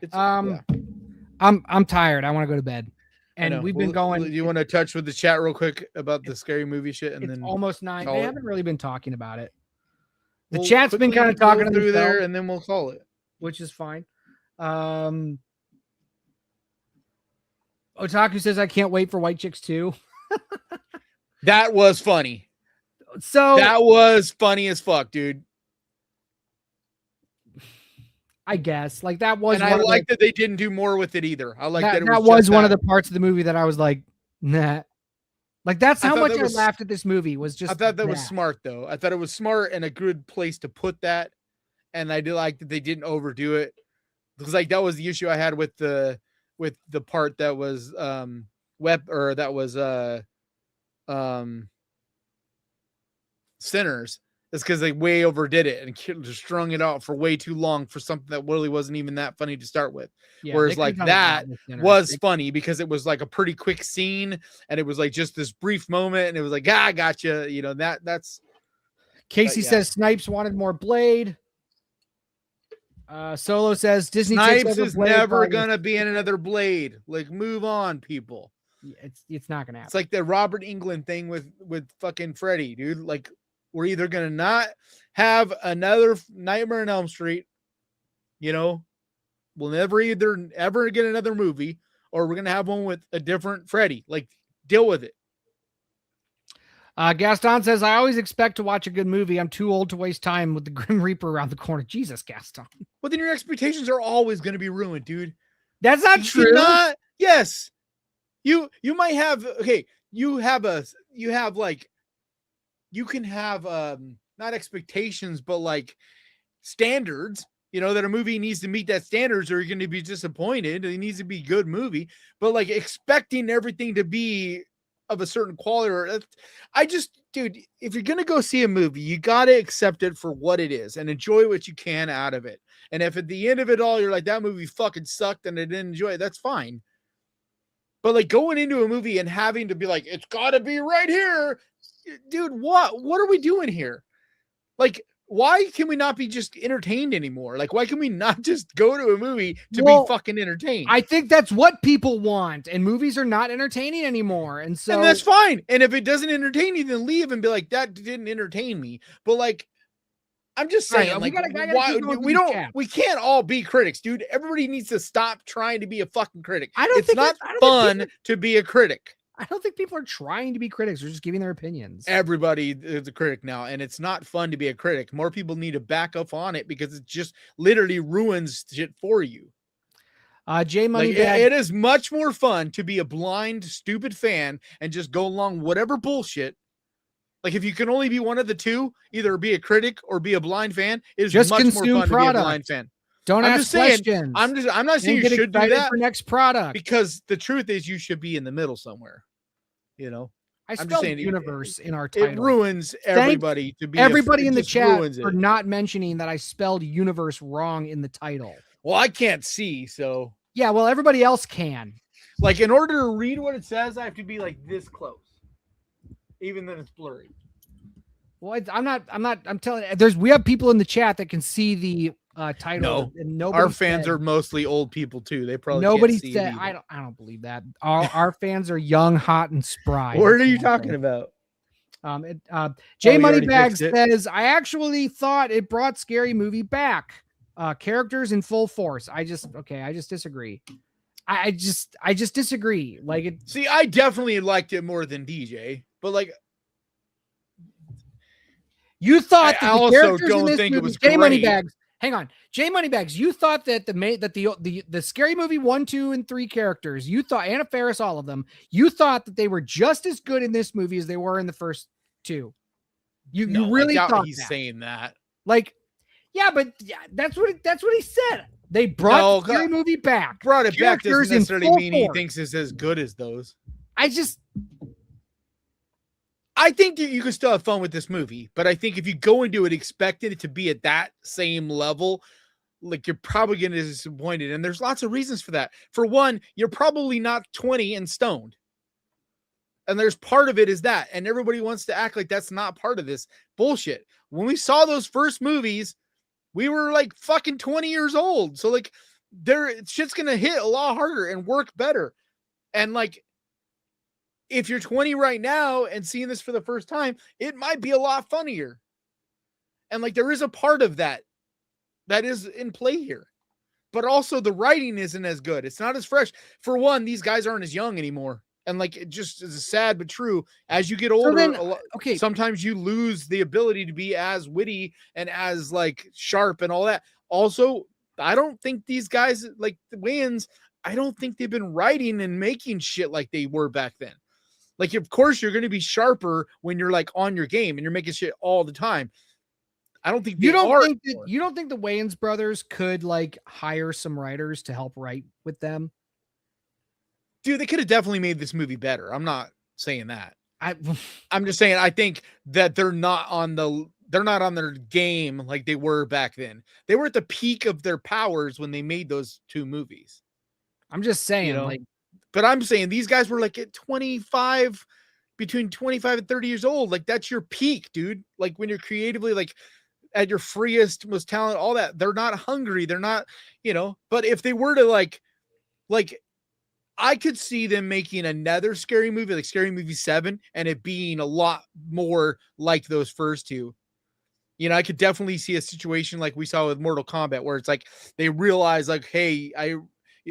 I'm tired. I want to go to bed. And we've been going. Do you want to touch with the chat real quick about the scary movie shit? And then almost 9. They haven't really been talking about it. The chat's been kind of talking through there, and then we'll call it, which is fine. Otaku says I can't wait for White Chicks 2. That was funny. So that was funny as fuck, dude. I guess. Like that was. And I like that they didn't do more with it either. I like that. That was one of the parts of the movie that I was like, nah. Like that's how much I laughed at this movie. Was just. I thought that was smart though. I thought it was smart and a good place to put that. And I did like that they didn't overdo it, because like that was the issue I had with the part that was Sinners. It's because they way overdid it and just strung it out for way too long for something that really wasn't even that funny to start with. Yeah, whereas like that was funny because it was like a pretty quick scene and it was like just this brief moment and it was like, I gotcha. You know, that's Casey says Snipes wanted more Blade. Solo says Disney Snipes is never gonna be in another Blade. Like, move on, people. It's not gonna happen. It's like the Robert Englund thing with fucking Freddy, dude. Like, we're either gonna not have another Nightmare on Elm Street, you know, we'll never ever get another movie, or we're gonna have one with a different Freddy. Like, deal with it. Gaston says, I always expect to watch a good movie. I'm too old to waste time with the Grim Reaper around the corner. Jesus, Gaston. Well, then your expectations are always going to be ruined, dude. That's not true. Yes. You might have, okay, you can have not expectations, but like standards, you know, that a movie needs to meet that standards or you're going to be disappointed. It needs to be a good movie, but like expecting everything to be of a certain quality, or dude, if you're gonna go see a movie, you gotta accept it for what it is and enjoy what you can out of it. And if at the end of it all you're like, that movie fucking sucked and I didn't enjoy it, that's fine. But like going into a movie and having to be like, it's gotta be right here, dude, what are we doing here? Like, why can we not be just entertained anymore? Like, why can we not just go to a movie to be fucking entertained? I think that's what people want, and movies are not entertaining anymore. And that's fine. And if it doesn't entertain you, then leave and be like, that didn't entertain me. But like, I'm just saying, like, we can't all be critics, dude. Everybody needs to stop trying to be a fucking critic. It's not fun to be a critic. I don't think people are trying to be critics. They're just giving their opinions. Everybody is a critic now, and it's not fun to be a critic. More people need to back up on it because it just literally ruins shit for you. J Money, like, it is much more fun to be a blind, stupid fan and just go along whatever bullshit. Like, if you can only be one of the two, either be a critic or be a blind fan, it is just much more fun to be a blind fan. Don't ask questions. I'm not saying you should do that for next product, because the truth is you should be in the middle somewhere. You know, I spelled Univers in our title. It ruins everybody to be everybody in the chat for not mentioning that I spelled Univers wrong in the title. Well, I can't see, so yeah. Well, everybody else can. Like, in order to read what it says, I have to be like this close, even then it's blurry. Well, I'm telling you, we have people in the chat that can see the title. No, our fans are mostly old people too. They probably nobody said. I don't believe that. Our fans are young, hot, and spry. What are you talking about? J Moneybags says, I actually thought it brought Scary Movie back. Characters in full force. I just disagree. I just disagree. Like it. See, I definitely liked it more than DJ, but like. You thought I also don't think it was great. Moneybags. Hang on, J Moneybags. You thought that the Scary Movie 1, 2, and 3 characters. You thought Anna Faris, all of them. You thought that they were just as good in this movie as they were in the first 2. You really thought he's saying that? Like, yeah, but that's what he said. They brought the Scary Movie back. Brought it back doesn't necessarily mean he thinks it's as good as those. I think that you can still have fun with this movie, but I think if you go into it expecting it to be at that same level, like, you're probably going to be disappointed. And there's lots of reasons for that. For one, you're probably not 20 and stoned. And there's part of it is that, and everybody wants to act like that's not part of this bullshit. When we saw those first movies, we were like fucking 20 years old. So like, shit's going to hit a lot harder and work better. And like, if you're 20 right now and seeing this for the first time, it might be a lot funnier. And like, there is a part of that is in play here, but also the writing isn't as good. It's not as fresh. For one, these guys aren't as young anymore. And like, it just is sad, but true. As you get older, sometimes you lose the ability to be as witty and as like sharp and all that. Also, I don't think these guys like the Wayans, I don't think they've been writing and making shit like they were back then. Like, of course, you're going to be sharper when you're like on your game and you're making shit all the time. I don't think you don't think the Wayans brothers could like hire some writers to help write with them? Dude, they could have definitely made this movie better. I'm not saying that. I'm just saying I think that they're not on their game like they were back then. They were at the peak of their powers when they made those two movies. I'm just saying, like, but I'm saying these guys were like at 25, between 25 and 30 years old. Like, that's your peak, dude. Like, when you're creatively like at your freest, most talent, all that. They're not hungry. They're not, but if they were to like I could see them making another scary movie, like Scary Movie 7, and it being a lot more like those first two. I could definitely see a situation like we saw with Mortal Kombat, where it's like they realize, like, hey,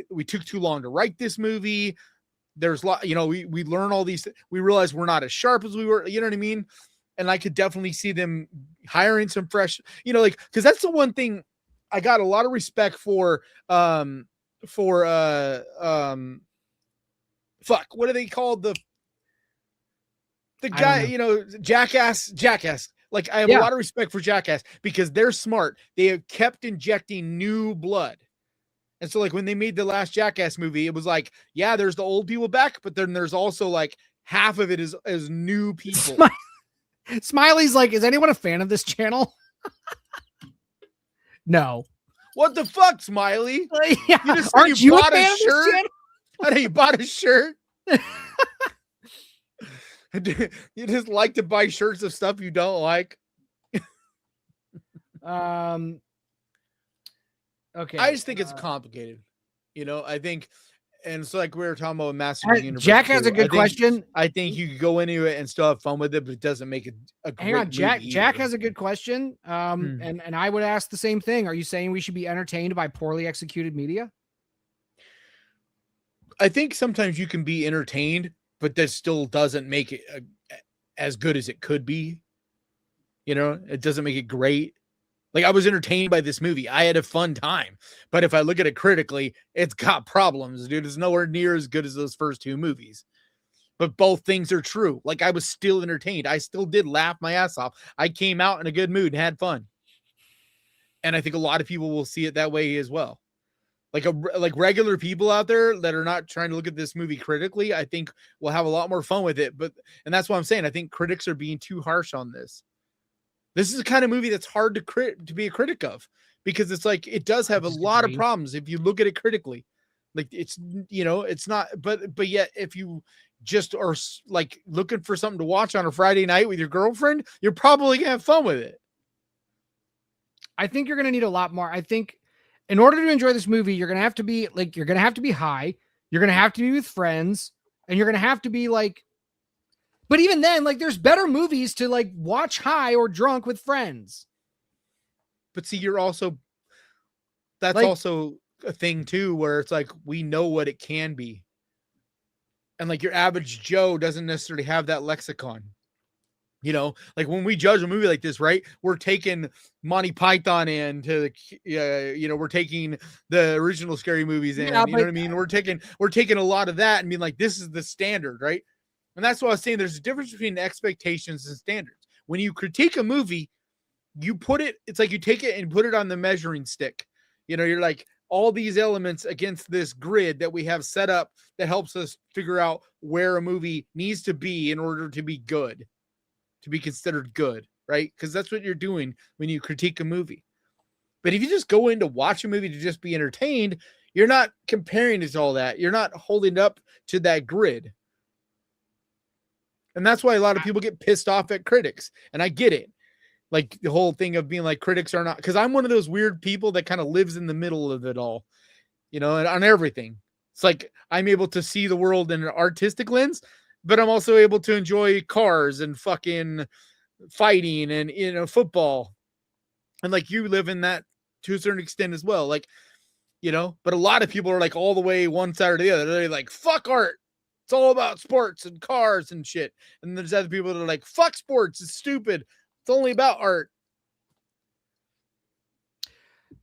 we took too long to write this movie. There's a lot, we learn all these. We realize we're not as sharp as we were. You know what I mean? And I could definitely see them hiring some fresh, because that's the one thing I got a lot of respect for. Fuck, what are they called? The guy, Jackass. Like, I have a lot of respect for Jackass because they're smart. They have kept injecting new blood. And so, like, when they made the last Jackass movie, it was like, yeah, there's the old people back, but then there's also like half of it is new people. Smiley's like, is anyone a fan of this channel? No. What the fuck, Smiley? Yeah. Aren't you bought a shirt? I know you bought a shirt. You just like to buy shirts of stuff you don't like. Okay. I just think it's complicated. I think, and so like we were talking about Master of the Universe. Jack has a good question. I think you could go into it and still have fun with it, but it doesn't make it a great Hang on, Jack. movie Jack either. has a good question. And I would ask the same thing. Are you saying we should be entertained by poorly executed media? I think sometimes you can be entertained, but that still doesn't make it as good as it could be. It doesn't make it great. Like, I was entertained by this movie. I had a fun time. But if I look at it critically, it's got problems, dude. It's nowhere near as good as those first two movies. But both things are true. Like, I was still entertained. I still did laugh my ass off. I came out in a good mood and had fun. And I think a lot of people will see it that way as well. Like regular people out there that are not trying to look at this movie critically, I think will have a lot more fun with it. And that's what I'm saying. I think critics are being too harsh on this. This is the kind of movie that's hard to be a critic of, because it's like, it does have a lot of problems if you look at it critically. Like, it's, it's not, but yet if you just are like looking for something to watch on a Friday night with your girlfriend, you're probably gonna have fun with it. I think you're going to need a lot more. I think in order to enjoy this movie, you're going to have to be like, you're going to have to be high. You're going to have to be with friends, and you're going to have to be like, but even then, like, there's better movies to like watch high or drunk with friends. But see, that's like, also a thing too, where it's like, we know what it can be. And like, your average Joe doesn't necessarily have that lexicon. Like, when we judge a movie like this, right? We're taking Monty Python into we're taking the original scary movies in, you know what I mean? We're taking a lot of that and being like, this is the standard, right? And that's what I was saying. There's a difference between expectations and standards. When you critique a movie, it's like you take it and put it on the measuring stick. You're like, all these elements against this grid that we have set up that helps us figure out where a movie needs to be in order to be good. To be considered good, right? Because that's what you're doing when you critique a movie. But if you just go in to watch a movie to just be entertained, you're not comparing it to all that. You're not holding up to that grid. And that's why a lot of people get pissed off at critics. And I get it. Like, the whole thing of being like, critics are not, because I'm one of those weird people that kind of lives in the middle of it all, and on everything. It's like, I'm able to see the world in an artistic lens, but I'm also able to enjoy cars and fucking fighting and, football. And like, you live in that to a certain extent as well. Like, but a lot of people are like all the way one side or the other. They're like, fuck art. It's all about sports and cars and shit. And there's other people that are like, fuck sports. It's stupid. It's only about art.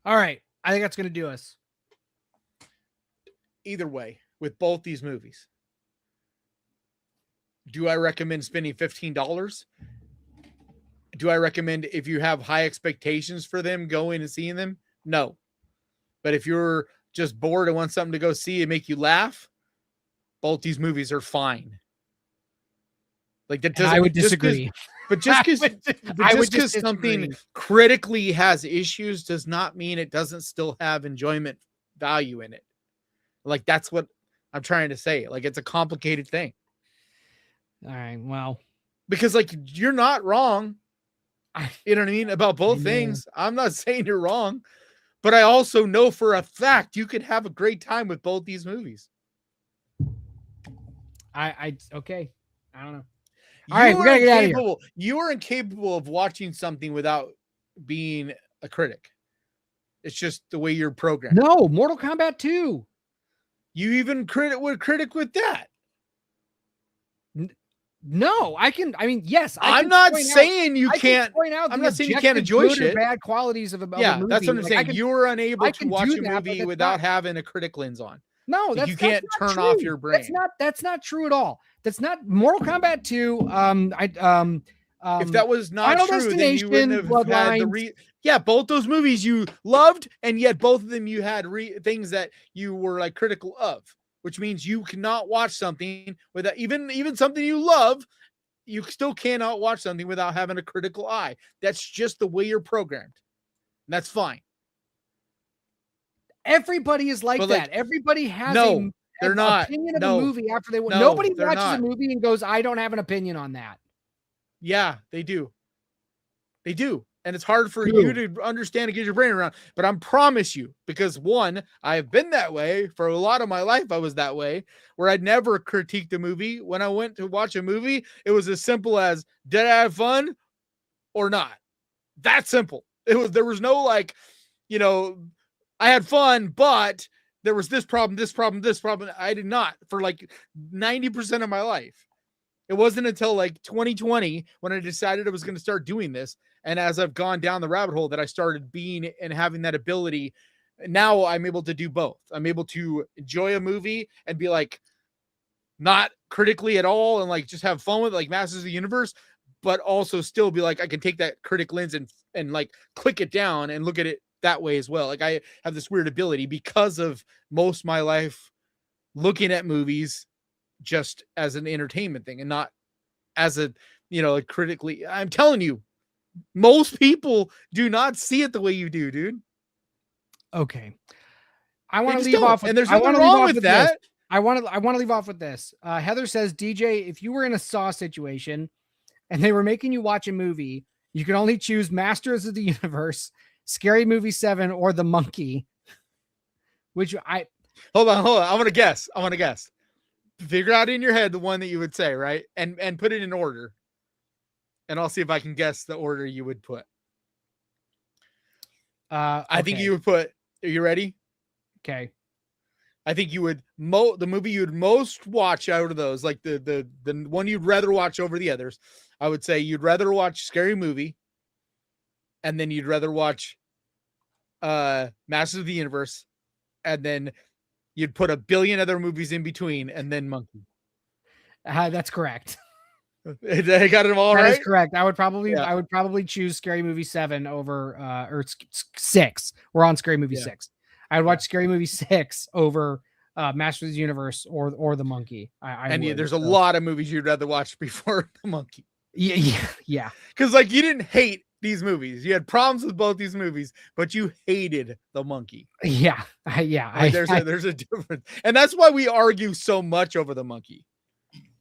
All right. I think that's going to do us. Either way, with both these movies, do I recommend spending $15? Do I recommend, if you have high expectations for them, going and seeing them? No. But if you're just bored and want something to go see and make you laugh, both these movies are fine. Like that doesn't. I would disagree. But just because something critically has issues does not mean it doesn't still have enjoyment value in it. Like that's what I'm trying to say. Like it's a complicated thing. All right. Well, because like you're not wrong. You know what I mean about both things. I'm not saying you're wrong, but I also know for a fact you could have a great time with both these movies. Okay. I don't know. All right, we gotta get out of here. You are incapable of watching something without being a critic. It's just the way you're programmed. No, Mortal Kombat 2. You even critic with that. No, I can. I mean, yes. I'm not saying you can't. I'm not saying you can't enjoy shit. Bad qualities of a movie. That's what I'm saying. You were unable to watch a movie without having a critic lens on. No, you can't turn off your brain. That's not true at all. That's not Mortal Kombat 2. If that was not true, then you wouldn't have had the both those movies you loved, and yet both of them you had things that you were like critical of, which means you cannot watch something without even something you love. You still cannot watch something without having a critical eye. That's just the way you're programmed. And that's fine. Everybody is like that. Everybody has an opinion of a movie after they watch. Nobody watches a movie and goes, I don't have an opinion on that. Yeah, they do. They do. And it's hard for you to understand and get your brain around. But I promise you, because one, I've been that way for a lot of my life. I was that way where I'd never critiqued a movie. When I went to watch a movie, it was as simple as, did I have fun or not? That simple. There was no like, I had fun, but there was this problem. I did not for like 90% of my life. It wasn't until like 2020 when I decided I was going to start doing this. And as I've gone down the rabbit hole that I started being and having that ability, now I'm able to do both. I'm able to enjoy a movie and be like, not critically at all and like just have fun with it, like Masters of the Universe, but also still be like, I can take that critic lens and like click it down and look at it that way as well. Like I have this weird ability because of most of my life looking at movies just as an entertainment thing and not as a, like critically. I'm telling you, most people do not see it the way you do, dude. Okay. I want to leave off with, and there's nothing wrong with that. I want to leave off with this. Heather says, DJ, if you were in a Saw situation and they were making you watch a movie, you could only choose Masters of the Universe, Scary Movie 7, or The Monkey. Which hold on. I want to guess. Figure out in your head the one that you would say, right? And put it in order. And I'll see if I can guess the order you would put. Okay. I think you would put, are you ready? Okay. I think you would the movie you would most watch out of those, like the one you'd rather watch over the others. I would say you'd rather watch Scary Movie, and then you'd rather watch Masters of the Universe, and then you'd put a billion other movies in between, and then Monkey. That's correct. I got it all right. That is correct. I would probably choose Scary Movie 7 over or 6. We're on Scary Movie 6. I would watch Scary Movie 6 over Masters of the Universe or The Monkey. There's a lot of movies you'd rather watch before The Monkey. Yeah. Because like you didn't hate these movies. You had problems with both these movies, but you hated The Monkey. Yeah. There's a difference. And that's why we argue so much over The Monkey.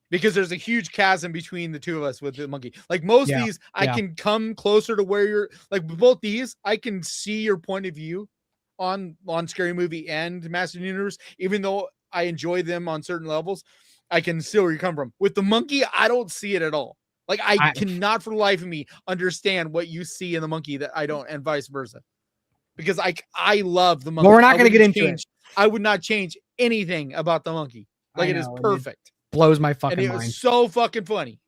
Because there's a huge chasm between the two of us with The Monkey. Like most of these, I can come closer to where you're like both these, I can see your point of view on Scary Movie and Master of the Universe, even though I enjoy them on certain levels. I can see where you come from. With The Monkey, I don't see it at all. Like I cannot for the life of me understand what you see in The Monkey that I don't, and vice versa. Because I love The Monkey. Well, we're not going to get into it. I would not change anything about The Monkey. Like it is perfect. Blows my fucking mind. It was so fucking funny.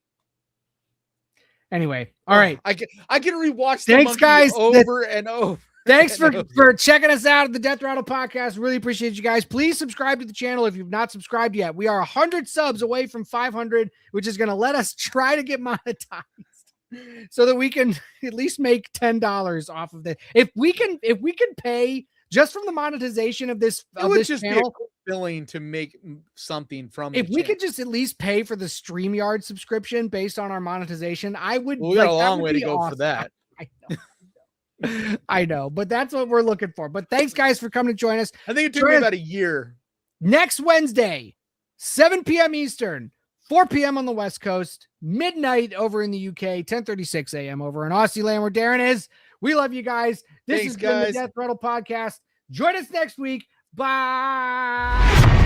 Anyway, all right. I can rewatch Thanks, guys. over and over. Thanks for checking us out at the Death Rattle Podcast. Really appreciate you guys. Please subscribe to the channel if you've not subscribed yet. We are 100 subs away from 500, which is going to let us try to get monetized so that we can at least make $10 off of this. If we can pay just from the monetization of this, It would just channel, be a quick billing to make something from. if the we channel. could just at least pay for the StreamYard subscription based on our monetization, I would. Well, we got a long that would way to be go awesome. for that. I know. I know, but that's what we're looking for. But thanks, guys, for coming to join us. I think it took me about a year. Next Wednesday, 7 p.m. Eastern, 4 p.m. on the West Coast, midnight over in the UK, 10:36 a.m. over in Aussie land where Darren is. We love you guys. This Thanks, has been the guys. Death Rattle Podcast. Join us next week. Bye.